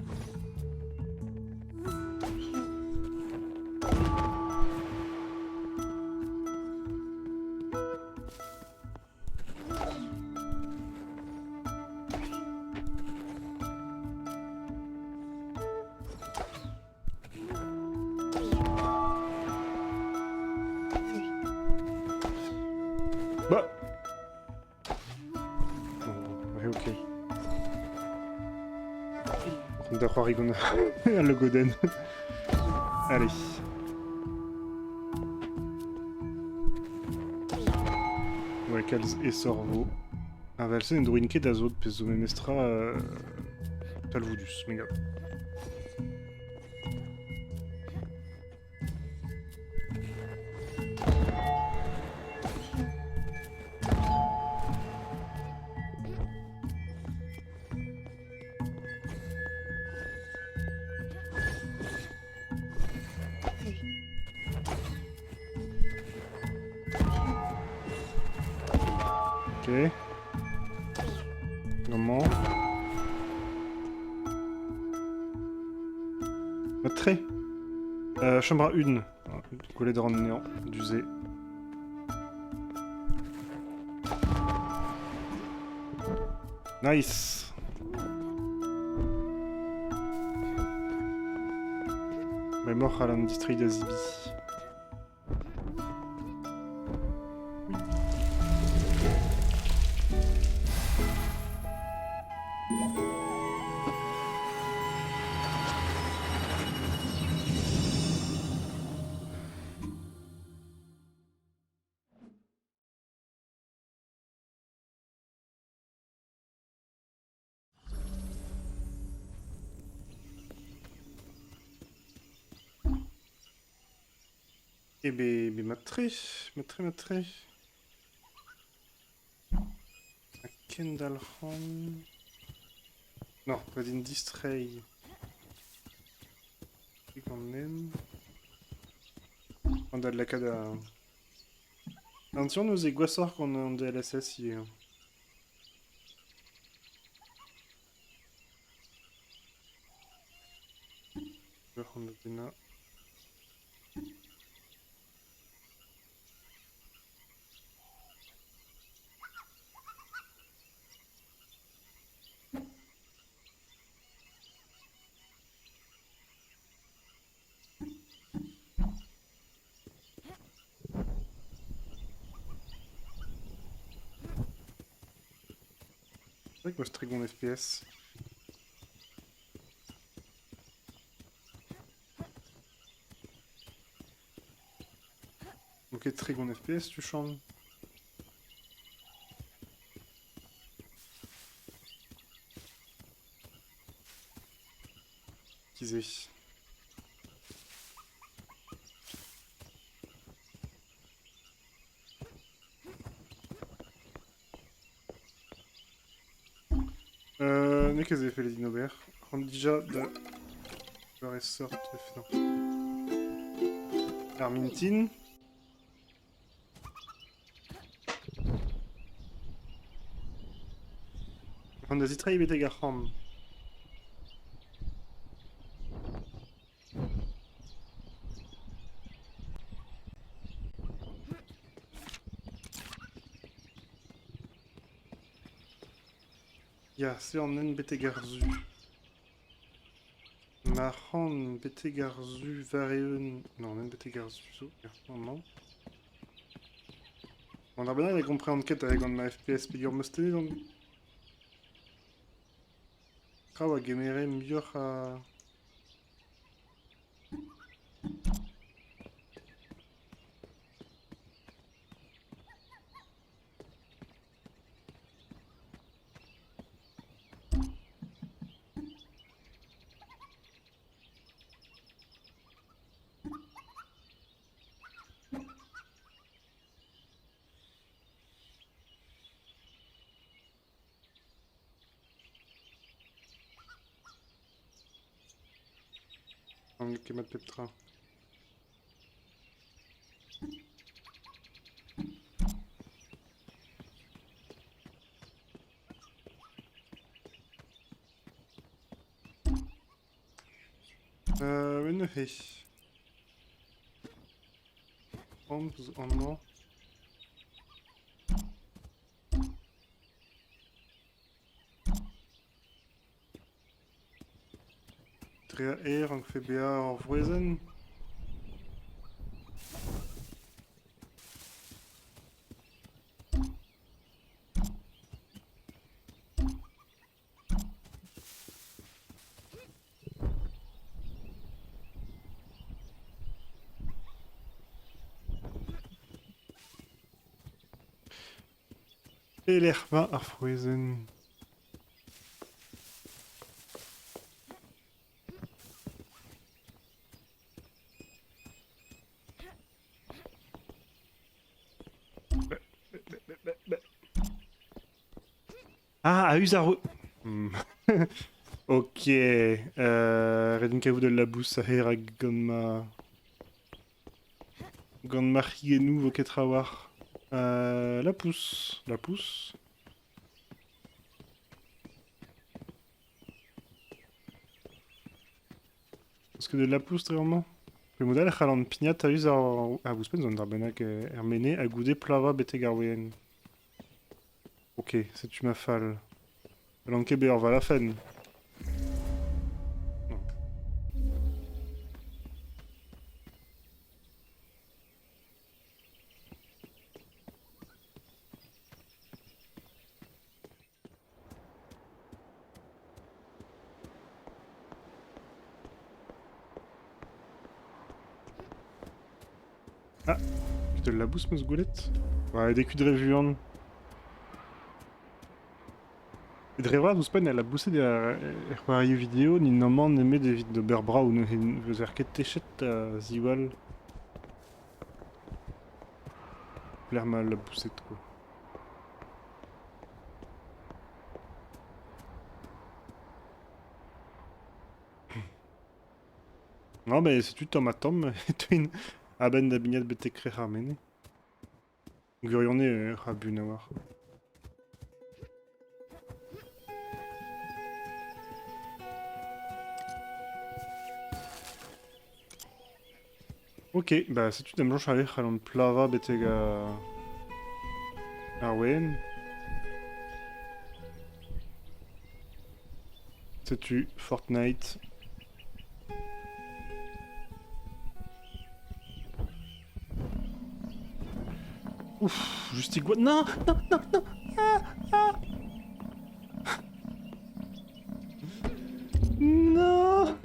Bah ouais, ok. D'accord, Rigona. Le Goden. Allez. Ouais, Kals et Sorvo. Invalser une druinke d'Azod, peso memestra Talvudus, méga. Ok. Comment? Très. Chambre à une. Collet de rang néant. D'user. Nice. Mais mort à l'industrie d'Azibi. Et ben matre. Kendalran. Non, pas d'une distray. C'est quand même. On a de la cada. Attention, nos iguassors qu'on a en DLSS hier. On a pena. C'est vrai que moi je trigonne FPS. Ok, trigon FPS, tu chantes. Qu'ils aient. Mais qu'est-ce qu'ils fait les dinobers? On dit déjà de leur essor de Armintine. On a zitra ibete garham. Ja, c'est en en bete garzu. Marhan bete garzu vareun. Non, en bete garzu. Non. On a bien compris en quête avec ma FPS figure mostene donc. Kawa gemere mieux à. Kemat Peptra. Ne hej. On Trea en FBA en Voisin. Et l'herba à Voisin. Ah, à Usaro. Ok. Redinkavu de la Boussahera Gonma. Gonma Higenu Voketrawar. La pousse. La pousse. Parce que de la pousse, très vraiment. Le modèle Halan Pignat a eu à vous spend d'Arbenak Herméné à goudé Plava Betegarwen. Ok, c'est tu m'as fall. L'enquête va la fin. Ah, je te la bousse, Mos Goulette. Ouais, des culs de révuant. Et de revoir, vous spawn, elle a boussé des vidéos, ni nommant n'aimé des vidéos de Berbra ou ne vous arquette téchet ziwal. l'air mal la poussette quoi. Non mais si tu tombes à tombe, twin aben da bignat betek re ramene. Gurionne rabu nawar. Ok, bah si tu t'aimes blanche aller ralon plava betega Arwen. C'est-tu Fortnite. Ouf, juste igual. Non, non, non, non. Ah, ah. Non.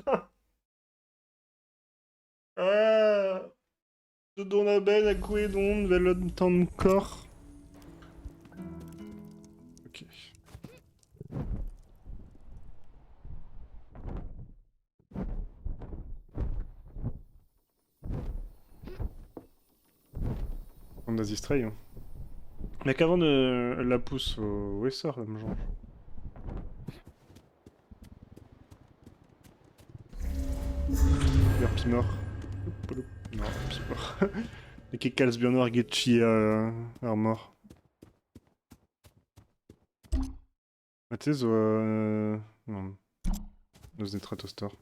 Non. Ah. De don la belle à coué don vel temps de corps. Ok. On a distrait. Hein. Mais qu'avant de la pousse au Wessor, là, me genre. Pimor. Non, Pimor. Et qui calce bien noir, Getchi Armor. Matez non. Nos Netratostor.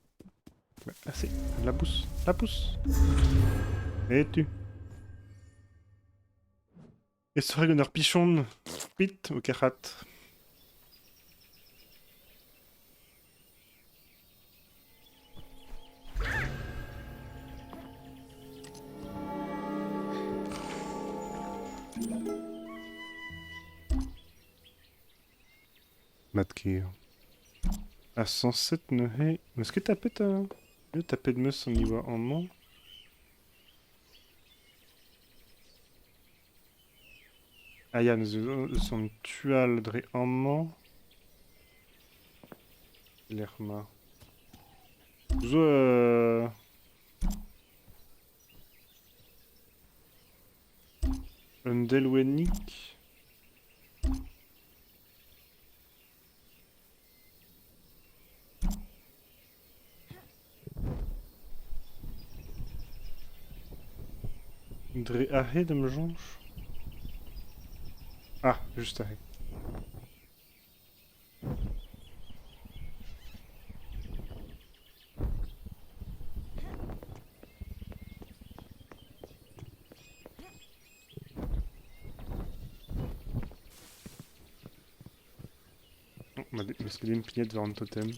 Ah, c'est. La pousse. La pousse. Et tu. Et ce Ragoneur Pichon. Pit au Karat. Matkir. À 107 ne hé. Est-ce que t'as peut-être un. Taper de meus au niveau en main. Ah, il y a son tual dre en main. L'erma. Zo. Un delwenik. Dre ahé de me jonche. Ah, juste ahé. Parce qu'il y a une pignette vers un totem.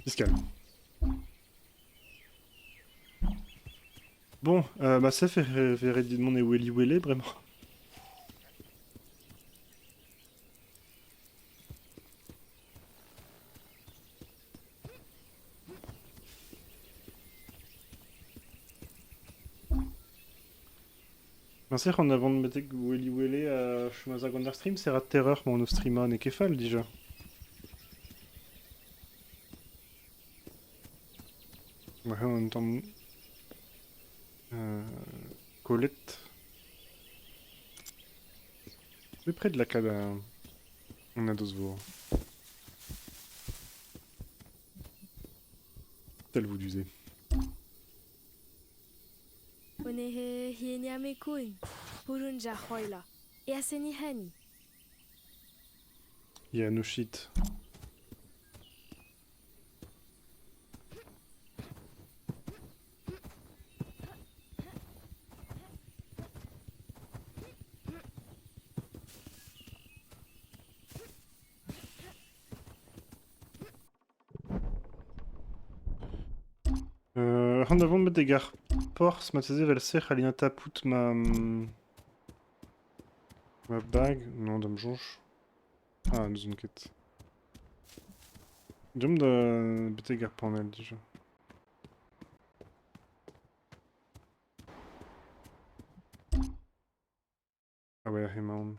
Fiscal. Bon, bah ça fait Redimon et Welly Welly, vraiment. C'est qu'on avant de mettre Welly Welly à Shumaza Stream, c'est rat terreur mon streamer n'est Kefal déjà. Ouais, en même temps. Colette. Plus près de la cabane. On a Dosvour. Tel vous d'user. Onehe hieniame kun. Purunja hoila. Et aseni hani. Il y a no shit. En avant de des gars ports, ma thèse elle sert à l'inataput ma bague. Non, dame jonche. Ah, nous une quête. J'aime de bêter gars panel déjà. Ah ouais, Rayman.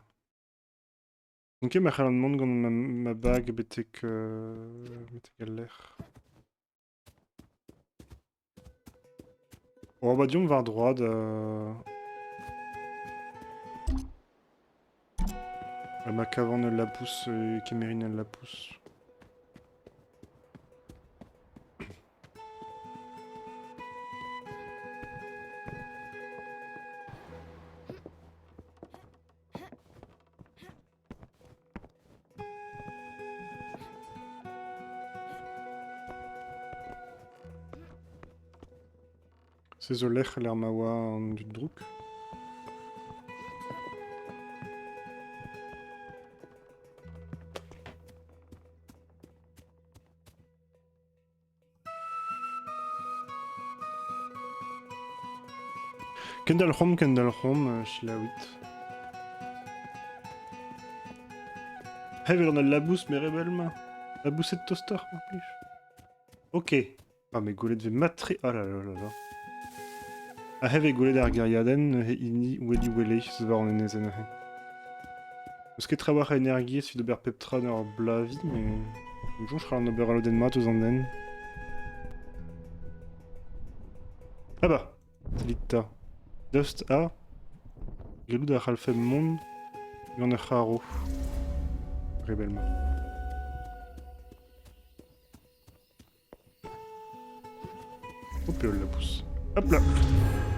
Ok, ma chalon demande quand ma bague bêter que. Bêter galère. Oh bah diom var droad ma kavan elle la pousse et Kémérine elle la pousse. C'est Zolech l'Ermawa en du Drouk. Kendalhom, Shlawit. Hey, on a la boost, mais rebelle, la boussée de toaster en plus. Ok. Ah, mais Goulet devait matrer. Oh là là là là. Ah, hey, Goulet d'Argariaden, Ini, Welly Welly, ce var en enezen. Parce que travailler à énergie, c'est de berpeptran or blavi, mais. Bonjour, je serai en oberaloden mat aux anden. Ah bah, Lita. Dust A. Gelou da Ralfem Mon. Yon a Haro. Rebellement. Hop là, la pousse. Hop là.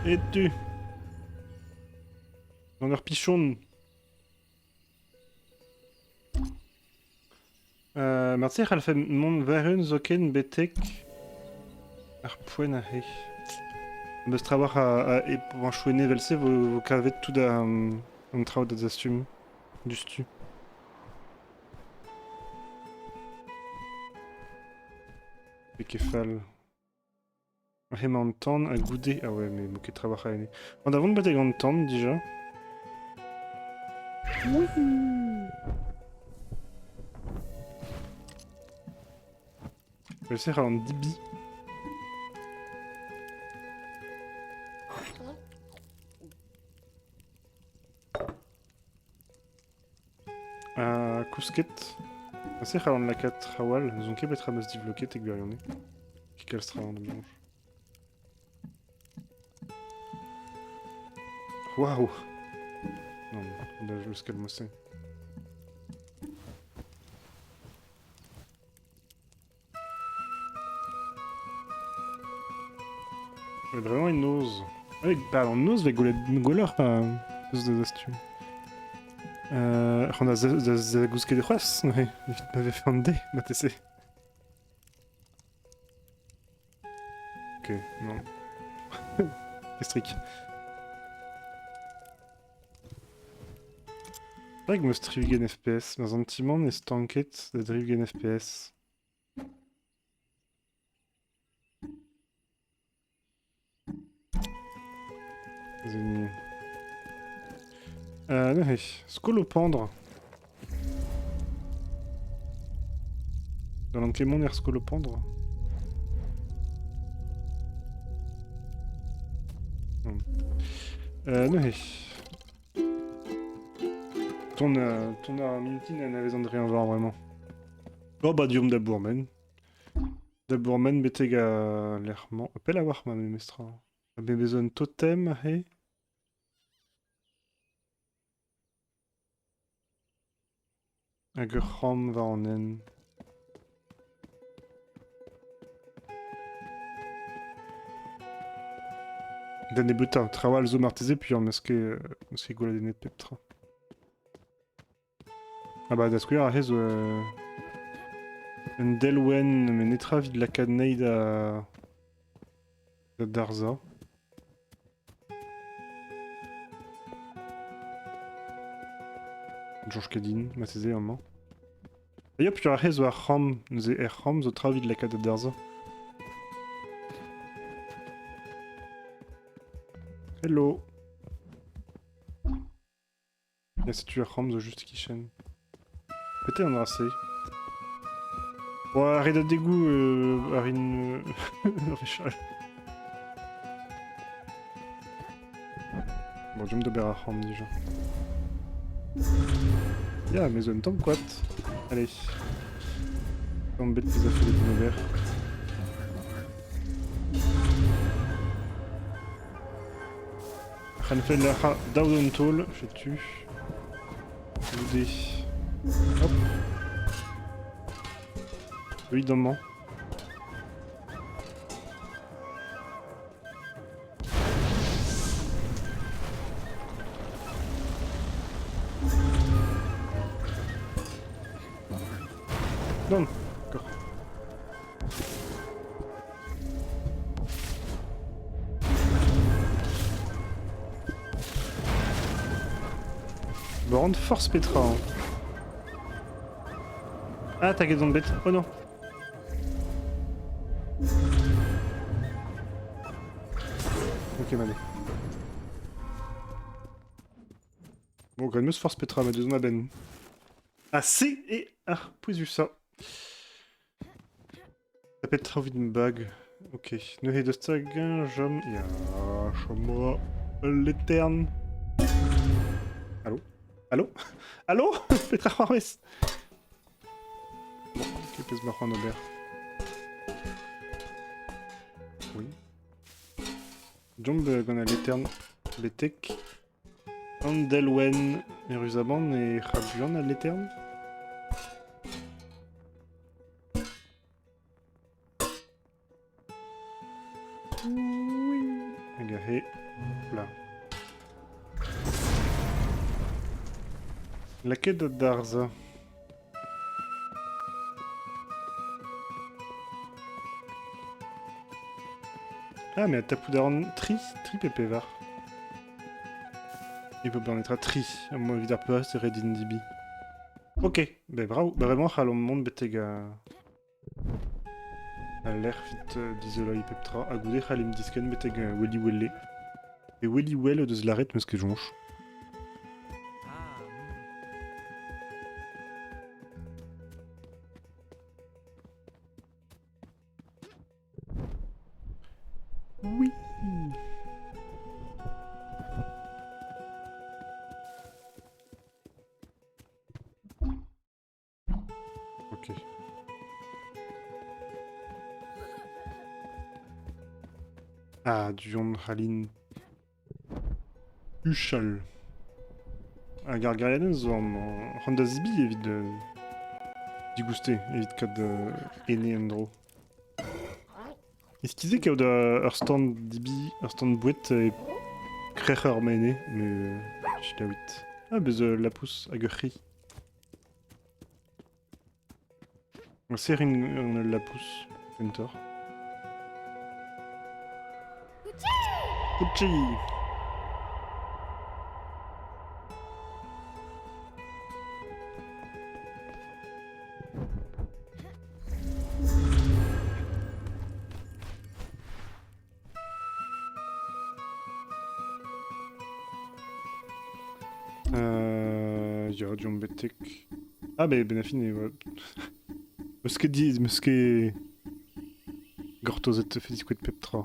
Et tu. Dans leur pichon. Martin Ralfem Mon Varun Zoken Betek. Arpoen Ahe. Best trabar a pour chouiner velse vos cavettes tout d'un trau des assumes du stu. Et kefal. Remantan a goudé. Ah ouais, mais bouquet trabar a aîné. On a avant de battre grande tente déjà. Je vais essayer en dibi. Kousket. C'est rare la 4 Rawal. Nous avons qu'à mettre divloqué et que qui calstra en manche. Waouh! Non, on a le scalme aussi. Mais vraiment une ose. Avec pardon, une ose avec Goleur, pas plus de astuces. On a Zagouske de Roas, oui, il m'avait fait un dé, ma TC. Ok, non. Kestric. C'est vrai que moi, Strivigen FPS, mais un petit monde, est stanket de Drivigen FPS. Zéni. Nej, skolopendre. Dans l'enquémon, er skolopendre. Nej. Ton Mintin n'avait de rien voir vraiment. Oh bah diom d'abourmen. D'abourmen betega l'airement. Appelle à voir ma mestra. Avait besoin de totem, hey. Agerham va en en. Dan e beuta, trawal zo marteze puis en eske goladenet peptra. Ah bah da skouer a hez un delwen men netra vid lakad neid da Darza. Georges Kadin, mateze un man. Et hop, il y a zo ar ram, nous e ram zo tra vid lakad Darza. Hello. Là, c'est tu ram zo juste kishen. Peut-être un racé. Ouais, arrête de dégoût, Arin Richal. Bon, je me dois à ram déjà. Ya, mais zone tombe quoi. Allez. Tombe bête des affaires de vert. Ranfellaha Daudentol, je tue. Loudé. Hop. Évidemment. Non, d'accord. Me rendre force Petra. Hein. Ah, t'as gagné de bête. Oh non. Ok, Mané. Bon, quand même, force Petra, ma deuxième ben. Ah, C et A. Puis vu ça. Ça peut être envie d'une bague. Ok. Nu heet de stagen, jam. Ja, moi l'éterne. Allô? Allô? Allô? Petra Juarez. Bon, ok, pèse ma en Aubert. Oui. Jump gonna l'éterne. L'étek. Andelwen. Jerusalem et Rabuan à l'éterne. Oui. Agarré. Là. La quête de Darza. Ah, mais à Tapoudaran, tri Pépévar. Il peut bien être à tri. À moins évidemment pas, c'est Redin Dibi. Ok, ben bravo. Ben vraiment, à l'homme betega. À l'air vite d'Isola Peptra. À gouder, à l'im disken betega Welly Welle. Et Welly Well de Zlaret, mais ce que jonche. Oui. Ok. Ah, Dion Halin. Ushal. Ah, Gargarianen, en Honda Zibi, évite de. Digusté, évite kad Ene Andro. Est-ce qu'il disait qu'il y a un stand Dibi, un stand Bouette et Krecher Mene, mais. Je l'ai 8. Ah, mais la pousse, à Guerri. On sert une la pousse, Hunter. Kuchi! Ja, John Betek. Ah, ben Benafine, ouais. Meske diz, meske. Gortozet Fizikouet Peptra.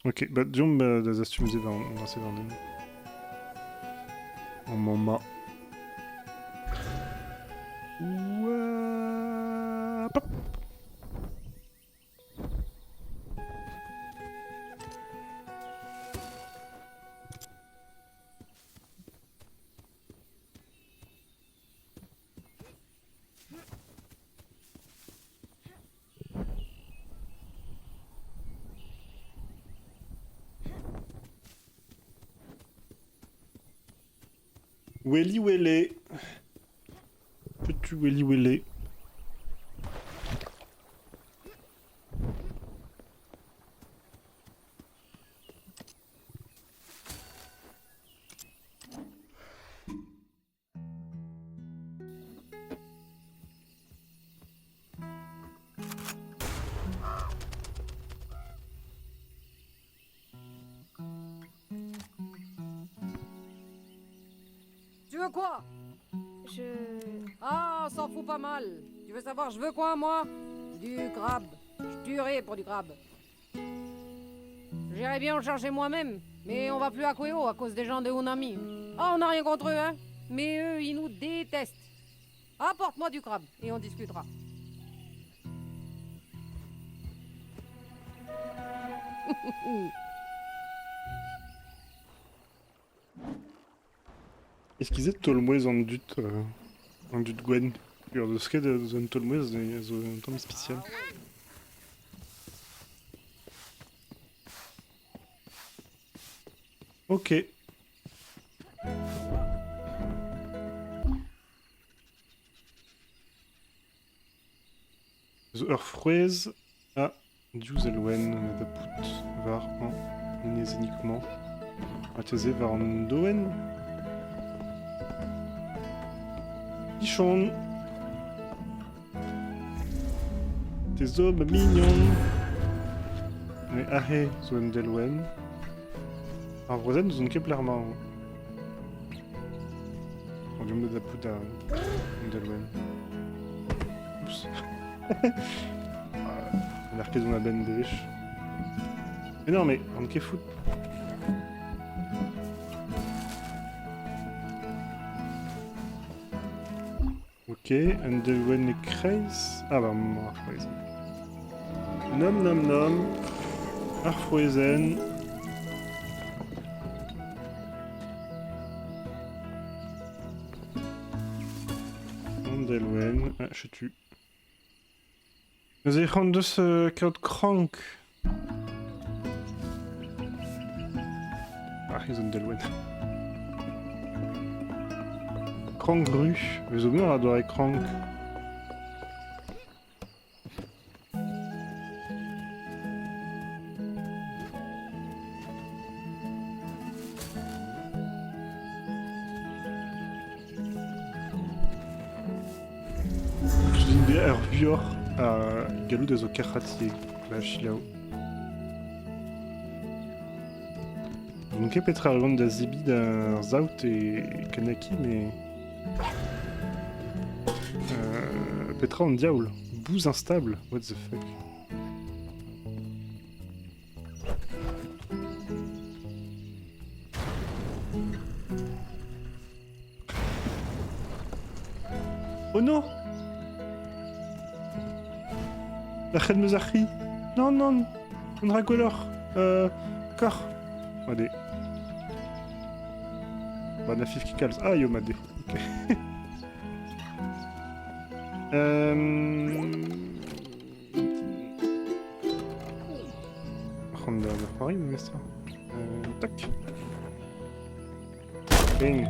Ok, bah John das astumze dans ces vendées. En moment. Pop. Welly Welle. Peux-tu Welly Welle? Tu veux quoi? Je... Ah, on s'en fout pas mal. Tu veux savoir, je veux quoi, moi? Du crabe. Je tuerai pour du crabe. J'irais bien en chercher moi-même, mais on va plus à Kweo à cause des gens de Unami. Ah, on n'a rien contre eux, hein. Mais eux, ils nous détestent. Apporte-moi du crabe et on discutera. Est-ce qu'ils aient Tolmouez en dut Gwen? Alors, de ce qu'est de zone Tolmouez, il y a un temps spécial. Ok. The Earthways à Djuzelwen, Medaput, var en Inézéniquement. Atese var en Doen. Pichon. Tes hommes mignons. Mais ahé, zone Delwen. Arvrozen, zone Keplerman. On lui met de la poudre à Delwen. Oups. On a marqué dans la benne des vaches. Mais non, mais on qu'est foot. Ok, Delwen et Kreis. Ah bah, Arfroezen. Nom nom nom. Arfroezen. Delwen. Ah, je tue. Wir haben das gerade krank. Ach, hier sind Delwen. Krank rue. Wir haben immer da krank. Der Vior a galou da zo kerratier la chilao. Donc petra ar gant da zebi da zaout e kanaki, mais petra an diaoul. Bouse instable, what the fuck. Oh non! La reine Mezarri. Non, non. On racolor. Cor. Madé. Bah, Nafif qui calme. Ah, yo, Madé. Ok. Ronda de Paris, mais ça. Tac. Bing.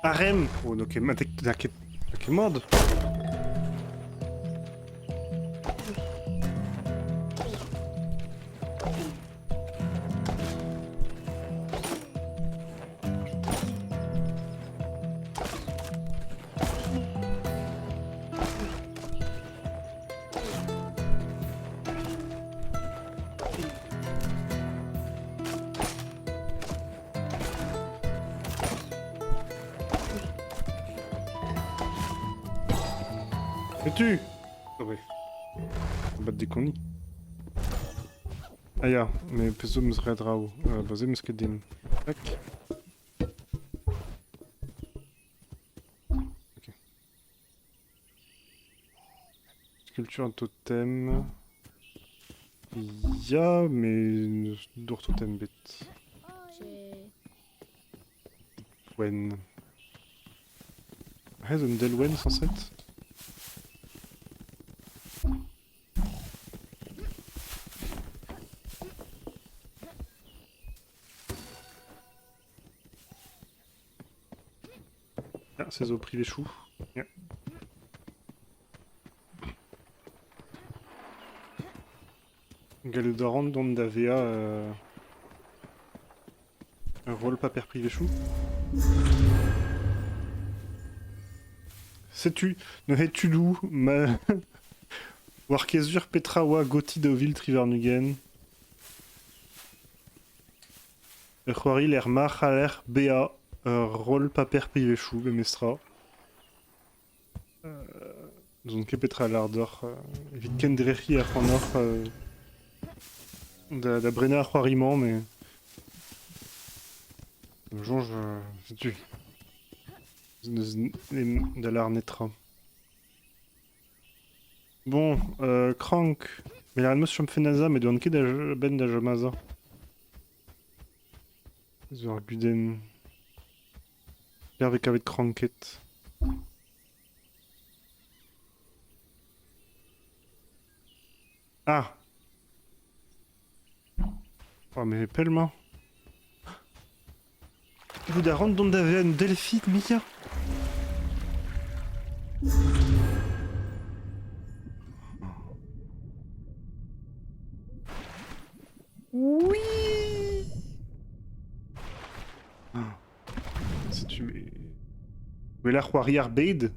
Harem. Oh, donc c'est mode. Tu oh ouais. Bat des connies. Ah ja, mais peso me serait drao. Basé me skedin. Tac. Ok. Sculpture un totem. Ya, mais door totem bit. Wen. Ah, zone Delwen 107. Ah, c'est au privé chou. Yeah. Galudaran don d'Avea un rôle paper privé chou. Sais-tu, ne es-tu d'où ma Warkezur, Petrawa, Goti, Deauville, Trivernugen. Roari, Lermar, Haller, Béa, Roll, Paper, Pivechou, Bemestra. Donc Petra, Lardor, Vitken, Drechi, Erfanor, da Brenna, Roariman, mais. Jonge, tu. De l'Arnetra. Bon, Crank. Mais la Ramos Champfenaza, mais de ket ben da Jamaza. Zur Guden. Avec Cranket. Ah! Oh, mais Pelma. Vous d'Aran dont d'avait une Delphine, Mika? Oui. Si tu mets... Mais là, Roariar Bade.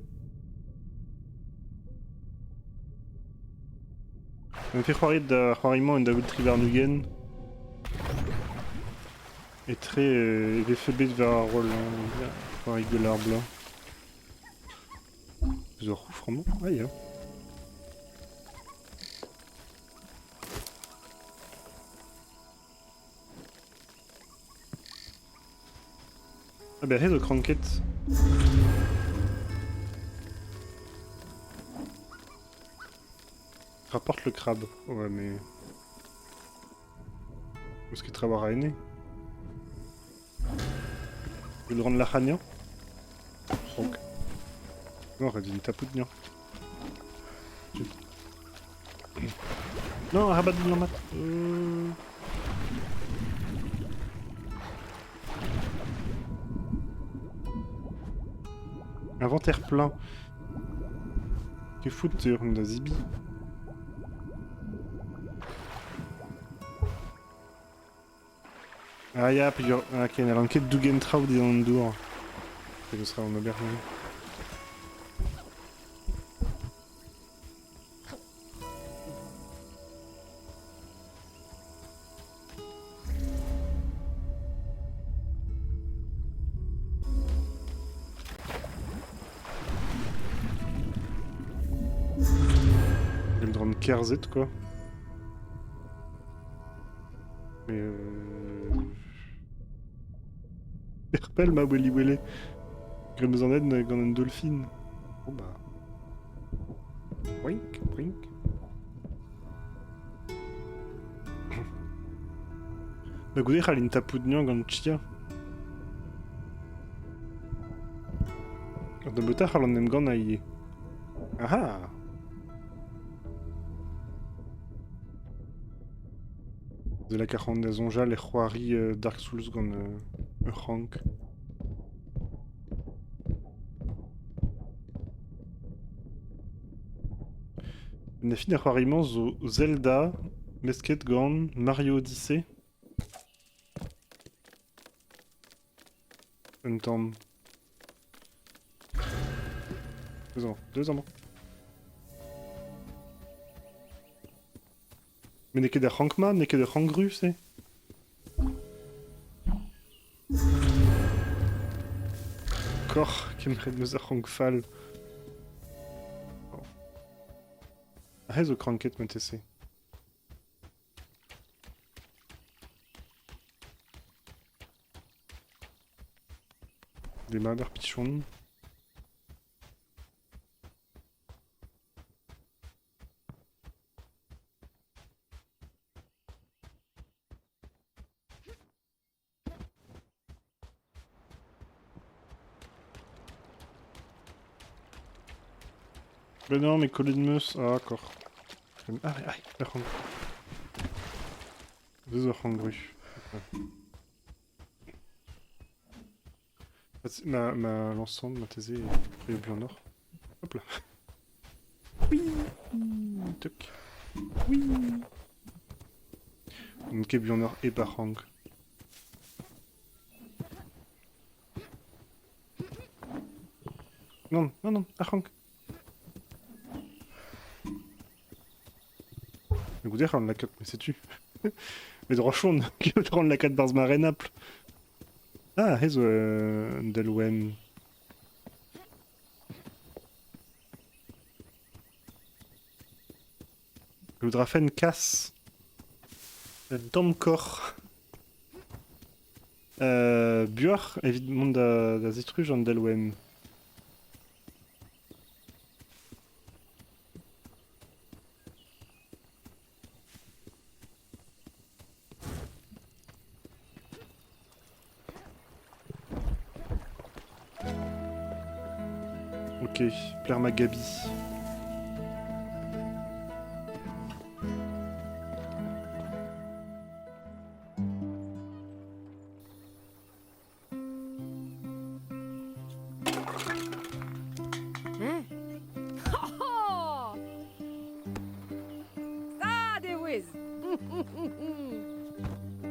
On fait Roariment et David Trivernugen. Et très... VFB vers un rôle. Roari de l'arbre là. Zorou, vraiment. Ah, yeah. Ah bah, de Cranket. Rapporte le crabe. Ouais, mais... Où est-ce qu'il travaille à aîné? Je vais le rendre la Khania. Ok. Non, on dit tapout de nian. Non, rabat de l'ambat. Inventaire plein. Que foutre, on a Zibi. Ah, y'a, puis ok, on a l'enquête d'Ugentrau des Andour. Et ce sera en auberge. Il me rendre Kerzet, quoi. Mais Perpel ma Welly Welly. Grimzaned Ganon Dolphin. Bon bah. Wink, wink. Bah goudé Khalin Tapoudnian Ganchia. De Bota Khalon Nemgan Aïe. Ah ah! De la caronne des Onja, les Roari Dark Souls gant rank. On a fini à Roarimans au Zelda, Mesket gant Mario Odyssey. Un temps. 2 ans. 2 ans. Mais n'est que des Rankman, n'est que des Rankgru, c'est. Encore, qui me nous a Rankfal. Ah, the Cranket, MTC. Des mains d'arpichon. Ben non, mais collé de meuse. Ah, d'accord. Ah, aïe, la rang. 2 rangru. Ma l'ensemble, ma thésée est au blanc nord. Hop là. Oui. Toc. Oui. Donc, blanc nord et barang. Non, non, non, arang. Nu gouder an lakaat, me setu. Met rochon, ket ran lakaat barz ma renapl. Ah, hez un delwen. Le drafen casse. Domkor. Buar, évidemment, da zitruj an delwen. Ok, plaire ma Gabi. Hein? Oh! Ça, des whiz!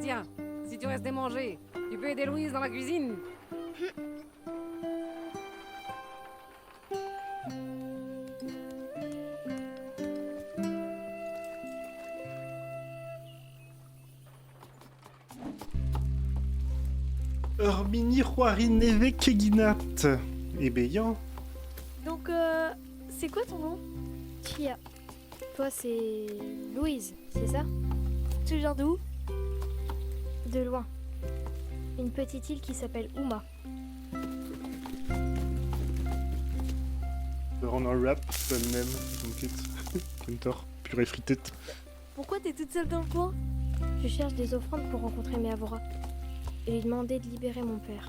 Tiens, si tu restes manger, tu peux aider Louise dans la cuisine. Urbini Roari Neve Keginat. Eh ben, Donc, c'est quoi ton nom? Chia. Toi, c'est Louise, c'est ça? Tu viens d'où? De loin. Une petite île qui s'appelle Uma. on un rap, pas le même, donc Kentor, purée fritée. Pourquoi t'es toute seule dans le coin? Je cherche des offrandes pour rencontrer Meavora et lui demander de libérer mon père.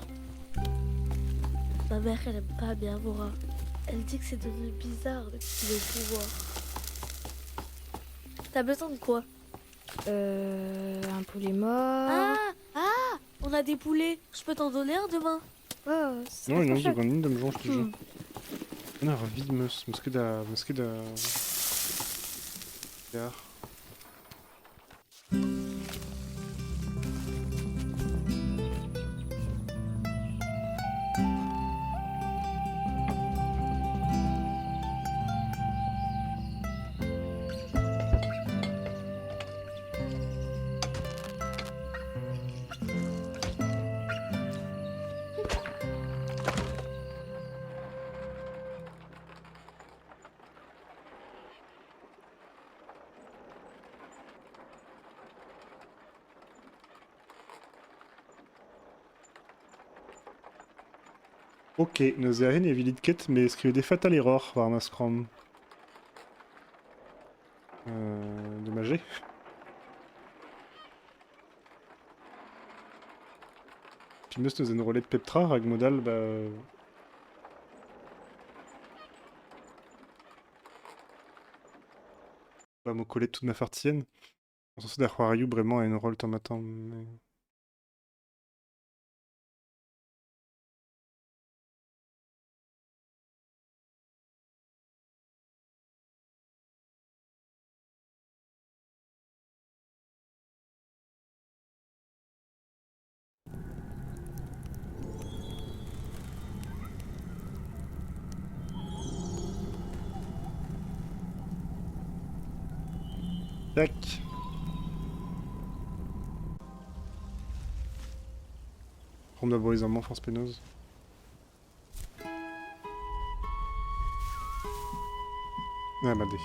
Ma mère, elle aime pas Meavora. Elle dit que c'est devenu bizarre depuis qu'il est au pouvoir. T'as besoin de quoi? Un poulet mort. Ah, on a des poulets. Je peux t'en donner un demain? Oh, non, non, je gagne de me jouer, je te jure. On a vide musque da. Ja. Ok, nos erin e vilitket, mais skrivet des fatal error war ma scrum. Dommagé. Puis meus neus en rolet peptra hag modal, mo collet toute ma fartienne. On s'en sait d'avoir vraiment en rôle tomatant, mais... Tac. Prendre d'abord les amants, force pénose. Ah bah dé.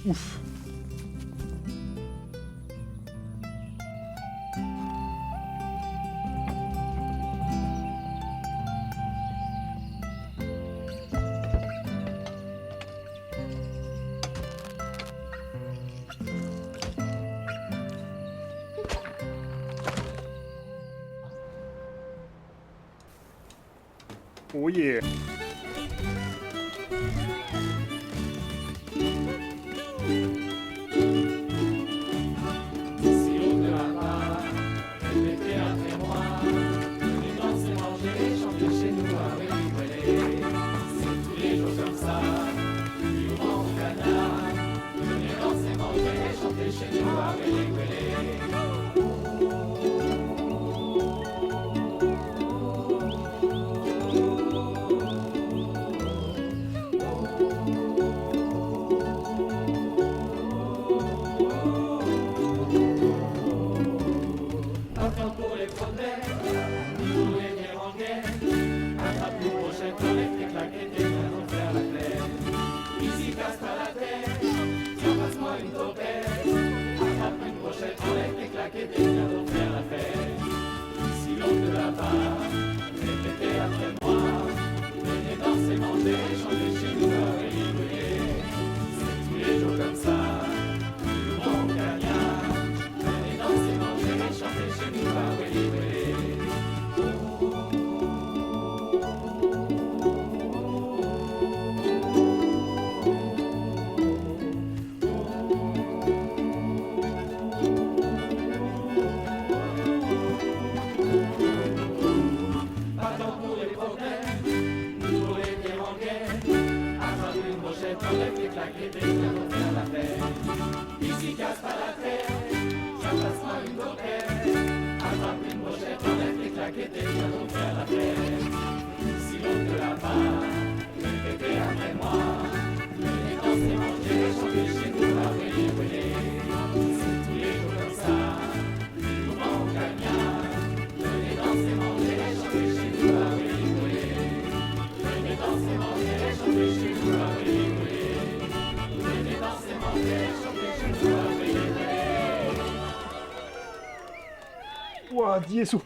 Ouf. Oh yeah. Partons pour les protèges, nous les guerres en guerre. Attrape une brochette, enlève tes claquettes et viens donc faire la fête. Ici casse pas la tête, tiens passe-moi une topette. Attrape une brochette, enlève tes claquettes et viens donc faire la fête. Ici l'onde de la barre, répétez après moi. Venez danser, manger, chanter chez nous, brûler, brûler. C'est tous les jours comme ça, du bon gagnant. Venez danser, manger, chanter chez nous, brûler, brûler. Enlève les claquettes et viens donc faire la fête. Ici casse pas la terre, ça passe-moi une topette. Attrape une brochette, enlève les claquettes et viens donc faire la fête. Si l'on te la part, répétez après moi. Venez danser, manger, chanter chez nous, va brûler, brûler. C'est tous les jours comme ça, du moment gagnant. Venez danser, manger, chanter chez nous, va brûler, brûler. Venez danser, manger, chanter chez nous, va brûler, brûler. Ouah, dies ou...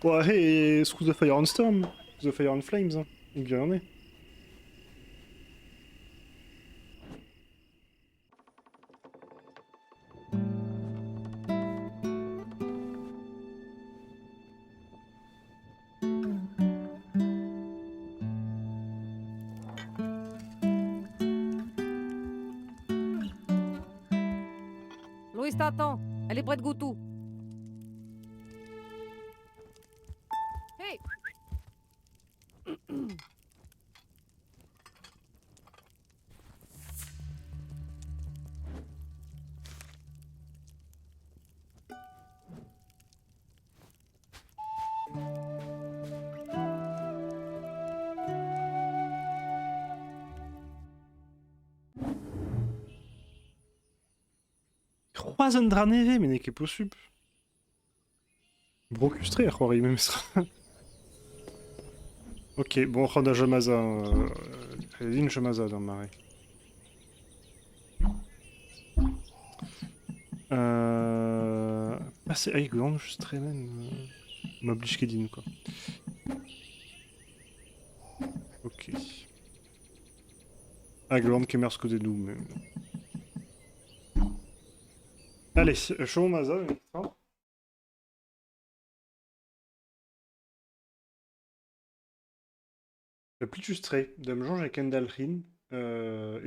Ouah, hey, Through the Fire and Storm, The Fire and Flames, hein. Il vient en est. Louise t'attend. Elle est près de Goutou. Hey. Croisen dra neve, mais n'est ket possible. Brocustré, à croire, même sera. Ok, bon, on a Jamaza. Une Jamaza dans le marais. Ah, c'est Aiglan, juste très même. M'oblige Kedin, quoi. Ok. Aiglan qui est merce côté nous, mais. Allez, chaud Maza, hein. Le plus justré, d'am jonge a Kendalrin,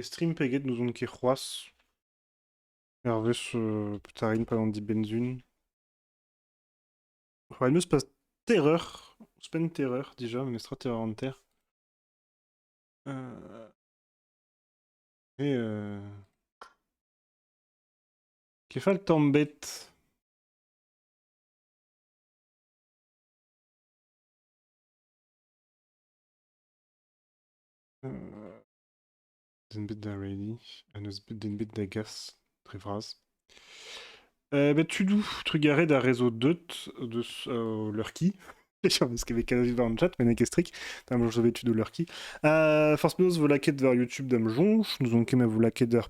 stream peget nous on ket c'hoaz. Hervez putarin pendant di benzun. Ouais, il me passe terreur, spen terreur déjà, mais sera terreur en terre. Et qui fait le tambet. Den bit da ready, en eus den bit da gas, très vraz. Ben tu doux, trugaré da réseau deut de Lurky. Parce qu'il y avait qu'à dans le chat, mais n'est strik. Tam je vais tu de Lurky. Force Menos vous laquet vers YouTube d'am jonch, nous on kemet vous laquet der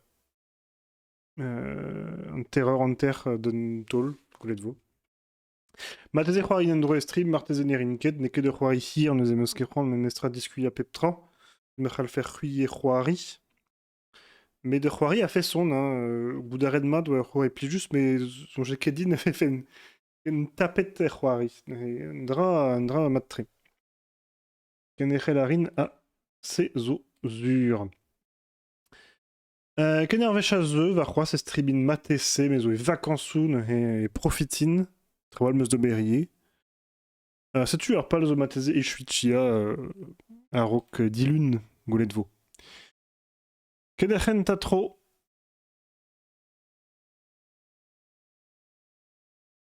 un terreur en terre d'un tol, coulet de vous. Mateze c'hoari en droit stream, marteze nerinket, n'est que de c'hoari hir, nous aimons ket c'hoant, mais nestra discuit à peptra. Mechal faire c'huier c'hoari. Mais de c'hoari a fait son, hein. Goudared mad, ouais, c'hoari pli juste, mais son j'ai kedin a fait une tapette c'hoari. Un drap matri. Kenechel arin a ses zur. Kenner vechazeux, va c'hoaz est tribin matese, mais zo e vacansoun et profitin, travail meus de berrier. Setu ar pal zo matese e chuitia a rok dilun goulet vo. Kedechen ta tro